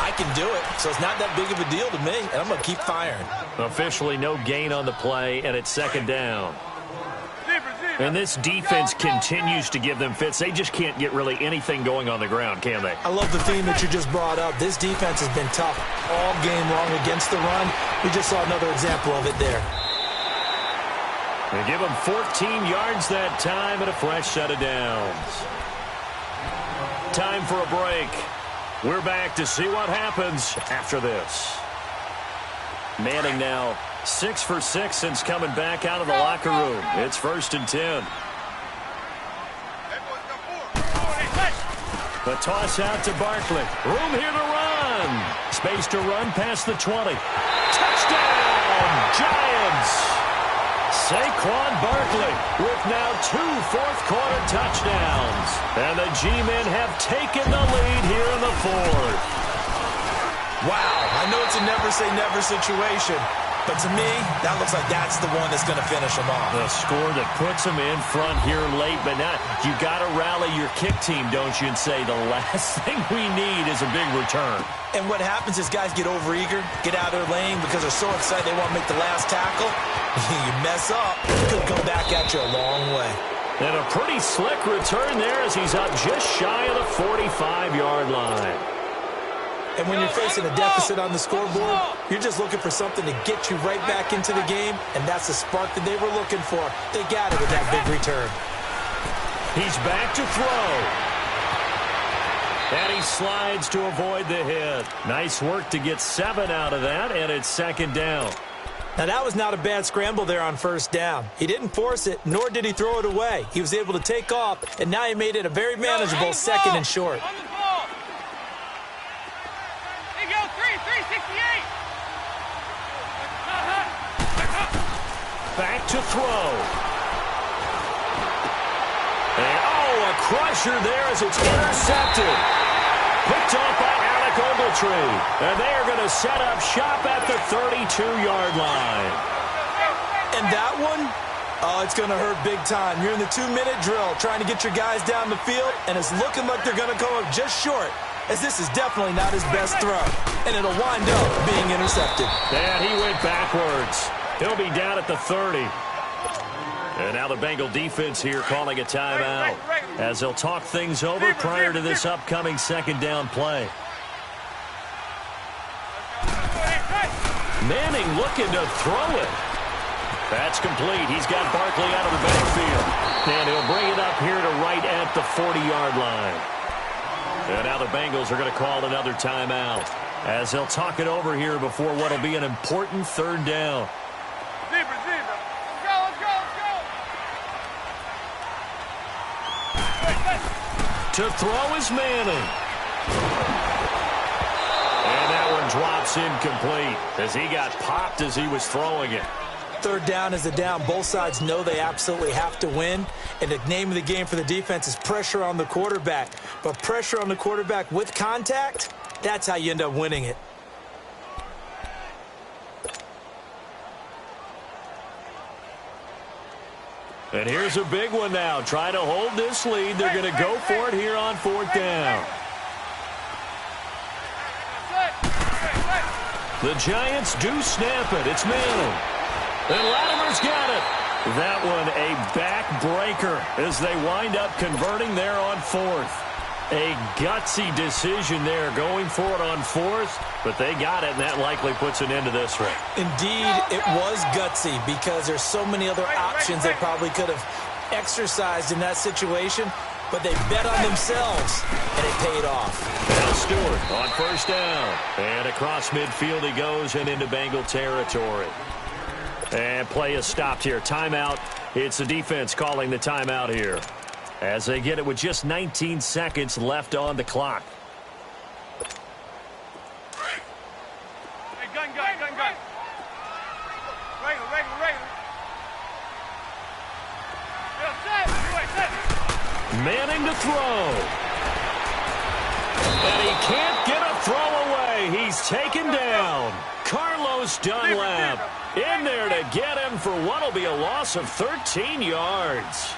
I can do it, so it's not that big of a deal to me, and I'm going to keep firing. Officially no gain on the play, and it's second down. And this defense continues to give them fits. They just can't get really anything going on the ground, can they? I love the theme that you just brought up. This defense has been tough all game long against the run. We just saw another example of it there. They give them 14 yards that time and a fresh set of downs. Time for a break. We're back to see what happens after this. Manning now 6 for 6 since coming back out of the locker room. It's 1st and 10. The toss out to Barkley. Room here to run. Space to run past the 20. Touchdown, Giants! Saquon Barkley with now 2 fourth-quarter touchdowns. And the G-men have taken the lead here in the 4th. Wow, I know it's a never-say-never situation, but to me, that looks like that's the one that's going to finish them off. The score that puts them in front here late, but not. You got to rally your kick team, don't you, and say the last thing we need is a big return. And what happens is guys get overeager, get out of their lane because they're so excited they want to make the last tackle. You mess up, it could come back at you a long way. And a pretty slick return there as he's up just shy of the 45-yard line. And when you're facing a deficit on the scoreboard, you're just looking for something to get you right back into the game, and that's the spark that they were looking for. They got it with that big return. He's back to throw. And he slides to avoid the hit. Nice work to get 7 out of that, and it's second down. Now, that was not a bad scramble there on first down. He didn't force it, nor did he throw it away. He was able to take off, and now he made it a very manageable 2nd and short. Back to throw. And, a crusher there as it's intercepted. Picked off by Alec Ogletree. And they are going to set up shop at the 32-yard line. And that one, it's going to hurt big time. You're in the 2-minute drill trying to get your guys down the field, and it's looking like they're going to come up just short, as this is definitely not his best throw. And it'll wind up being intercepted. And he went backwards. He'll be down at the 30. And now the Bengal defense here calling a timeout as they'll talk things over prior to this upcoming second down play. Manning looking to throw it. That's complete. He's got Barkley out of the backfield. And he'll bring it up here to right at the 40-yard line. And now the Bengals are going to call another timeout as they'll talk it over here before what will be an important third down. To throw is Manning. And that one drops incomplete as he got popped as he was throwing it. Third down is a down. Both sides know they absolutely have to win. And the name of the game for the defense is pressure on the quarterback. But pressure on the quarterback with contact, that's how you end up winning it. And here's a big one now. Trying to hold this lead. They're going to go for it here on 4th down. The Giants do snap it. It's Manning. And Latimer's got it. That one a backbreaker as they wind up converting there on 4th. A gutsy decision there going for it on 4th, but they got it, and that likely puts an end to this one. Indeed, it was gutsy because there's so many other options they probably could have exercised in that situation, but they bet on themselves, and it paid off. Now Stewart on 1st down, and across midfield he goes and into Bengal territory. And play is stopped here. Timeout. It's the defense calling the timeout here, as they get it with just 19 seconds left on the clock. Hey, gun. Regular. Manning to throw. And he can't get a taken down. Carlos Dunlap in there to get him for what will be a loss of 13 yards.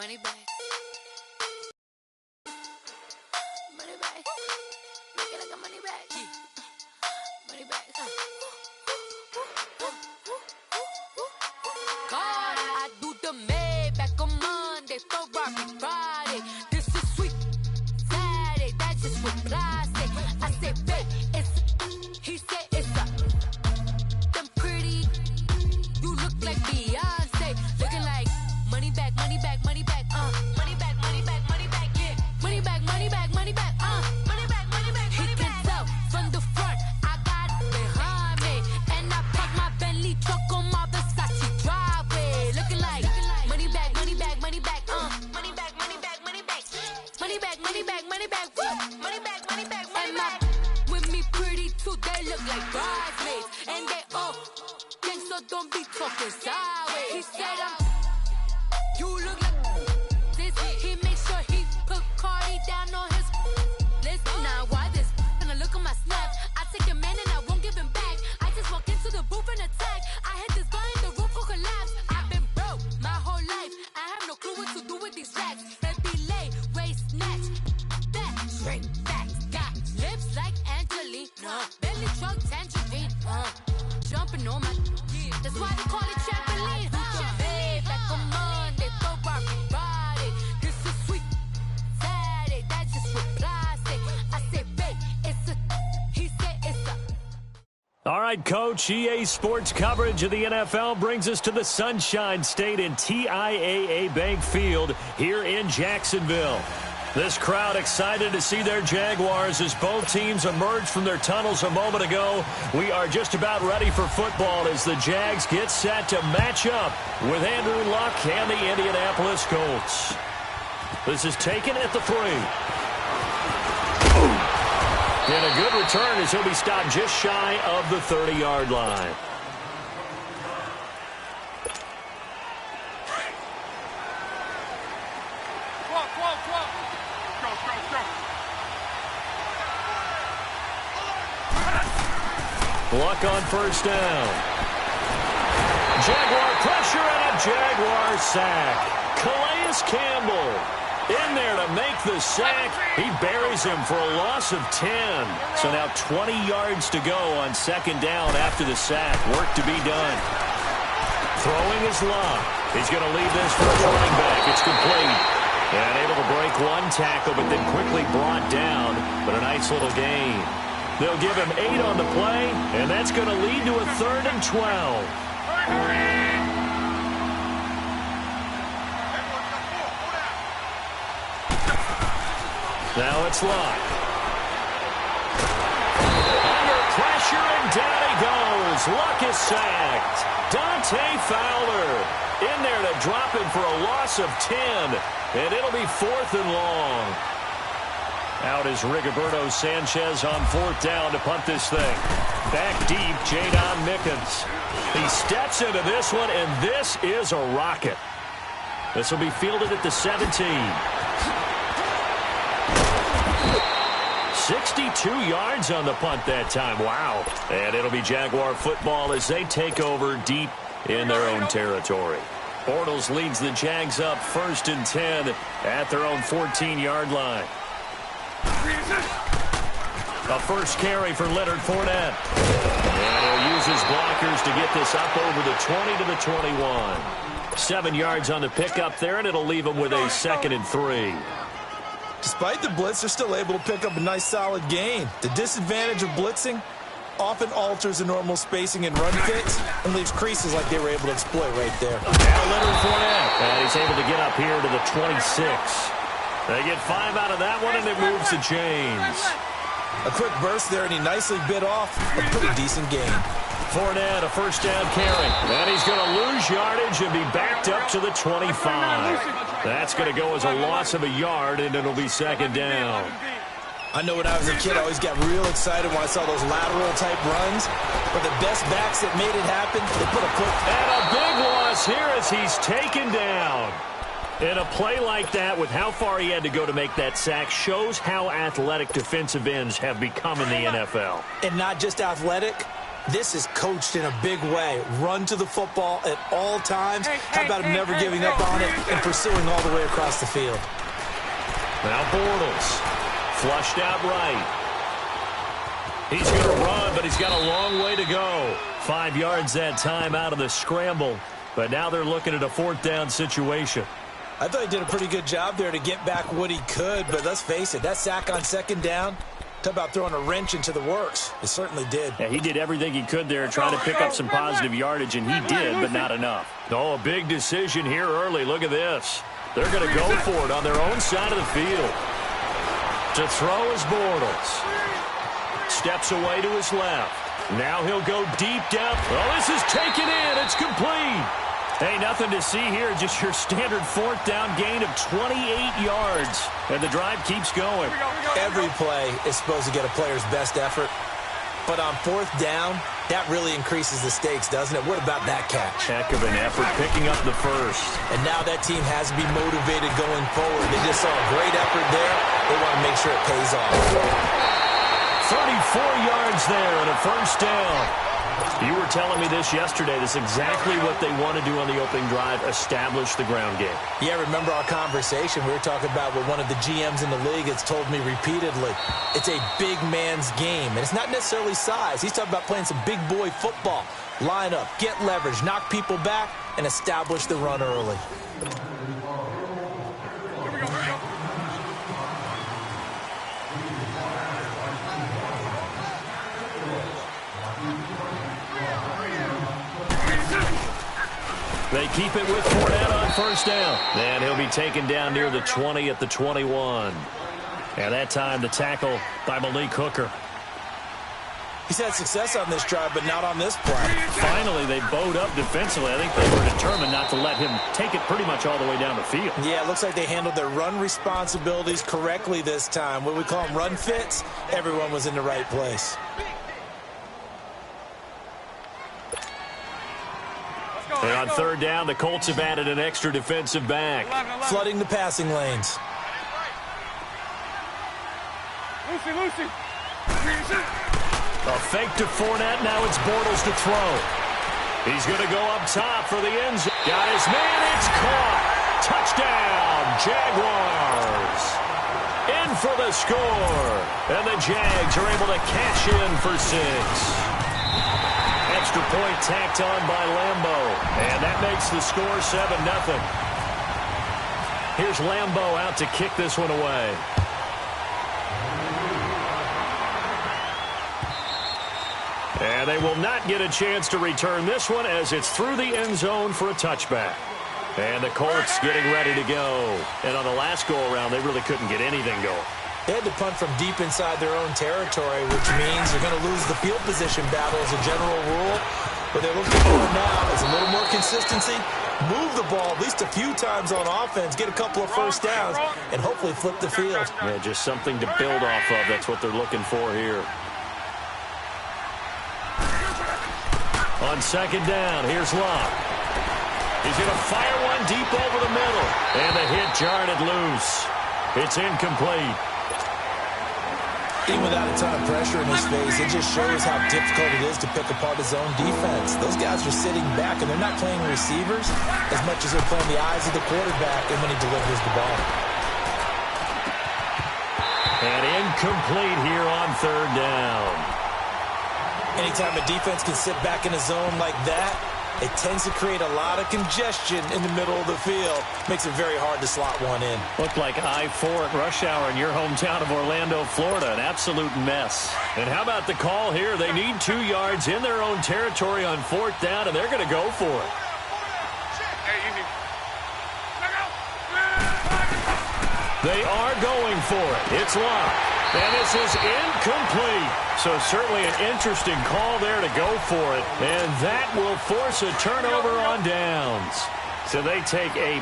money back. Money back. Make it like a money back. Money back. God, I do the Maybach on Monday, Ferrari Friday. This is sweet Saturday, that's just what I say. I say, babe, it's, he said it's a, them pretty, you look like Beyonce, looking like money back, money back, money back, money back, money back, money back, yeah, money back, money back, money back, money back, money back, he can tell from the front, I got it behind me, and I park my Bentley truck on my Versace driveway, looking like money back, money back, money back, money back, money back, money back, money back, money back, money back, money back, money back, money back, with me pretty too, they look like bridesmaids, and they all gang, so don't be talking sideways. He said you look like this. He make sure he put Cardi down on his list. Now why this? Gonna look on my snap. I take a man and I won't give him back. I just walk into the booth and attack. I hit this guy in the roof will collapse. I've been broke my whole life. I have no clue what to do with these racks. Baby lay, waist snatch, back straight back. Got lips like Angelina, belly truck tangerine. Jumping on my, that's why they call it trampoline. Babe, back on Monday, Ferrari Friday. This is sweet Saturday, that's just what I say. I say, babe, it's a, he said it's a. All right, Coach, EA Sports coverage of the NFL brings us to the Sunshine State in TIAA Bank Field here in Jacksonville. This crowd excited to see their Jaguars as both teams emerged from their tunnels a moment ago. We are just about ready for football as the Jags get set to match up with Andrew Luck and the Indianapolis Colts. This is taken at the 3. And a good return as he'll be stopped just shy of the 30-yard line. Luck on first down. Jaguar pressure and a Jaguar sack. Calais Campbell in there to make the sack. He buries him for a loss of 10. So now 20 yards to go on second down after the sack. Work to be done. Throwing is Luck. He's going to leave this for his running back. It's complete. And able to break one tackle, but then quickly brought down. But a nice little gain. They'll give him 8 on the play, and that's going to lead to a 3rd and 12. Now it's Luck. Under pressure, and down he goes. Luck is sacked. Dante Fowler in there to drop him for a loss of 10, and it'll be 4th and long. Out is Rigoberto Sanchez on 4th down to punt this thing. Back deep, Jadon Mickens. He steps into this one, and this is a rocket. This will be fielded at the 17. 62 yards on the punt that time. Wow. And it'll be Jaguar football as they take over deep in their own territory. Bortles leads the Jags up 1st and 10 at their own 14-yard line. A first carry for Leonard Fournette. And he'll use his blockers to get this up over the 20 to the 21. 7 yards on the pickup there, and it'll leave him with a 2nd and 3. Despite the blitz, they're still able to pick up a nice, solid gain. The disadvantage of blitzing often alters the normal spacing and run fits and leaves creases like they were able to exploit right there. Now Leonard Fournette, and he's able to get up here to the 26. They get 5 out of that one, and it moves to James. A quick burst there, and he nicely bit off a pretty decent gain. Fournette, a first down carry. And he's going to lose yardage and be backed up to the 25. That's going to go as a loss of a yard, and it'll be 2nd down. I know when I was a kid, I always got real excited when I saw those lateral-type runs. But the best backs that made it happen, they put a foot. And a big loss here as he's taken down. And a play like that, with how far he had to go to make that sack, shows how athletic defensive ends have become in the NFL. And not just athletic, This is coached in a big way. Run to the football at all times. How about him never giving up on it and pursuing all the way across the field? Now Bortles, flushed out right. He's going to run, but he's got a long way to go. 5 yards that time out of the scramble, but now they're looking at a 4th down situation. I thought he did a pretty good job there to get back what he could, but let's face it, that sack on 2nd down, talk about throwing a wrench into the works. It certainly did. Yeah, he did everything he could there, trying to pick up some positive yardage, and he did, but not enough. Oh, a big decision here early. Look at this. They're going to go for it on their own side of the field. To throw is Bortles. Steps away to his left. Now he'll go deep down. Oh, this is taken in. It's complete. Hey, nothing to see here. Just your standard 4th down gain of 28 yards. And the drive keeps going. Every play is supposed to get a player's best effort. But on 4th down, that really increases the stakes, doesn't it? What about that catch? Heck of an effort picking up the first. And now that team has to be motivated going forward. They just saw a great effort there. They want to make sure it pays off. 34 yards there and a 1st down. You were telling me this yesterday. This is exactly what they want to do on the opening drive, establish the ground game. Yeah, remember our conversation? We were talking about what one of the GMs in the league has told me repeatedly. It's a big man's game, and it's not necessarily size. He's talking about playing some big boy football. Line up, get leverage, knock people back, and establish the run early. They keep it with Fournette on 1st down. And he'll be taken down near the 20 at the 21. And that time the tackle by Malik Hooker. He's had success on this drive, but not on this play. Finally, they bowed up defensively. I think they were determined not to let him take it pretty much all the way down the field. Yeah, it looks like they handled their run responsibilities correctly this time. What we call them run fits, everyone was in the right place. And on 3rd down, the Colts have added an extra defensive back. Flooding the passing lanes. Lucy. A fake to Fournette. Now it's Bortles to throw. He's going to go up top for the end zone. Got his man. It's caught. Touchdown, Jaguars. In for the score. And the Jags are able to cash in for 6. Extra point tacked on by Lambo. And that makes the score 7-0. Here's Lambo out to kick this one away. And they will not get a chance to return this one as it's through the end zone for a touchback. And the Colts getting ready to go. And on the last go-around, they really couldn't get anything going. They had to punt from deep inside their own territory, which means you're going to lose the field position battle as a general rule. What they're looking for now is a little more consistency, move the ball at least a few times on offense, get a couple of 1st downs, and hopefully flip the field. Yeah, just something to build off of. That's what they're looking for here. On 2nd down, here's Locke. He's going to fire one deep over the middle. And the hit jarred it loose. It's incomplete. Even without a ton of pressure in his face, it just shows how difficult it is to pick apart his own defense. Those guys are sitting back, and they're not playing receivers as much as they're playing the eyes of the quarterback and when he delivers the ball. And incomplete here on 3rd down. Anytime a defense can sit back in a zone like that, it tends to create a lot of congestion in the middle of the field. Makes it very hard to slot one in. Looked like I-4 at rush hour in your hometown of Orlando, Florida. An absolute mess. And how about the call here? They need 2 yards in their own territory on 4th down, and they're going to go for it. They are going for it. It's Locke. And this is incomplete. So certainly an interesting call there to go for it. And that will force a turnover on downs. So they take a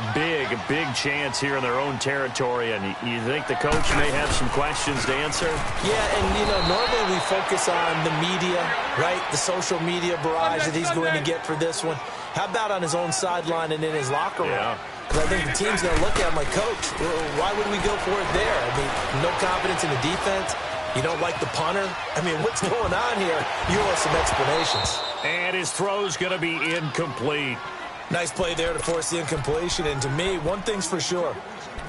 big chance here in their own territory. And you think the coach may have some questions to answer? Yeah, and, you know, normally we focus on the media, right? The social media barrage that he's going to get for this one. How about on his own sideline and in his locker room? Yeah. Because I think the team's going to look at him like, Coach, why would we go for it there? I mean, no confidence in the defense. You don't like the punter? I mean, what's going on here? You owe us some explanations. And his throw's going to be incomplete. Nice play there to force the incompletion. And to me, one thing's for sure.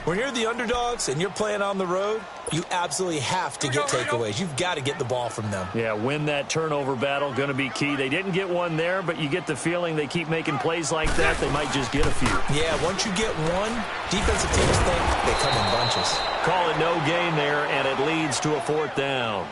When you're the underdogs and you're playing on the road, you absolutely have to get takeaways. You've got to get the ball from them. Yeah, win that turnover battle, going to be key. They didn't get one there, but you get the feeling they keep making plays like that, they might just get a few. Yeah, once you get one, defensive teams think they come in bunches. Call it no gain there, and it leads to a 4th down.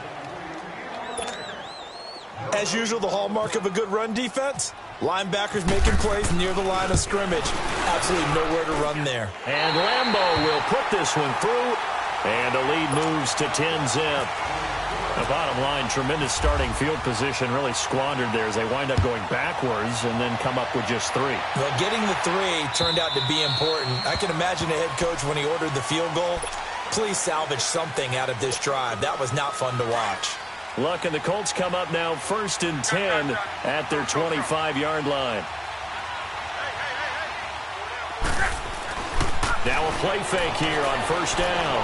As usual, the hallmark of a good run defense, linebackers making plays near the line of scrimmage. Absolutely nowhere to run there. And Lambeau will put this one through, and the lead moves to 10-zip. The bottom line, tremendous starting field position, really squandered there as they wind up going backwards and then come up with just 3. Well, getting the 3 turned out to be important. I can imagine the head coach when he ordered the field goal. Please salvage something out of this drive. That was not fun to watch. Luck and the Colts come up now 1st and 10 at their 25-yard line. Now a play fake here on 1st down.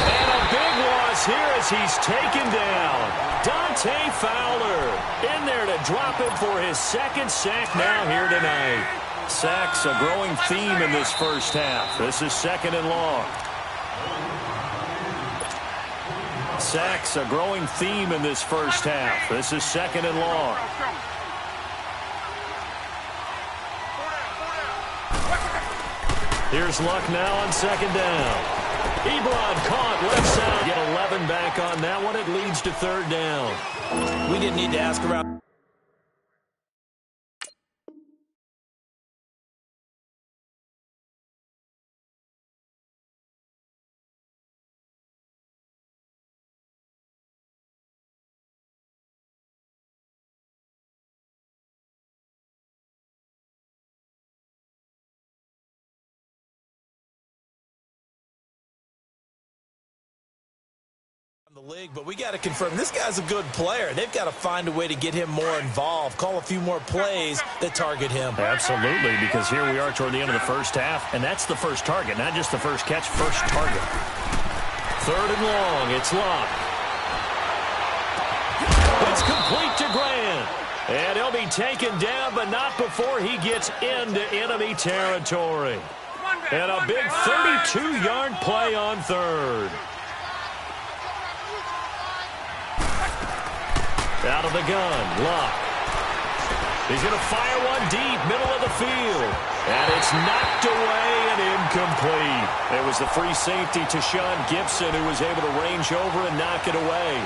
And a big loss here as he's taken down. Dante Fowler in there to drop him for his 2nd sack now here tonight. Sacks a growing theme in this first half. This is 2nd and long. Sacks a growing theme in this first half. This is 2nd and long. Here's Luck now on 2nd down. Ebron caught left side. Get 11 back on that one. It leads to 3rd down. We didn't need to ask around. The league, but we got to confirm this guy's a good player. They've got to find a way to get him more involved, call a few more plays that target him. Absolutely, because here we are toward the end of the first half, and that's the first target, not just the first catch, first target. 3rd and long, it's Luck. It's complete to Grant, and he'll be taken down, but not before he gets into enemy territory. And a big 32-yard play on 3rd. Out of the gun, Luck. He's going to fire one deep, middle of the field. And it's knocked away and incomplete. It was the free safety to Sean Gibson who was able to range over and knock it away.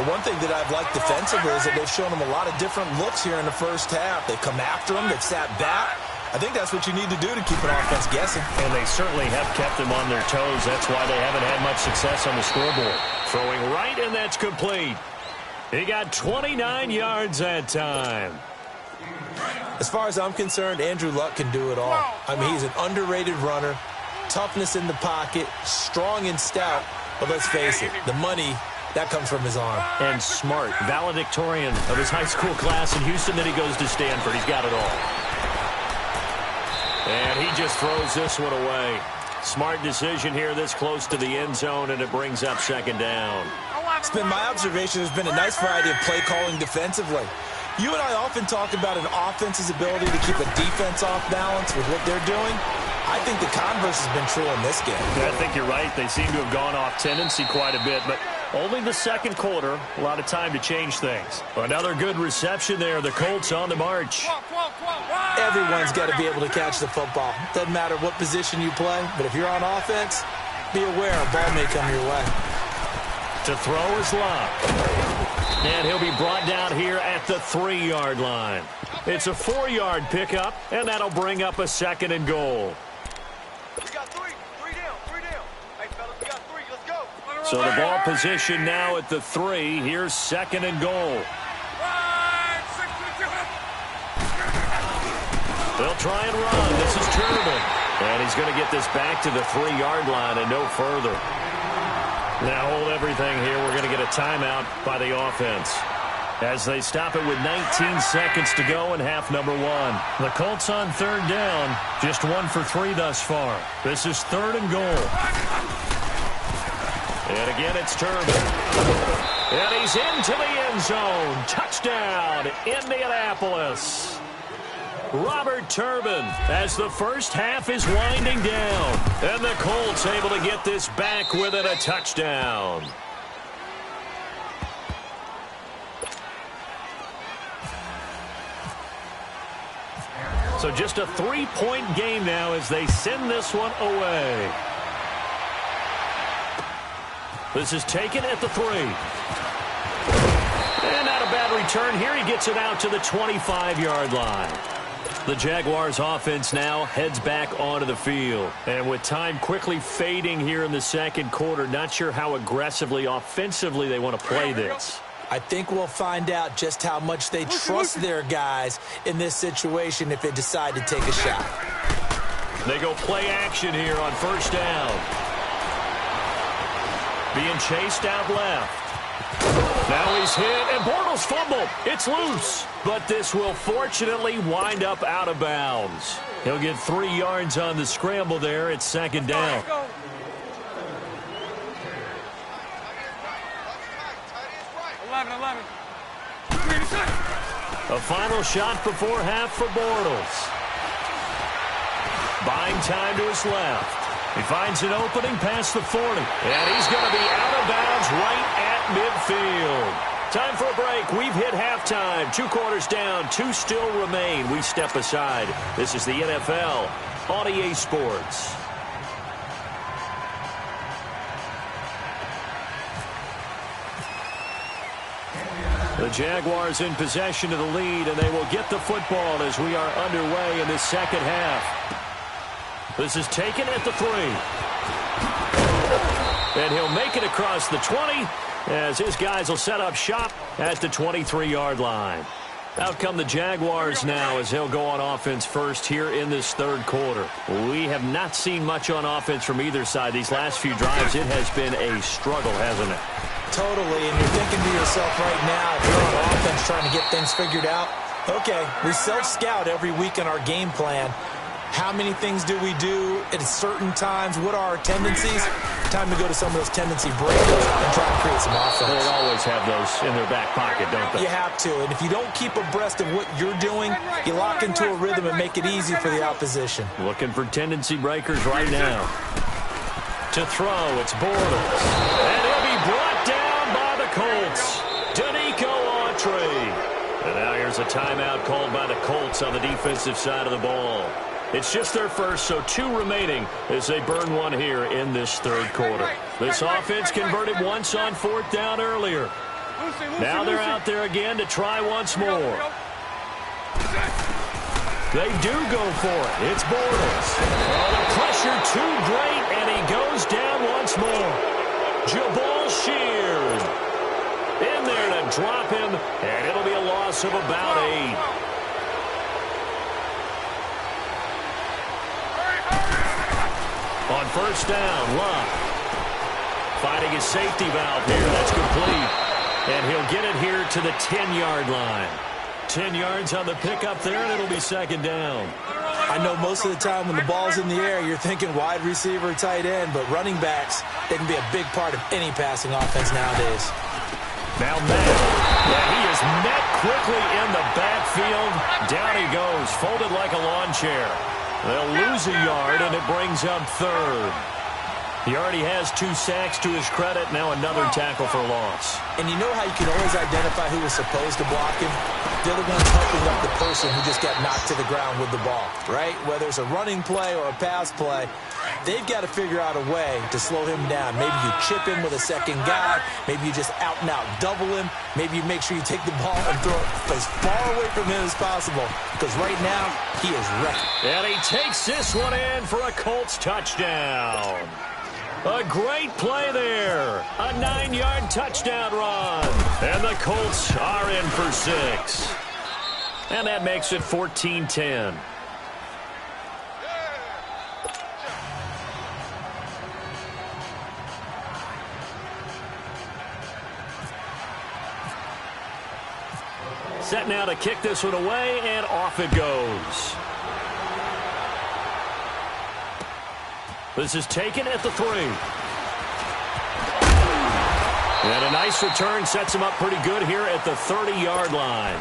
The one thing that I've liked defensively is that they've shown him a lot of different looks here in the first half. They've come after him, they've sat back. I think that's what you need to do to keep an offense guessing. And they certainly have kept them on their toes. That's why they haven't had much success on the scoreboard. Throwing right, and that's complete. He got 29 yards that time. As far as I'm concerned, Andrew Luck can do it all. I mean, he's an underrated runner, toughness in the pocket, strong and stout. But let's face it, the money, that comes from his arm. And smart, valedictorian of his high school class in Houston. Then he goes to Stanford. He's got it all. And he just throws this one away. Smart decision here this close to the end zone, and it brings up 2nd down. It's been my observation. There's been a nice variety of play calling defensively. You and I often talk about an offense's ability to keep a defense off balance with what they're doing. I think the converse has been true in this game. Yeah, I think you're right. They seem to have gone off tendency quite a bit, but only the 2nd quarter. A lot of time to change things. Another good reception there. The Colts on the march. Everyone's got to be able to catch the football. Doesn't matter what position you play, but if you're on offense, be aware a ball may come your way. To throw is Luck. And he'll be brought down here at the 3-yard line. It's a 4-yard pickup, and that'll bring up a 2nd and goal. We got 3 down. Hey, fellas, we got 3. Let's go. So the ball position now at the 3. Here's 2nd and goal. They'll try and run. This is Turbin. And he's going to get this back to the 3-yard line and no further. Now hold everything here. We're going to get a timeout by the offense as they stop it with 19 seconds to go in half number 1. The Colts on 3rd down, just 1 for 3 thus far. This is 3rd and goal. And again, it's Turbin. And he's into the end zone. Touchdown, Indianapolis. Robert Turbin as the first half is winding down. And the Colts able to get this back within a touchdown. So just a 3-point game now as they send this one away. This is taken at the 3. And not a bad return here. He gets it out to the 25-yard line. The Jaguars offense now heads back onto the field. And with time quickly fading here in the second quarter, not sure how aggressively, offensively they want to play this. I think we'll find out just how much they trust their guys in this situation if they decide to take a shot. They go play action here on first down. Being chased out left. Now he's hit, and Bortles fumbled. It's loose, but this will fortunately wind up out of bounds. He'll get 3 yards on the scramble there. It's second down. A final shot before half for Bortles. Buying time to his left. He finds an opening past the 40. And he's going to be out of bounds right at midfield. Time for a break. We've hit halftime. 2 quarters down. 2 still remain. We step aside. This is the NFL on EA Sports. The Jaguars in possession of the lead, and they will get the football as we are underway in this second half. This is taken at the 3. And he'll make it across the 20 as his guys will set up shop at the 23-yard line. Out come the Jaguars now as they'll go on offense first here in this third quarter. We have not seen much on offense from either side. These last few drives, it has been a struggle, hasn't it? Totally, and you're thinking to yourself right now, if you're on offense trying to get things figured out, okay, we self-scout every week in our game plan. How many things do we do at certain times? What are our tendencies? Time to go to some of those tendency breakers and try and create some offense. They always have those in their back pocket, don't they? You have to, and if you don't keep abreast of what you're doing, you lock into a rhythm and make it easy for the opposition. Looking for tendency breakers right now. To throw, it's Bortles. And he'll be brought down by the Colts. Danico Autry. And now here's a timeout called by the Colts on the defensive side of the ball. It's just their first, so 2 remaining as they burn 1 here in this third quarter. This offense converted once on 4th down earlier. Now they're out there again to try once more. They do go for it. It's Bortles. Oh, the pressure too great, and he goes down once more. Jabal Sheard in there to drop him, and it'll be a loss of about 8. On first down, Love finding his safety valve here. That's complete. And he'll get it here to the 10-yard line. 10 yards on the pickup there, and it'll be second down. I know most of the time when the ball's in the air, you're thinking wide receiver, tight end, but running backs, they can be a big part of any passing offense nowadays. Now Matt. Yeah, he is met quickly in the backfield. Down he goes, folded like a lawn chair. They'll lose a yard, and it brings up 3rd. He already has 2 sacks to his credit. Now another tackle for loss. And you know how you can always identify who was supposed to block him? They're the ones helping up the person who just got knocked to the ground with the ball, right? Whether it's a running play or a pass play, they've got to figure out a way to slow him down. Maybe you chip him with a second guy. Maybe you just out-and-out double him. Maybe you make sure you take the ball and throw it as far away from him as possible. Because right now, he is wrecking. And he takes this one in for a Colts touchdown. A great play there. A 9-yard touchdown run. And the Colts are in for 6. And that makes it 14-10. Set now to kick this one away, and off it goes. This is taken at the 3. And a nice return sets him up pretty good here at the 30-yard line.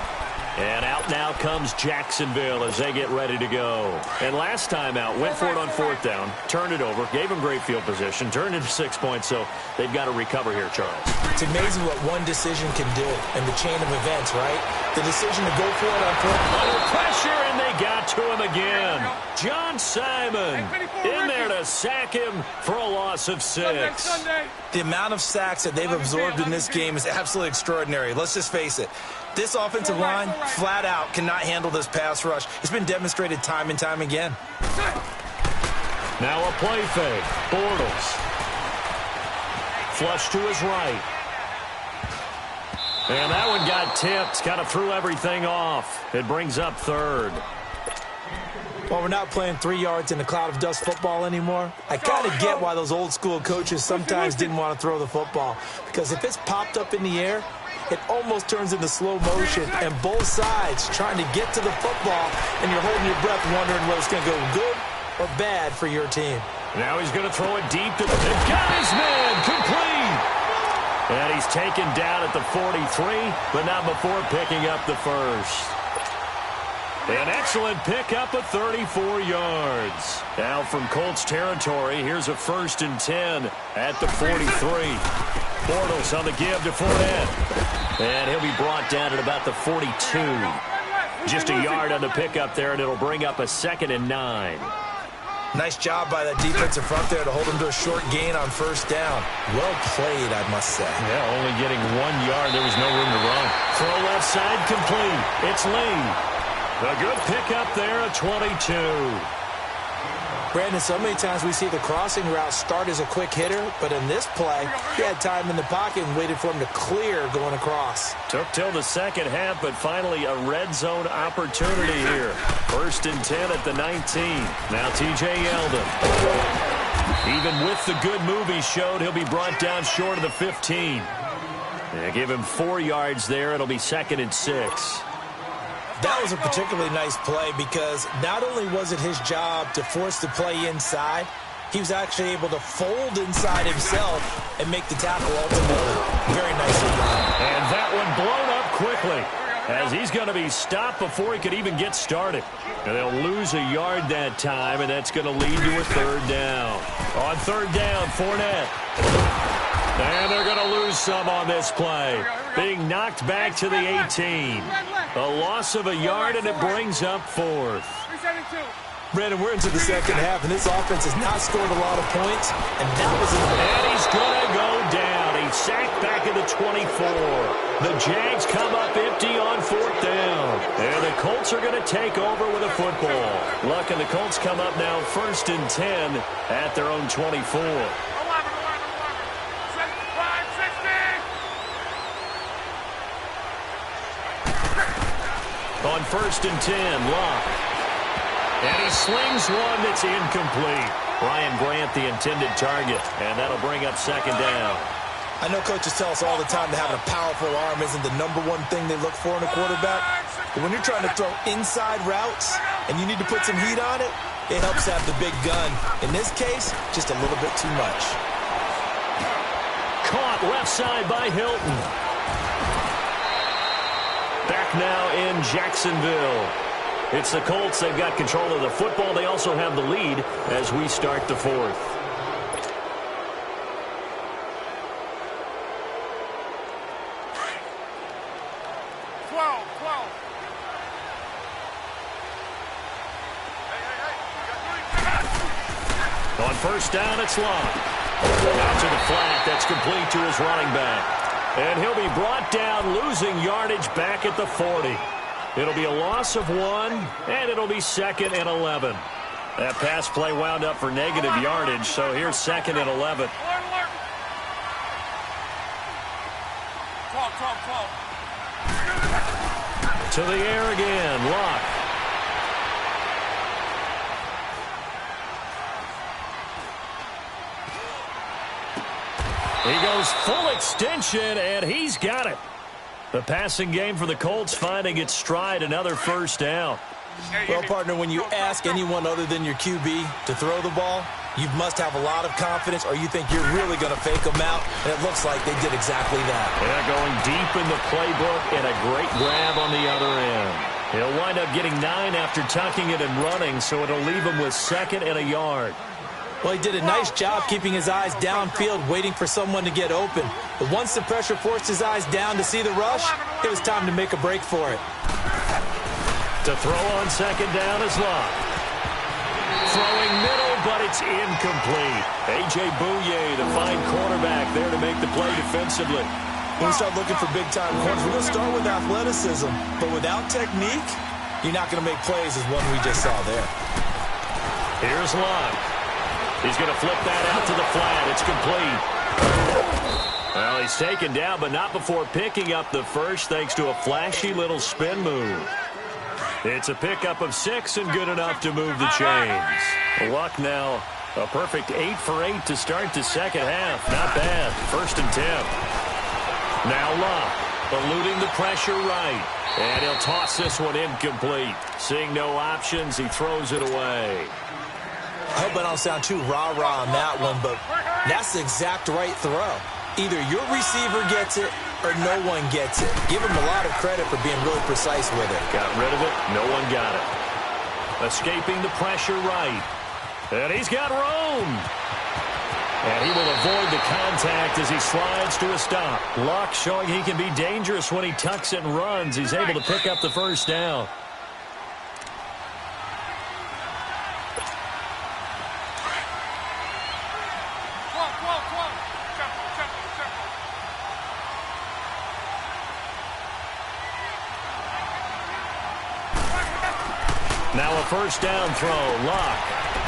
And out now comes Jacksonville as they get ready to go. And last time out, went for it on 4th down, turned it over, gave them great field position, turned it 6 points, so they've got to recover here, Charles. It's amazing what one decision can do in the chain of events, right? The decision to go for it on 4th. Under pressure, and they got to him again. John Simon in there to sack him for a loss of 6. The amount of sacks that they've absorbed in this game is absolutely extraordinary. Let's just face it. This offensive line, flat out, cannot handle this pass rush. It's been demonstrated time and time again. Now a play fake. Bortles. Flush to his right. And that one got tipped. Kind of threw everything off. It brings up 3rd. Well, we're not playing 3 yards in a cloud of dust football anymore. I kind of get why those old school coaches sometimes didn't want to throw the football. Because if it's popped up in the air, it almost turns into slow motion, and both sides trying to get to the football, and you're holding your breath wondering whether it's going to go good or bad for your team. Now he's going to throw it deep to the... Got his man! Complete! And he's taken down at the 43, but not before picking up the first. An excellent pickup of 34 yards. Now from Colts territory, here's a 1st and 10 at the 43. Bortles on the give to Fournette. And he'll be brought down at about the 42. Just a yard on the pickup there, and it'll bring up a 2nd and 9. Nice job by that defensive front there to hold him to a short gain on 1st down. Well played, I must say. Yeah, only getting 1 yard. There was no room to run. Throw left side complete. It's Lee. A good pickup there at 22. Brandon, so many times we see the crossing route start as a quick hitter, but in this play, he had time in the pocket and waited for him to clear going across. Took till the second half, but finally a red zone opportunity here. 1st and 10 at the 19. Now T.J. Yeldon. Even with the good move he showed, he'll be brought down short of the 15. They give him 4 yards there. It'll be 2nd and 6. That was a particularly nice play because not only was it his job to force the play inside, he was actually able to fold inside himself and make the tackle ultimately. Very nicely done. And that one blown up quickly as he's going to be stopped before he could even get started. And they'll lose a yard that time, and that's going to lead to a 3rd down. On 3rd down, Fournette. And they're going to lose some on this play. Being knocked back to the 18. A loss of a yard, and it brings up 4th. Brandon, we're into the second half, and this offense has not scored a lot of points, and that was it. And he's going to go down. He's sacked back at the 24. The Jags come up empty on 4th down. And the Colts are going to take over with a football. Luck and the Colts come up now 1st and 10 at their own 24. On 1st and 10, Locke. And he slings one that's incomplete. Ryan Grant, the intended target, and that'll bring up 2nd down. I know coaches tell us all the time that having a powerful arm isn't the #1 thing they look for in a quarterback. But when you're trying to throw inside routes and you need to put some heat on it, it helps have the big gun. In this case, just a little bit too much. Caught left side by Hilton. Back now in Jacksonville. It's the Colts. They've got control of the football. They also have the lead as we start the 4th. On 1st down, it's Locke. Out to the flat. That's complete to his running back. And he'll be brought down, losing yardage back at the 40. It'll be a loss of 1, and it'll be 2nd and 11. That pass play wound up for negative yardage, so here's 2nd and 11. To the air again, Locke. He goes full extension, and he's got it. The passing game for the Colts finding its stride, another 1st down. Well, partner, when you ask anyone other than your QB to throw the ball, you must have a lot of confidence, or you think you're really going to fake them out, and it looks like they did exactly that. Yeah, going deep in the playbook and a great grab on the other end. He'll wind up getting 9 after tucking it and running, so it'll leave him with 2nd and a yard. Well, he did a nice job keeping his eyes downfield, waiting for someone to get open. But once the pressure forced his eyes down to see the rush, it was time to make a break for it. To throw on 2nd down is Luck. Throwing middle, but it's incomplete. A.J. Bouye, the fine cornerback, there to make the play defensively. When we start looking for big-time corners, we're going to start with athleticism. But without technique, you're not going to make plays as one we just saw there. Here's Luck. He's going to flip that out to the flat. It's complete. Well, he's taken down, but not before picking up the first, thanks to a flashy little spin move. It's a pickup of 6 and good enough to move the chains. Luck now a perfect 8 for 8 to start the second half. Not bad. 1st and 10. Now Luck eluding the pressure right. And he'll toss this one incomplete. Seeing no options, he throws it away. I hope I don't sound too rah-rah on that one, but that's the exact right throw. Either your receiver gets it or no one gets it. Give him a lot of credit for being really precise with it. Got rid of it. No one got it. Escaping the pressure right. And he's got room. And he will avoid the contact as he slides to a stop. Luck showing he can be dangerous when he tucks it and runs. He's able to pick up the first down. Now a first down throw. Luck.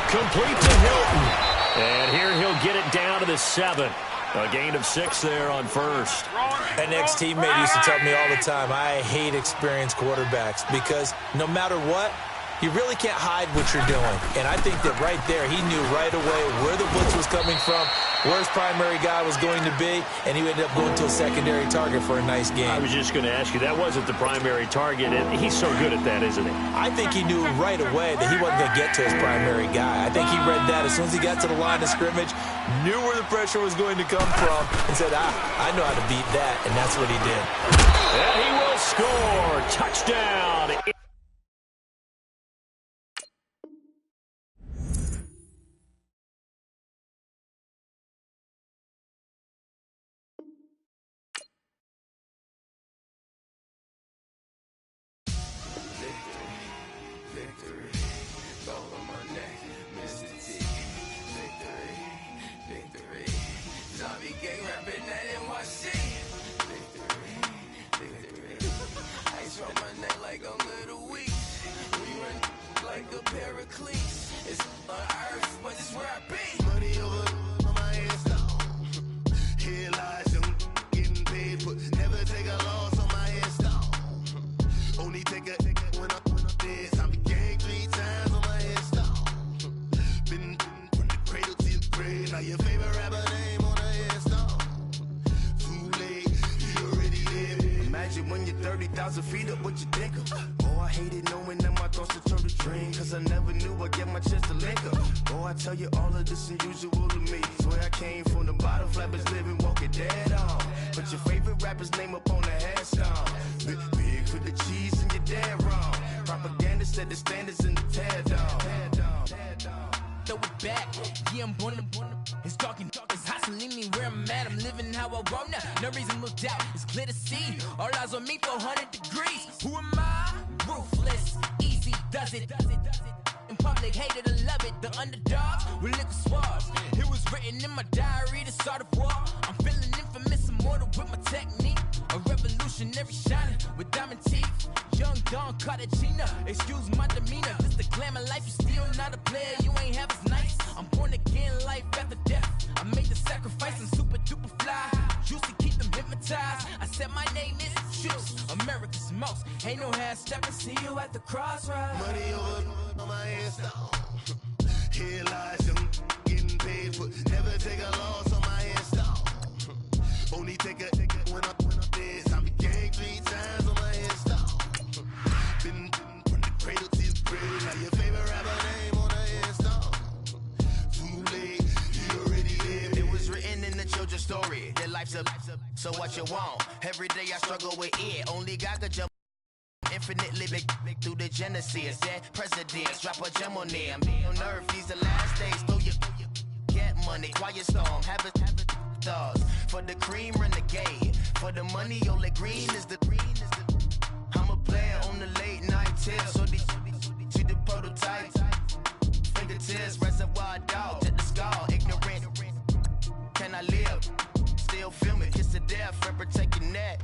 Complete to Hilton. And here he'll get it down to the 7. A gain of 6 there on first. An ex-teammate used to tell me all the time, I hate experienced quarterbacks because no matter what, you really can't hide what you're doing. And I think that right there, he knew right away where the blitz was coming from, where his primary guy was going to be, and he ended up going to a secondary target for a nice game. I was just going to ask you, that wasn't the primary target, and he's so good at that, isn't he? I think he knew right away that he wasn't going to get to his primary guy. I think he read that as soon as he got to the line of scrimmage, knew where the pressure was going to come from, and said, I know how to beat that, and that's what he did. And he will score. Touchdown. you want. Every day I struggle with it. Only God could jump infinitely big through the Genesis. Yeah, presidents drop a gem on them. On earth, these the last days. Throw your get money. Quiet storm. Have it stars. For the cream, renegade. For the money, only green is the I'm a player on the late night tips. So these see the prototype. Fingertips, reservoir dog. Check the skull. Ignorant. Can I live? Still feel me. Kiss to death. Friend, protect your neck.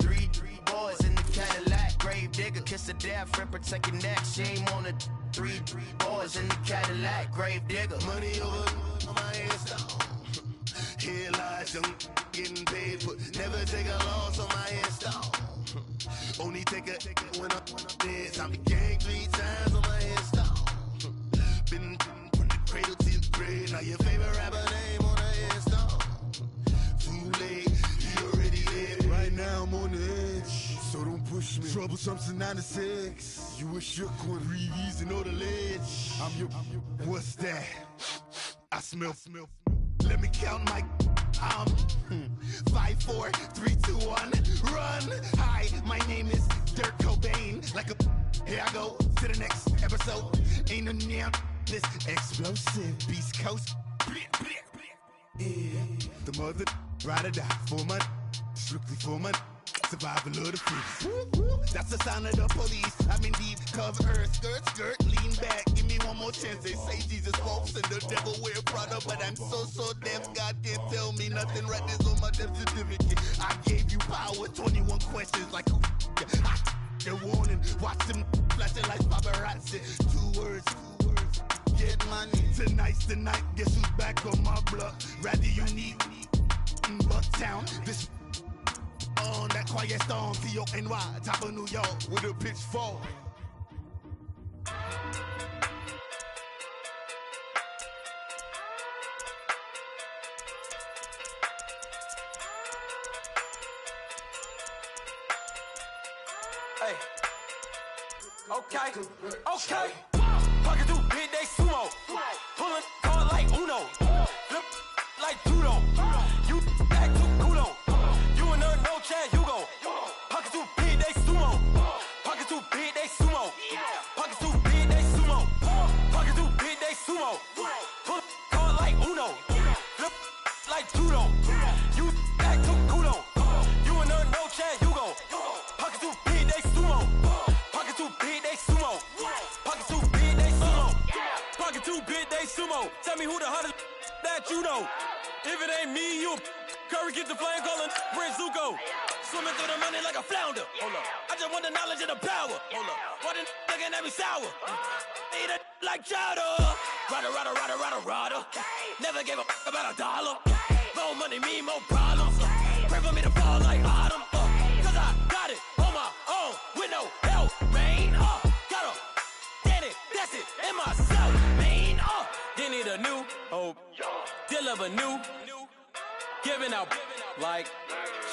Three boys in the Cadillac. Grave digger. Kiss to death. Friend, protect your neck. Shame on the three boys in the Cadillac. Grave digger. Money over on my headstone. Here lies young getting paid, but never take a loss on my headstone. Only take a when I'm dead. I'm gang 3 times on my headstone. Been from the cradle to the grave. Now your favorite rapper name on the headstone. Too late, he already dead. Right now I'm on the edge, so don't push me. Troublesome since 96. You a shook one, Reeves and all the ledge. I'm your. What's that? I smell. Let me count my. 5, 4, 3, 2, 1, run. Hi, my name is Dirk Cobain. Like a. Here I go to the next episode. Ain't no damn this explosive Beast Coast. Yeah. The mother ride or die for my. Strictly for my. Survival of the fittest. That's the sound of the police. I'm indeed cover earth, skirt, lean back. Give me one more chance. They say Jesus walks and the devil wear Prada, but I'm so deaf. God can't tell me nothing. Right this on my death certificate. I gave you power. 21 questions like who? They're warning. Watch them flashing like paparazzi. 2 words. Get money. Tonight's the night. Guess who's back on my block? Rather you need Bucktown. This. On that quiet storm, T-O-N-Y, top of New York, with a pitchfork. Hey, okay. Pocket too big, they sumo. Pulling hard like Uno. Flip like judo. You act too culo. No chance, you go. Pocket too big, they sumo. Pocket too big, they sumo. Pocket too big, they sumo. Pocket too big, they sumo. Pull hard like Uno. Flip like judo. You act too culo. You and her, no chance, you go. Pocket too big, they sumo. Pocket too big, they sumo. Pocket too big, they sumo. Pocket too big, they sumo. Tell me who the hottest that you know. If it ain't me, you. Curry get the flame calling Prince Zuko. Swimming through the money like a flounder. Hold up. I just want the knowledge and the power. Hold up. Why the looking at me sour? Eat it like chowder. Rada. Never gave a about $1. More money, me, more problems. Pray for me to fall like autumn. Cause I got it on my own with no help, man. Got a daddy, that's it, in myself, man. They need a new hope. Deliver new. Giving out like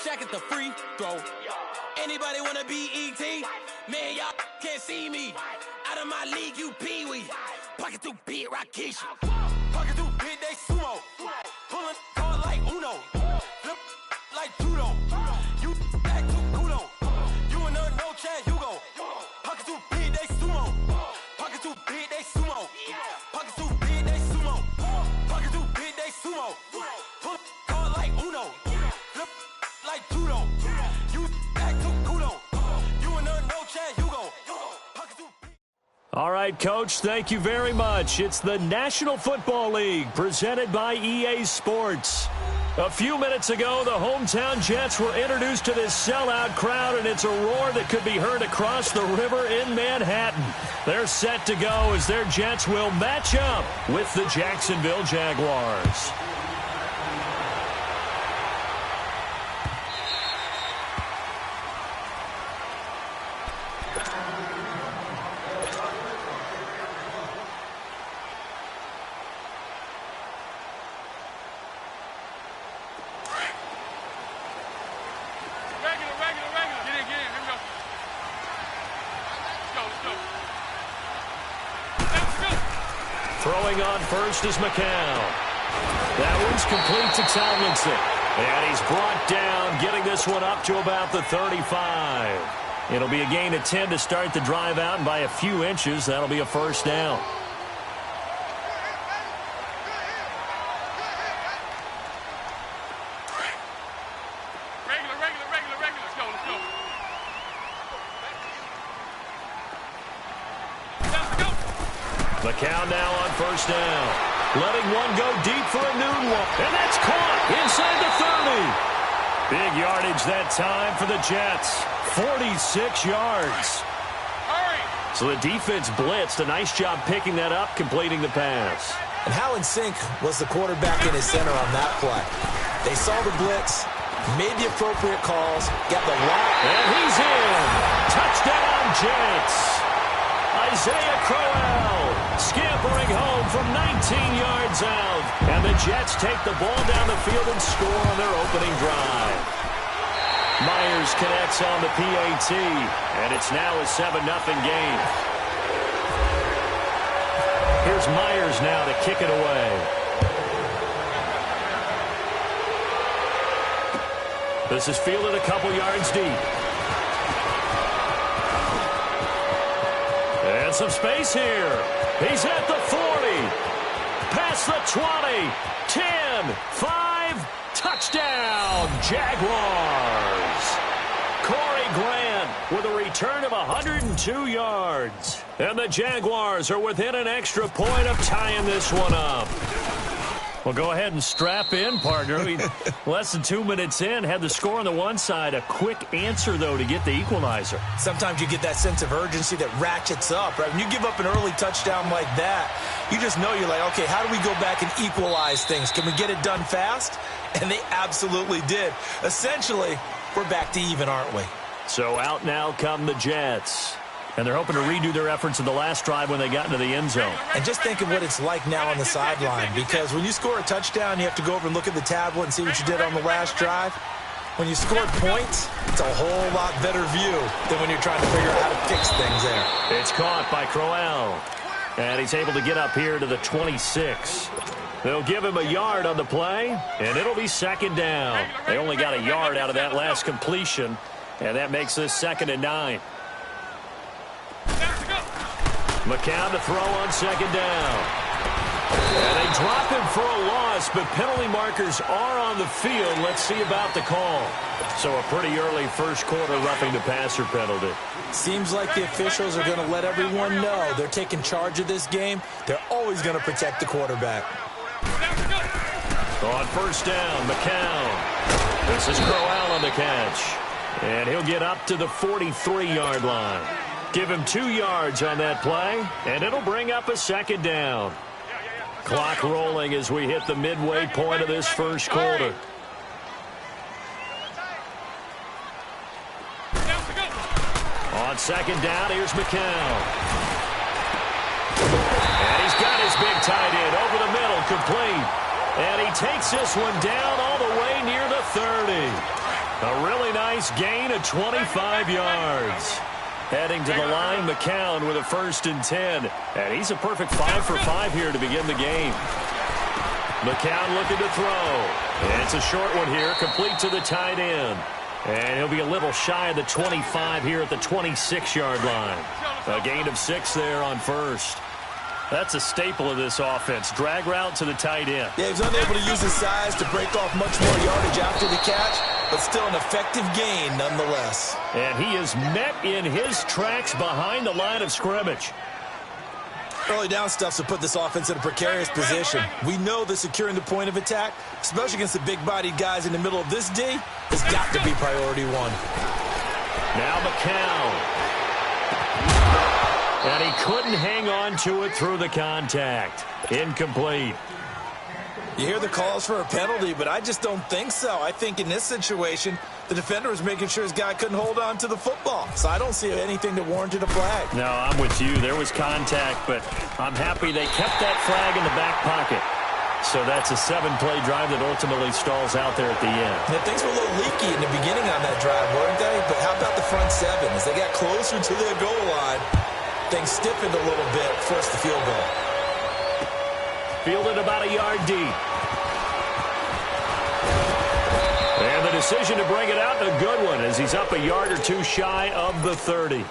Shaq at the free throw. Anybody wanna be E.T.? Man, y'all can't see me. Out of my league, you pee-wee. Pocket too big, Rakeisha. Pocket too big, they sumo. Pulling hard like Uno. Flip like judo. You act too culo. You and her, no chance, you go. Pocket too big, they sumo. Pocket too big, they sumo. Pocket too big, they sumo. Pocket too big, they sumo. Pull hard like Uno. Flip like judo. You act too culo. You and her, no chance, you go. Pocket too big. All right, Coach, thank you very much. It's the National Football League presented by EA Sports. A few minutes ago, the hometown Jets were introduced to this sellout crowd, and it's a roar that could be heard across the river in Manhattan. They're set to go as their Jets will match up with the Jacksonville Jaguars. Throwing on first is McCown. That one's complete to Tomlinson. And he's brought down, getting this one up to about the 35. It'll be a gain of 10 to start the drive out, and by a few inches, that'll be a first down. McCown now on first down. Letting one go deep for a noon one. And that's caught inside the 30. Big yardage that time for the Jets. 46 yards. So the defense blitzed. A nice job picking that up, completing the pass. And how in sync was the quarterback in his center on that play? They saw the blitz, made the appropriate calls, got the lock. And he's in. Touchdown, Jets. Isaiah Crowell scampering home from 19 yards out. And the Jets take the ball down the field and score on their opening drive. Myers connects on the PAT, and it's now a 7-0 game. Here's Myers now to kick it away. This is fielded a couple yards deep. And some space here. He's at the 40. Past the 20. 10. 5. Touchdown, Jaguars. Corey Grant with a return of 102 yards. And the Jaguars are within an extra point of tying this one up. Well, go ahead and strap in, partner. Less than 2 minutes in, had the score on the one side. A quick answer, though, to get the equalizer. Sometimes you get that sense of urgency that ratchets up, right? When you give up an early touchdown like that, you just know you're like, okay, how do we go back and equalize things? Can we get it done fast? And they absolutely did. Essentially, we're back to even, aren't we? So out now come the Jets. And they're hoping to redo their efforts in the last drive when they got into the end zone. And just think of what it's like now on the sideline, because when you score a touchdown, you have to go over and look at the tablet and see what you did on the last drive. When you scored points, it's a whole lot better view than when you're trying to figure out how to fix things there. It's caught by Crowell. And he's able to get up here to the 26. They'll give him a yard on the play, and it'll be second down. They only got a yard out of that last completion, and that makes this 2nd and 9. McCown to throw on second down. And they drop him for a loss, but penalty markers are on the field. Let's see about the call. So a pretty early first quarter roughing the passer penalty. Seems like the officials are going to let everyone know they're taking charge of this game. They're always going to protect the quarterback. On first down, McCown. This is Crowell on the catch. And he'll get up to the 43-yard line. Give him 2 yards on that play, and it'll bring up a second down. Clock rolling as we hit the midway point of this first quarter. On second down, here's McCown. And he's got his big tight end over the middle, complete. And he takes this one down all the way near the 30. A really nice gain of 25 yards. Heading to the line, McCown with a 1st and 10. And he's a perfect 5 for 5 here to begin the game. McCown looking to throw. And it's a short one here, complete to the tight end. And he'll be a little shy of the 25 here at the 26-yard line. A gain of 6 there on first. That's a staple of this offense. Drag route to the tight end. Yeah, he's unable to use his size to break off much more yardage after the catch, but still an effective gain nonetheless. And he is met in his tracks behind the line of scrimmage. Early down stuff to put this offense in a precarious position. We know that securing the point of attack, especially against the big-bodied guys in the middle of this D, has got to be priority one. Now McCown. And he couldn't hang on to it through the contact. Incomplete. You hear the calls for a penalty, but I just don't think so. I think in this situation, the defender was making sure his guy couldn't hold on to the football. So I don't see anything that warranted a flag. No, I'm with you. There was contact, but I'm happy they kept that flag in the back pocket. So that's a 7-play drive that ultimately stalls out there at the end. Yeah, things were a little leaky in the beginning on that drive, weren't they? But how about the front 7? As they got closer to their goal line, things stiffened a little bit, forced the field goal. Fielded about a yard deep. decision to bring it out, and a good one, as he's up a yard or two shy of the 30.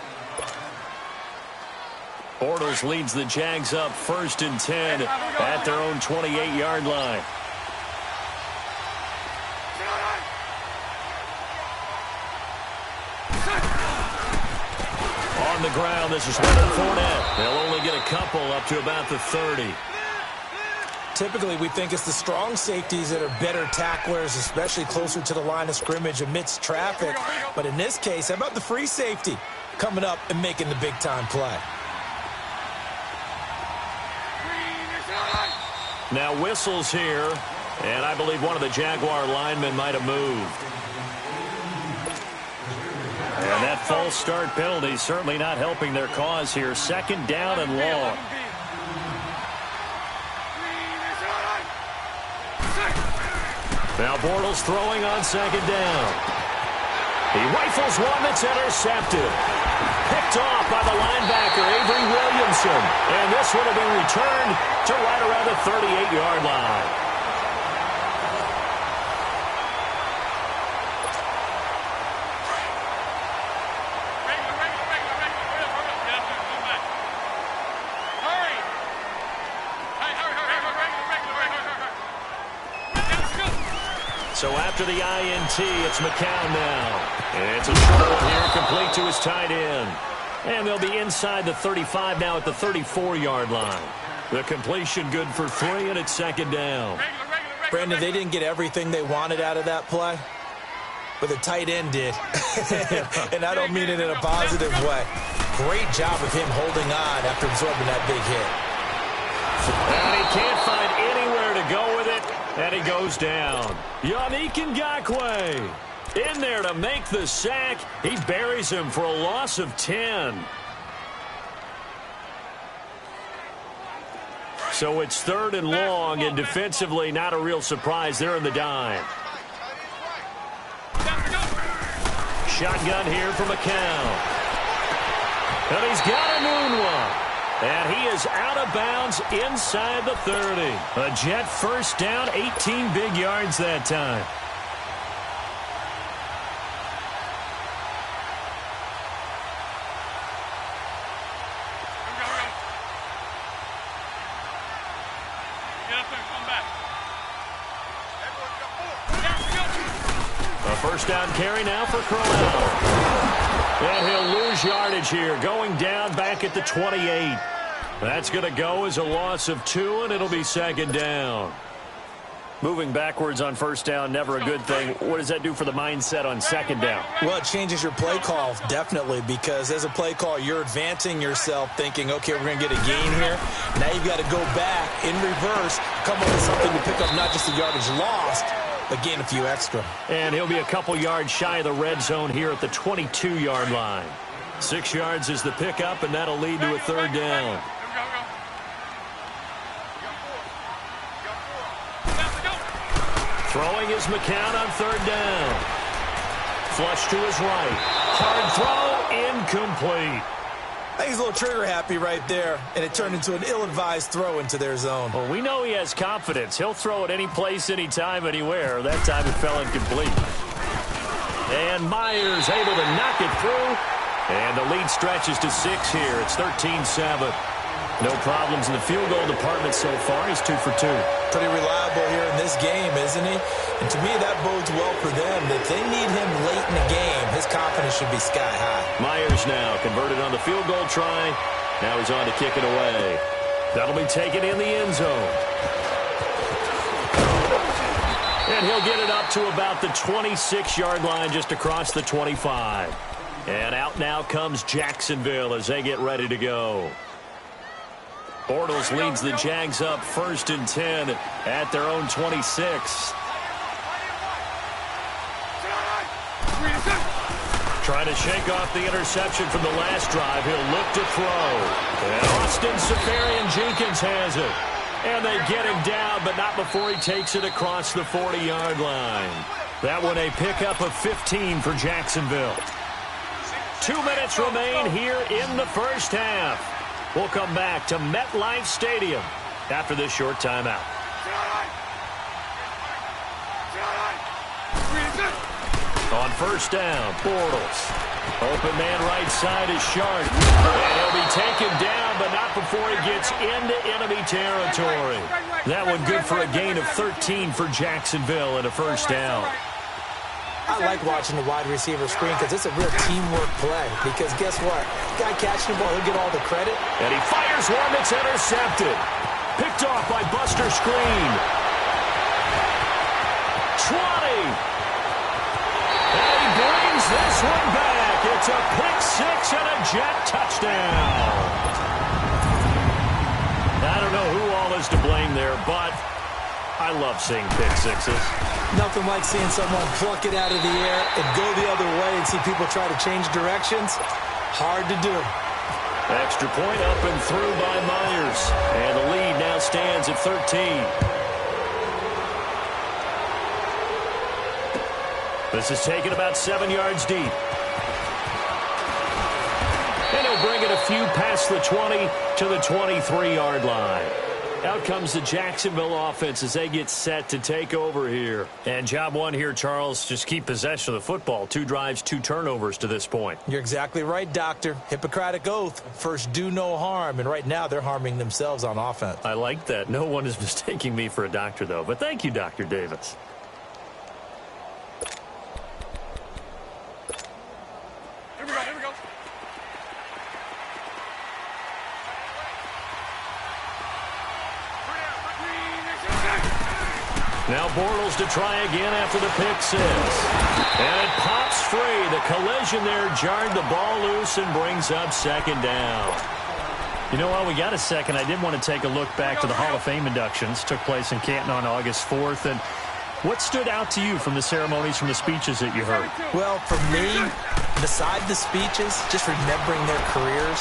Bortles leads the Jags up 1st and 10 at their own 28-yard line. On the ground, this is Leonard Fournette. They'll only get a couple up to about the 30. Typically, we think it's the strong safeties that are better tacklers, especially closer to the line of scrimmage amidst traffic. But in this case, how about the free safety coming up and making the big-time play? Now whistles here, and I believe one of the Jaguar linemen might have moved. And that false start penalty certainly not helping their cause here. 2nd down and long. Now Bortles throwing on 2nd down. He rifles one that's intercepted. Picked off by the linebacker, Avery Williamson. And this one will be returned to right around the 38-yard line. So after the INT, it's McCown now. It's a short here, complete to his tight end. And they'll be inside the 35 now at the 34-yard line. The completion good for 3, and it's 2nd down. Brandon, they didn't get everything they wanted out of that play, but the tight end did. And I don't mean it in a positive way. Great job of him holding on after absorbing that big hit. And he can't find anywhere to go with it. And he goes down. Yannick Ngakoue in there to make the sack. He buries him for a loss of 10. So it's 3rd and long, and defensively not a real surprise. They're in the dime. Shotgun here for McCown. And he's got a moonwalk. And he is out of bounds inside the 30. A Jet 1st down, 18 big yards that time. A 1st down carry now for Crowell. And he'll lose yardage here, going down back at the 28. That's going to go as a loss of 2, and it'll be 2nd down. Moving backwards on 1st down, never a good thing. What does that do for the mindset on 2nd down? Well, it changes your play call, definitely, because as a play call, you're advancing yourself thinking, okay, we're going to get a gain here. Now you've got to go back in reverse, come up with something to pick up not just the yardage lost, but gain a few extra. And he'll be a couple yards shy of the red zone here at the 22-yard line. 6 yards is the pickup, and that'll lead to a 3rd down. Throwing is McCown on 3rd down. Flush to his right. Hard throw, incomplete. I think he's a little trigger happy right there, and it turned into an ill-advised throw into their zone. Well, we know he has confidence. He'll throw it any place, anytime, anywhere. That time it fell incomplete. And Myers able to knock it through. And the lead stretches to 6 here. It's 13-7. No problems in the field goal department so far. He's 2 for 2. Pretty reliable here in this game, isn't he? And to me, that bodes well for them. If they need him late in the game, his confidence should be sky high. Myers now converted on the field goal try. Now he's on to kick it away. That'll be taken in the end zone. And he'll get it up to about the 26-yard line, just across the 25. And out now comes Jacksonville as they get ready to go. Bortles leads the Jags up 1st and 10 at their own 26. Trying to shake off the interception from the last drive. He'll look to throw. And Austin Seferian-Jenkins has it. And they get him down, but not before he takes it across the 40-yard line. That one a pickup of 15 for Jacksonville. 2 minutes remain here in the first half. We'll come back to MetLife Stadium after this short timeout. On first down, Bortles. Open man right side is Sharp. And he'll be taken down, but not before he gets into enemy territory. That one good for a gain of 13 for Jacksonville and a first down. I like watching the wide receiver screen because it's a real teamwork play. Because guess what? Guy catching the ball, he'll get all the credit. And he fires one that's intercepted. Picked off by Buster Screen. 20. And he brings this one back. It's a pick six and a Jet touchdown. I don't know who all is to blame there, but I love seeing pick sixes. Nothing like seeing someone pluck it out of the air and go the other way and see people try to change directions. Hard to do. Extra point up and through by Myers. And the lead now stands at 13. This is taken about 7 yards deep. And he'll bring it a few past the 20 to the 23-yard line. Out comes the Jacksonville offense as they get set to take over here. And job one here, Charles, just keep possession of the football. 2 drives, 2 turnovers to this point. You're exactly right, Doctor. Hippocratic oath. First, do no harm. And right now, they're harming themselves on offense. I like that. No one is mistaking me for a doctor, though. But thank you, Dr. Davis. Now Bortles to try again after the pick six. And it pops free. The collision there jarred the ball loose and brings up second down. You know, while we got a second, I did want to take a look back to the Hall of Fame inductions. Took place in Canton on August 4th. And what stood out to you from the ceremonies, from the speeches that you heard? Well, for me, beside the speeches, just remembering their careers,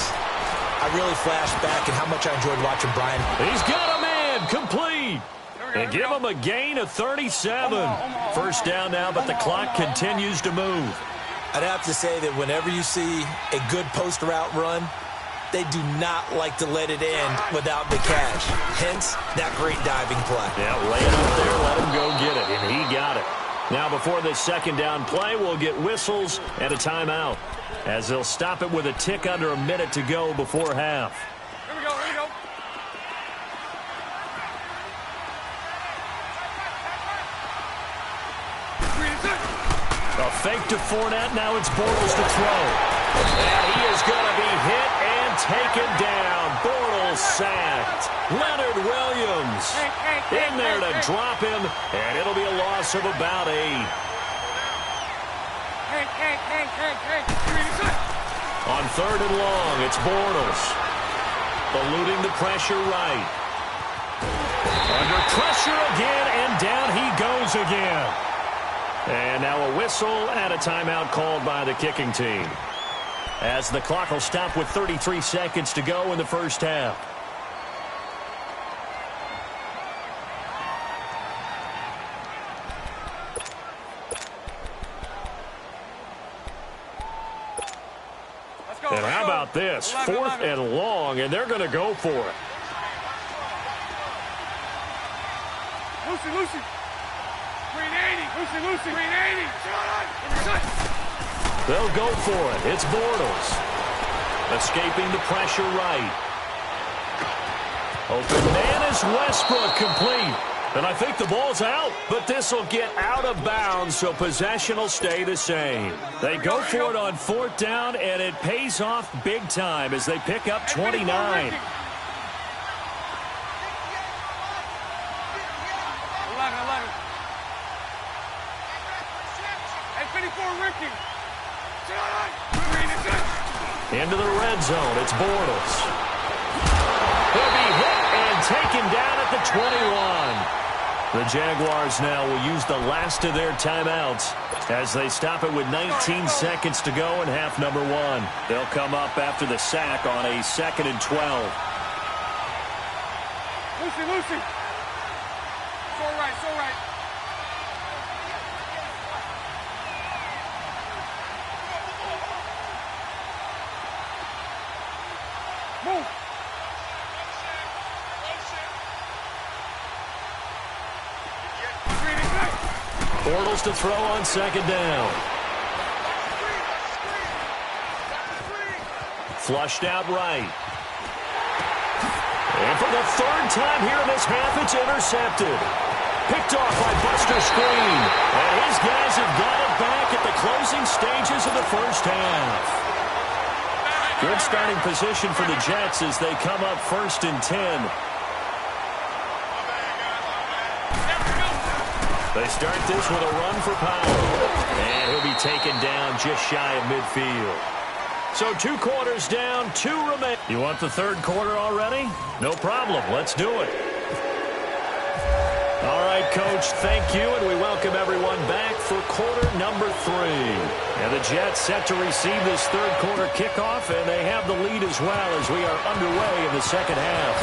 I really flashed back at how much I enjoyed watching Brian. He's got a man complete. And give him a gain of 37. First down now, but the clock continues to move. I'd have to say that whenever you see a good post route run, they do not like to let it end without the catch. Hence, that great diving play. Yeah, lay it up there, let him go get it, and he got it. Now, before this second down play, we'll get whistles and a timeout, as they'll stop it with a tick under a minute to go before half. Here we go, here we go. A fake to Fournette. Now it's Bortles to throw. And he is going to be hit and taken down. Bortles sacked. Leonard Williams in there to drop him, and it'll be a loss of about 8. On third and long, it's Bortles. Eluding the pressure right. Under pressure again, and down he goes again. And now a whistle and a timeout called by the kicking team, as the clock will stop with 33 seconds to go in the first half. And how about this? 4th and long, and they're going to go for it. Lucy. Green 80. Lucy. Green 80. They'll go for it. It's Bortles. Escaping the pressure right. Open man is Westbrook, complete. And I think the ball's out, but this will get out of bounds, so possession will stay the same. They go for it on 4th down, and it pays off big time as they pick up 29. 54, Ricky. Into the red zone, it's Bortles. He'll be hit and taken down at the 21. The Jaguars now will use the last of their timeouts as they stop it with 19 seconds to go in half number 1. They'll come up after the sack on a 2nd and 12. Lucy. So right. Move. Bortles to throw on 2nd down. Flushed out right. And for the third time here in this half, it's intercepted. Picked off by Buster Skrine. And his guys have got it back at the closing stages of the first half. Good starting position for the Jets as they come up 1st and 10. They start this with a run for Powell. And he'll be taken down just shy of midfield. So 2 quarters down, 2 remain. You want the third quarter already? No problem. Let's do it. All right, Coach, thank you, and we welcome everyone back for quarter number 3. And the Jets set to receive this third quarter kickoff, and they have the lead as well as we are underway in the second half.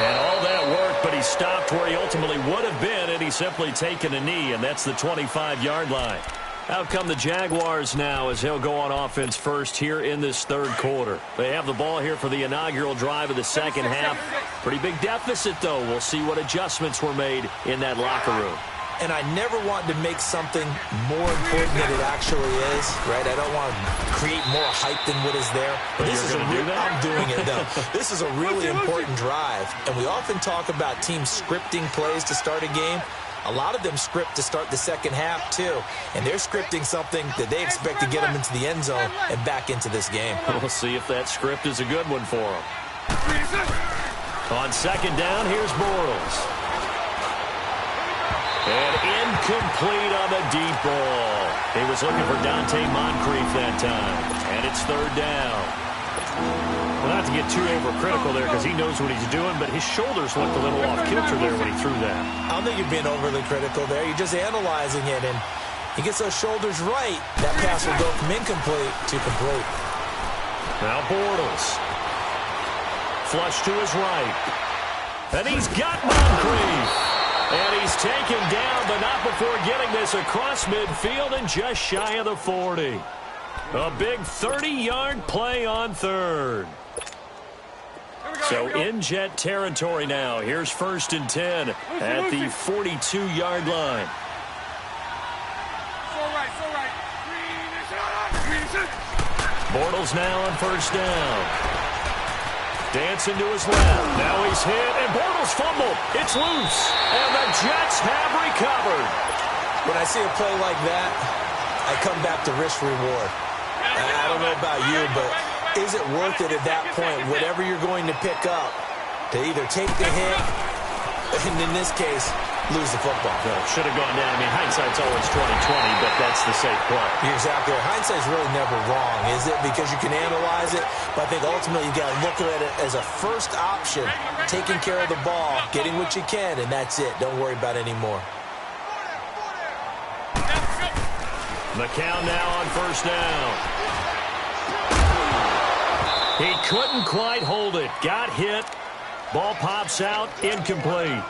And all that work, but he stopped where he ultimately would have been, and he's simply taken a knee, and that's the 25-yard line. Out come the Jaguars now as he'll go on offense first here in this third quarter. They have the ball here for the inaugural drive of the second half. Pretty big deficit, though. We'll see what adjustments were made in that locker room. And I never want to make something more important than it actually is, right? I don't want to create more hype than what is there. But this is I'm doing it, though. This is a really important drive. And we often talk about teams scripting plays to start a game. A lot of them script to start the second half, too. And they're scripting something that they expect to get them into the end zone and back into this game. We'll see if that script is a good one for them. On second down, here's Bortles. And incomplete on the deep ball. He was looking for Dante Moncrief that time. And it's third down. Well, not to get too overcritical there because he knows what he's doing, but his shoulders looked a little off kilter there when he threw that. I don't think you're being overly critical there. You're just analyzing it, and he gets those shoulders right. That pass will go from incomplete to complete. Now Bortles. Flush to his right. And he's got Moncrief. And he's taken down, but not before getting this across midfield and just shy of the 40. A big 30-yard play on third. So in Jet territory now. Here's 1st and 10 at the 42-yard line. Bortles now on first down. Dancing to his left. Now he's hit, and Bortles fumbled. It's loose, and the Jets have recovered. When I see a play like that, I come back to risk reward. I don't know about you, but is it worth it at that point, whatever you're going to pick up, to either take the hit, and in this case, lose the football? No, should have gone down. I mean, hindsight's always 20/20, but that's the safe play. You're exactly right. Hindsight's really never wrong, is it? Because you can analyze it, but I think ultimately you got to look at it as a first option, taking care of the ball, getting what you can, and that's it. Don't worry about any more. McCown now on first down. He couldn't quite hold it. Got hit. Ball pops out. Incomplete.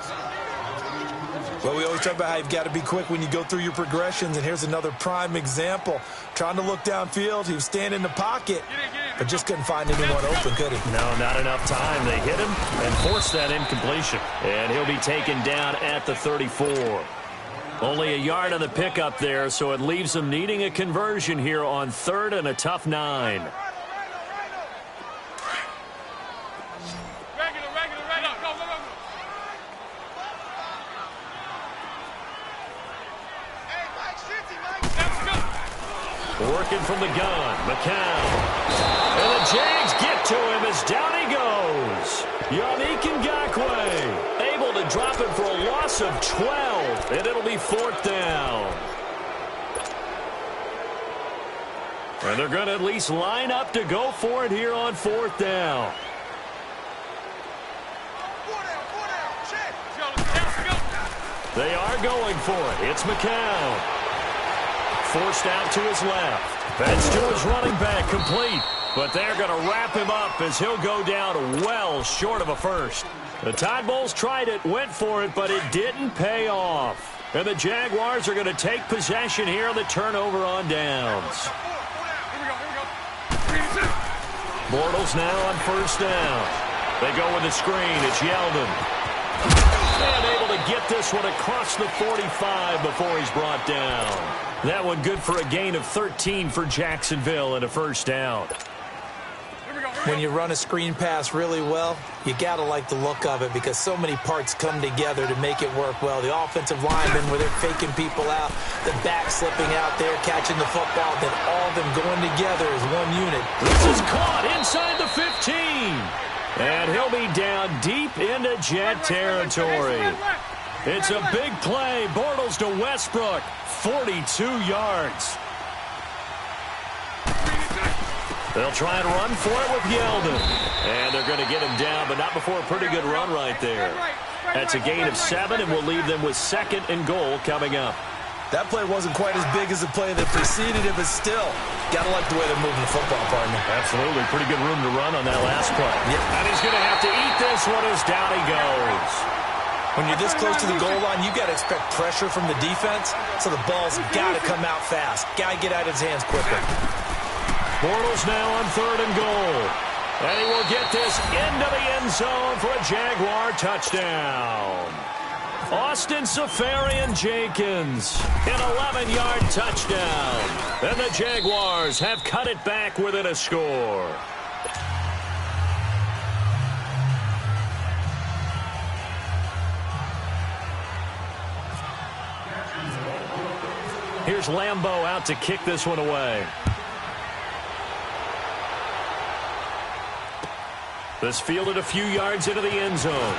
Well, we always talk about how you've got to be quick when you go through your progressions, and here's another prime example. Trying to look downfield. He was standing in the pocket, but just couldn't find anyone open, could he? No, not enough time. They hit him and forced that incompletion. And he'll be taken down at the 34. Only a yard on the pickup there, so it leaves them needing a conversion here on third and a tough 9. Working from the gun, McCown. And the Jags get to him as down he goes. Yannick Ngakoue able to drop it for a loss of 12, and it'll be 4th down. And they're going to at least line up to go for it here on 4th down. They are going for it. It's McCown. Forced out to his left. That's to his running back, complete. But they're going to wrap him up as he'll go down well short of a first. The Tide Bulls tried it, went for it, but it didn't pay off. And the Jaguars are going to take possession here on the turnover on downs. Bortles now on first down. They go with the screen. It's Yeldon. And able to get this one across the 45 before he's brought down. That one good for a gain of 13 for Jacksonville and a first down. When you run a screen pass really well, you got to like the look of it because so many parts come together to make it work well. The offensive linemen, where they're faking people out, the back slipping out there, catching the football, then all of them going together as one unit. This is caught inside the 15. And he'll be down deep into Jet territory. It's a big play. Bortles to Westbrook, 42 yards. They'll try and run for it with Yeldon. And they're going to get him down, but not before a pretty good run right there. That's a gain of 7, and we'll leave them with 2nd and goal coming up. That play wasn't quite as big as the play that preceded it, but still, got to like the way they're moving the football, partner. Absolutely. Pretty good room to run on that last play. Yep. And he's going to have to eat this one as down he goes. When you're this close to the goal line, you got to expect pressure from the defense, so the ball's got to come out fast. Got to get out of his hands quicker. Bortles now on 3rd and goal. And he will get this into the end zone for a Jaguar touchdown. Austin Seferian-Jenkins, an 11-yard touchdown. And the Jaguars have cut it back within a score. Here's Lambeau out to kick this one away. This fielded a few yards into the end zone.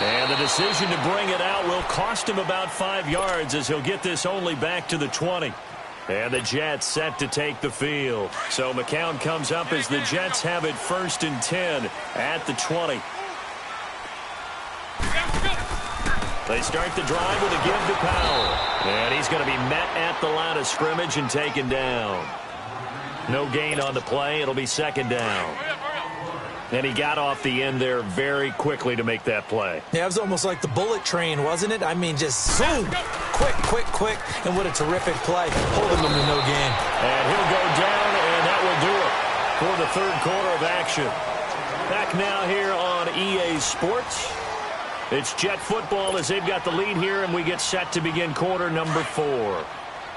And the decision to bring it out will cost him about 5 yards as he'll get this only back to the 20. And the Jets set to take the field. So McCown comes up as the Jets have it 1st and 10 at the 20. They start the drive with a give to Powell. And he's going to be met at the line of scrimmage and taken down. No gain on the play. It'll be 2nd down. And he got off the end there very quickly to make that play. Yeah, it was almost like the bullet train, wasn't it? I mean, just zoom, quick, and what a terrific play. Holding them to no gain. And he'll go down, and that will do it for the 3rd quarter of action. Back now here on EA Sports. It's Jet football as they've got the lead here, and we get set to begin quarter number 4.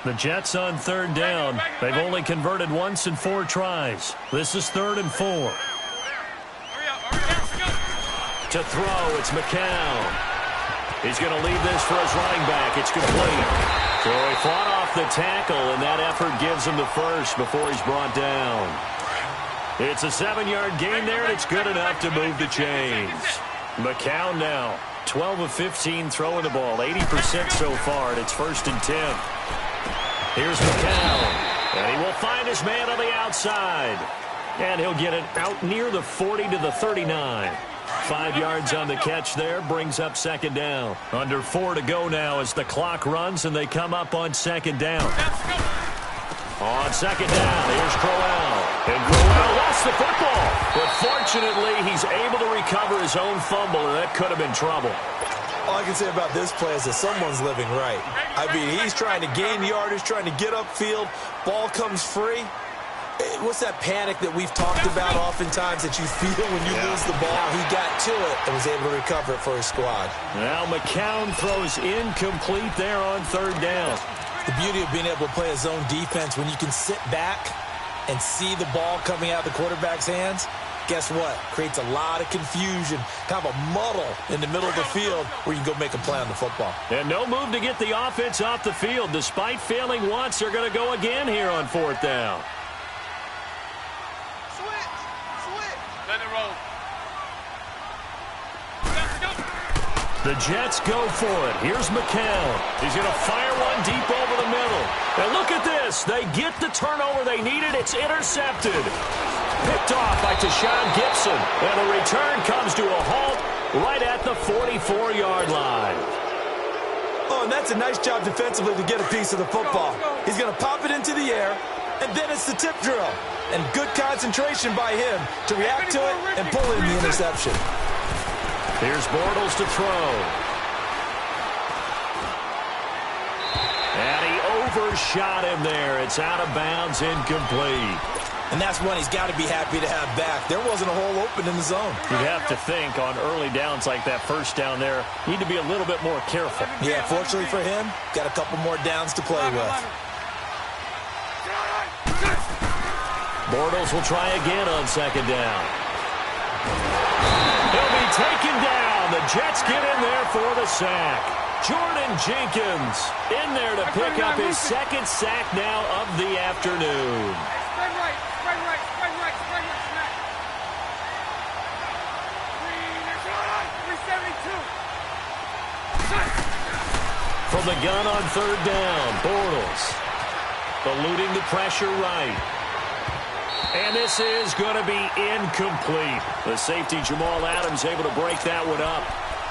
The Jets on 3rd down. They've only converted once in 4 tries. This is 3rd and 4. To throw, it's McCown. He's going to leave this for his running back. It's complete. So he fought off the tackle, and that effort gives him the first before he's brought down. It's a 7-yard gain there, and it's good enough to move the chains. McCown now, 12 of 15 throwing the ball, 80% so far, and it's 1st and 10. Here's McCown, and he will find his man on the outside. And he'll get it out near the 40 to the 39. 5 yards on the catch there, brings up 2nd down. Under 4 to go now as the clock runs, and they come up on 2nd down. On 2nd down, here's Crowell. And Crowell lost the football. But fortunately, he's able to recover his own fumble, and that could have been trouble. All I can say about this play is that someone's living right. I mean, he's trying to gain yardage, trying to get upfield. Ball comes free. What's that panic that we've talked about oftentimes that you feel when you lose the ball? He got to it and was able to recover it for his squad. Now McCown throws incomplete there on 3rd down. The beauty of being able to play a zone defense when you can sit back and see the ball coming out of the quarterback's hands, guess what? Creates a lot of confusion, kind of a muddle in the middle of the field where you can go make a play on the football. And no move to get the offense off the field. Despite failing once, they're going to go again here on 4th down. Let it roll. The Jets go for it. Here's McCown. He's going to fire one deep over the middle. And look at this. They get the turnover they needed. It's intercepted. Picked off by Tashawn Gibson. And the return comes to a halt right at the 44-yard line. Oh, and that's a nice job defensively to get a piece of the football. He's going to pop it into the air, and then it's the tip drill. And good concentration by him to react to it and pull in the interception. Here's Bortles to throw. And he overshot him there. It's out of bounds, incomplete. And that's one he's got to be happy to have back. There wasn't a hole open in the zone. You'd have to think on early downs like that 1st down there, need to be a little bit more careful. Yeah, fortunately for him, got a couple more downs to play with. Bortles will try again on second down. He'll be taken down. The Jets get in there for the sack. Jordan Jenkins in there to pick up his second sack now of the afternoon. Spread right, spread right, spread right, spread right, smack. 372. From the gun on third down, Bortles eluding the pressure right. And this is going to be incomplete. The safety, Jamal Adams, able to break that one up.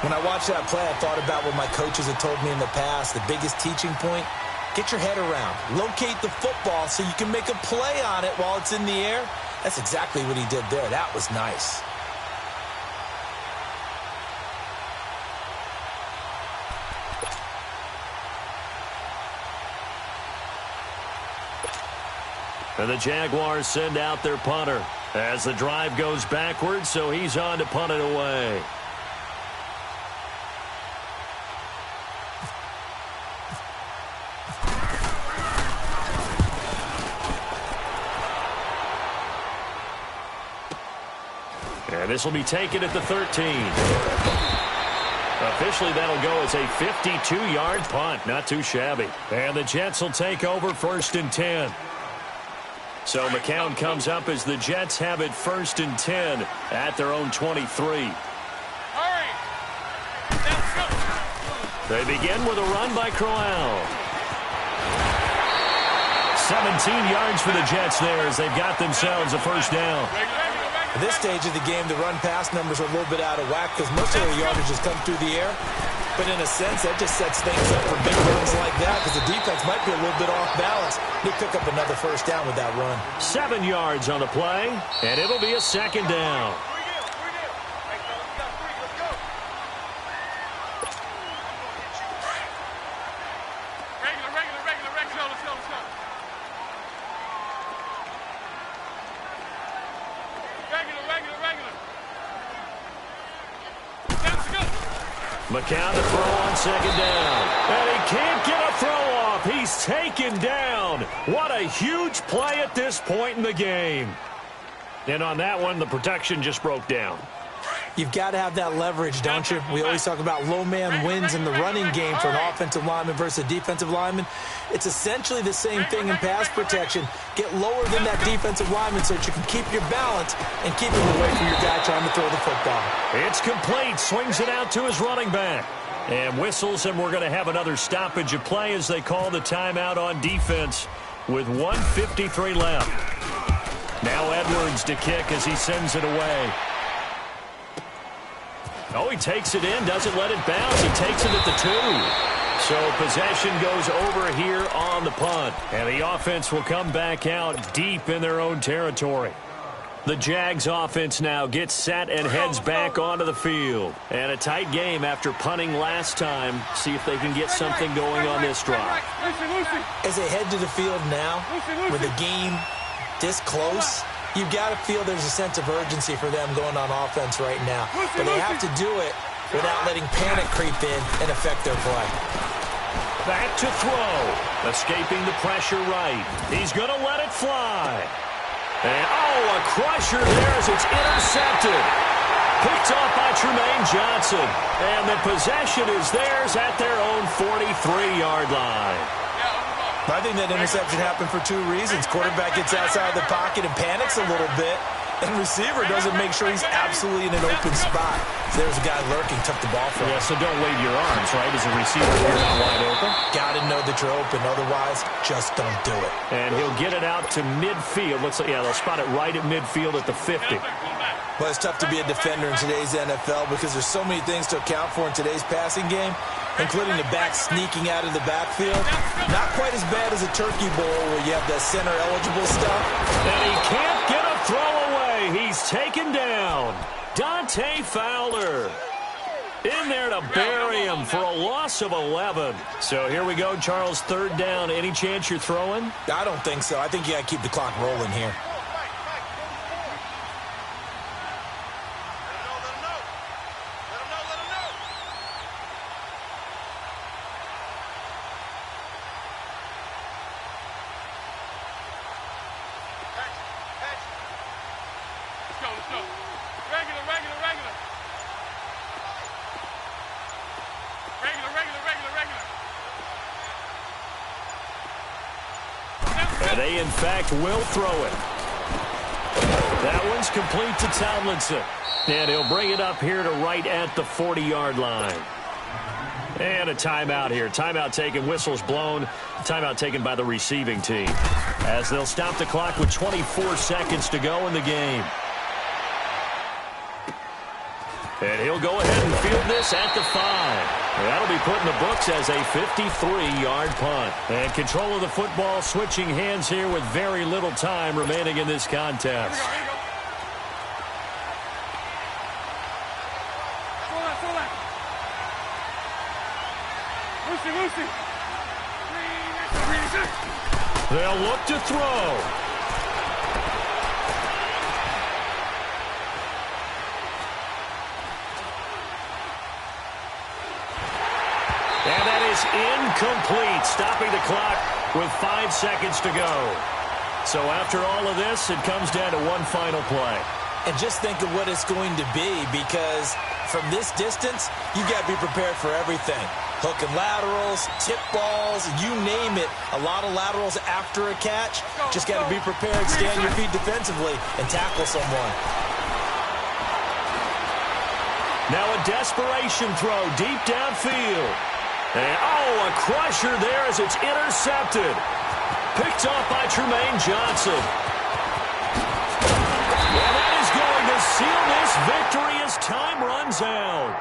When I watched that play, I thought about what my coaches had told me in the past. The biggest teaching point, get your head around. Locate the football so you can make a play on it while it's in the air. That's exactly what he did there. That was nice. And the Jaguars send out their punter as the drive goes backwards, so he's on to punt it away. And this will be taken at the 13. Officially, that'll go as a 52-yard punt. Not too shabby. And the Jets will take over 1st and 10. So McCown comes up as the Jets have it 1st and 10 at their own 23. They begin with a run by Crowell. 17 yards for the Jets there as they've got themselves a first down. At this stage of the game, the run-pass numbers are a little bit out of whack because most of their yardage has come through the air. But in a sense, that just sets things up for big runs like that because the defense might be a little bit off balance. They pick up another first down with that run. 7 yards on the play, and it'll be a second down. McCown to throw on second down. And he can't get a throw off. He's taken down. What a huge play at this point in the game. And on that one, the protection just broke down. You've got to have that leverage, don't you? We always talk about low man wins in the running game for an offensive lineman versus a defensive lineman. It's essentially the same thing in pass protection. Get lower than that defensive lineman so that you can keep your balance and keep him away from your guy trying to throw the football. It's complete. Swings it out to his running back. And whistles, and we're going to have another stoppage of play as they call the timeout on defense with 1:53 left. Now Edwards to kick as he sends it away. Oh, he takes it in, doesn't let it bounce. He takes it at the 2. So possession goes over here on the punt. And the offense will come back out deep in their own territory. The Jags offense now gets set and heads back onto the field. And a tight game after punting last time. See if they can get something going on this drive. As they head to the field now, with the game this close, you've got to feel there's a sense of urgency for them going on offense right now. But they have to do it without letting panic creep in and affect their play. Back to throw. Escaping the pressure right. He's going to let it fly. And, oh, a crusher there as it's intercepted. Picked off by Tremaine Johnson. And the possession is theirs at their own 43-yard line. I think that interception happened for 2 reasons. Quarterback gets outside the pocket and panics a little bit, and receiver doesn't make sure he's absolutely in an open spot. So there's a guy lurking, took the ball from him. Yeah, so don't wave your arms, right, as a receiver if you're not wide open. Got to know that you're open, otherwise just don't do it. And he'll get it out to midfield. Looks like, yeah, they'll spot it right at midfield at the 50. Well, it's tough to be a defender in today's NFL because there's so many things to account for in today's passing game, including the back sneaking out of the backfield. Not quite as bad as a turkey bowl where you have the center-eligible stuff. And he can't get a throw away. He's taken down. Dante Fowler in there to bury him for a loss of 11. So here we go, Charles, third down. Any chance you're throwing? I don't think so. I think you got to keep the clock rolling here. And they, in fact, will throw it. That one's complete to Tomlinson. And he'll bring it up here to right at the 40-yard line. And a timeout here. Timeout taken, whistles blown. Timeout taken by the receiving team. As they'll stop the clock with 24 seconds to go in the game. And he'll go ahead and field this at the 5. That'll be put in the books as a 53-yard punt. And control of the football switching hands here with very little time remaining in this contest. They'll look to throw. And that is incomplete, stopping the clock with 5 seconds to go. So after all of this, it comes down to one final play. And just think of what it's going to be, because from this distance, you've got to be prepared for everything. Hook and laterals, tip balls, you name it. A lot of laterals after a catch. Just got to be prepared, stay on your feet defensively, and tackle someone. Now a desperation throw deep downfield. And, a crusher there as it's intercepted. Picked off by Trumaine Johnson. And that is going to seal this victory as time runs out.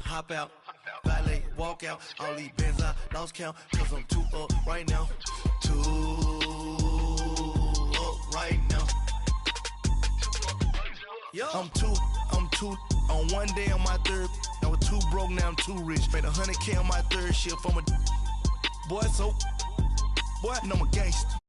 Hop out, valet, walk out. All these bands I lost count, cause I'm too up right now. Too up right now. I'm too on one day on my third. I was too broke, now I'm too rich. Made 100K on my third shift. I'm a boy, I'm a gangster.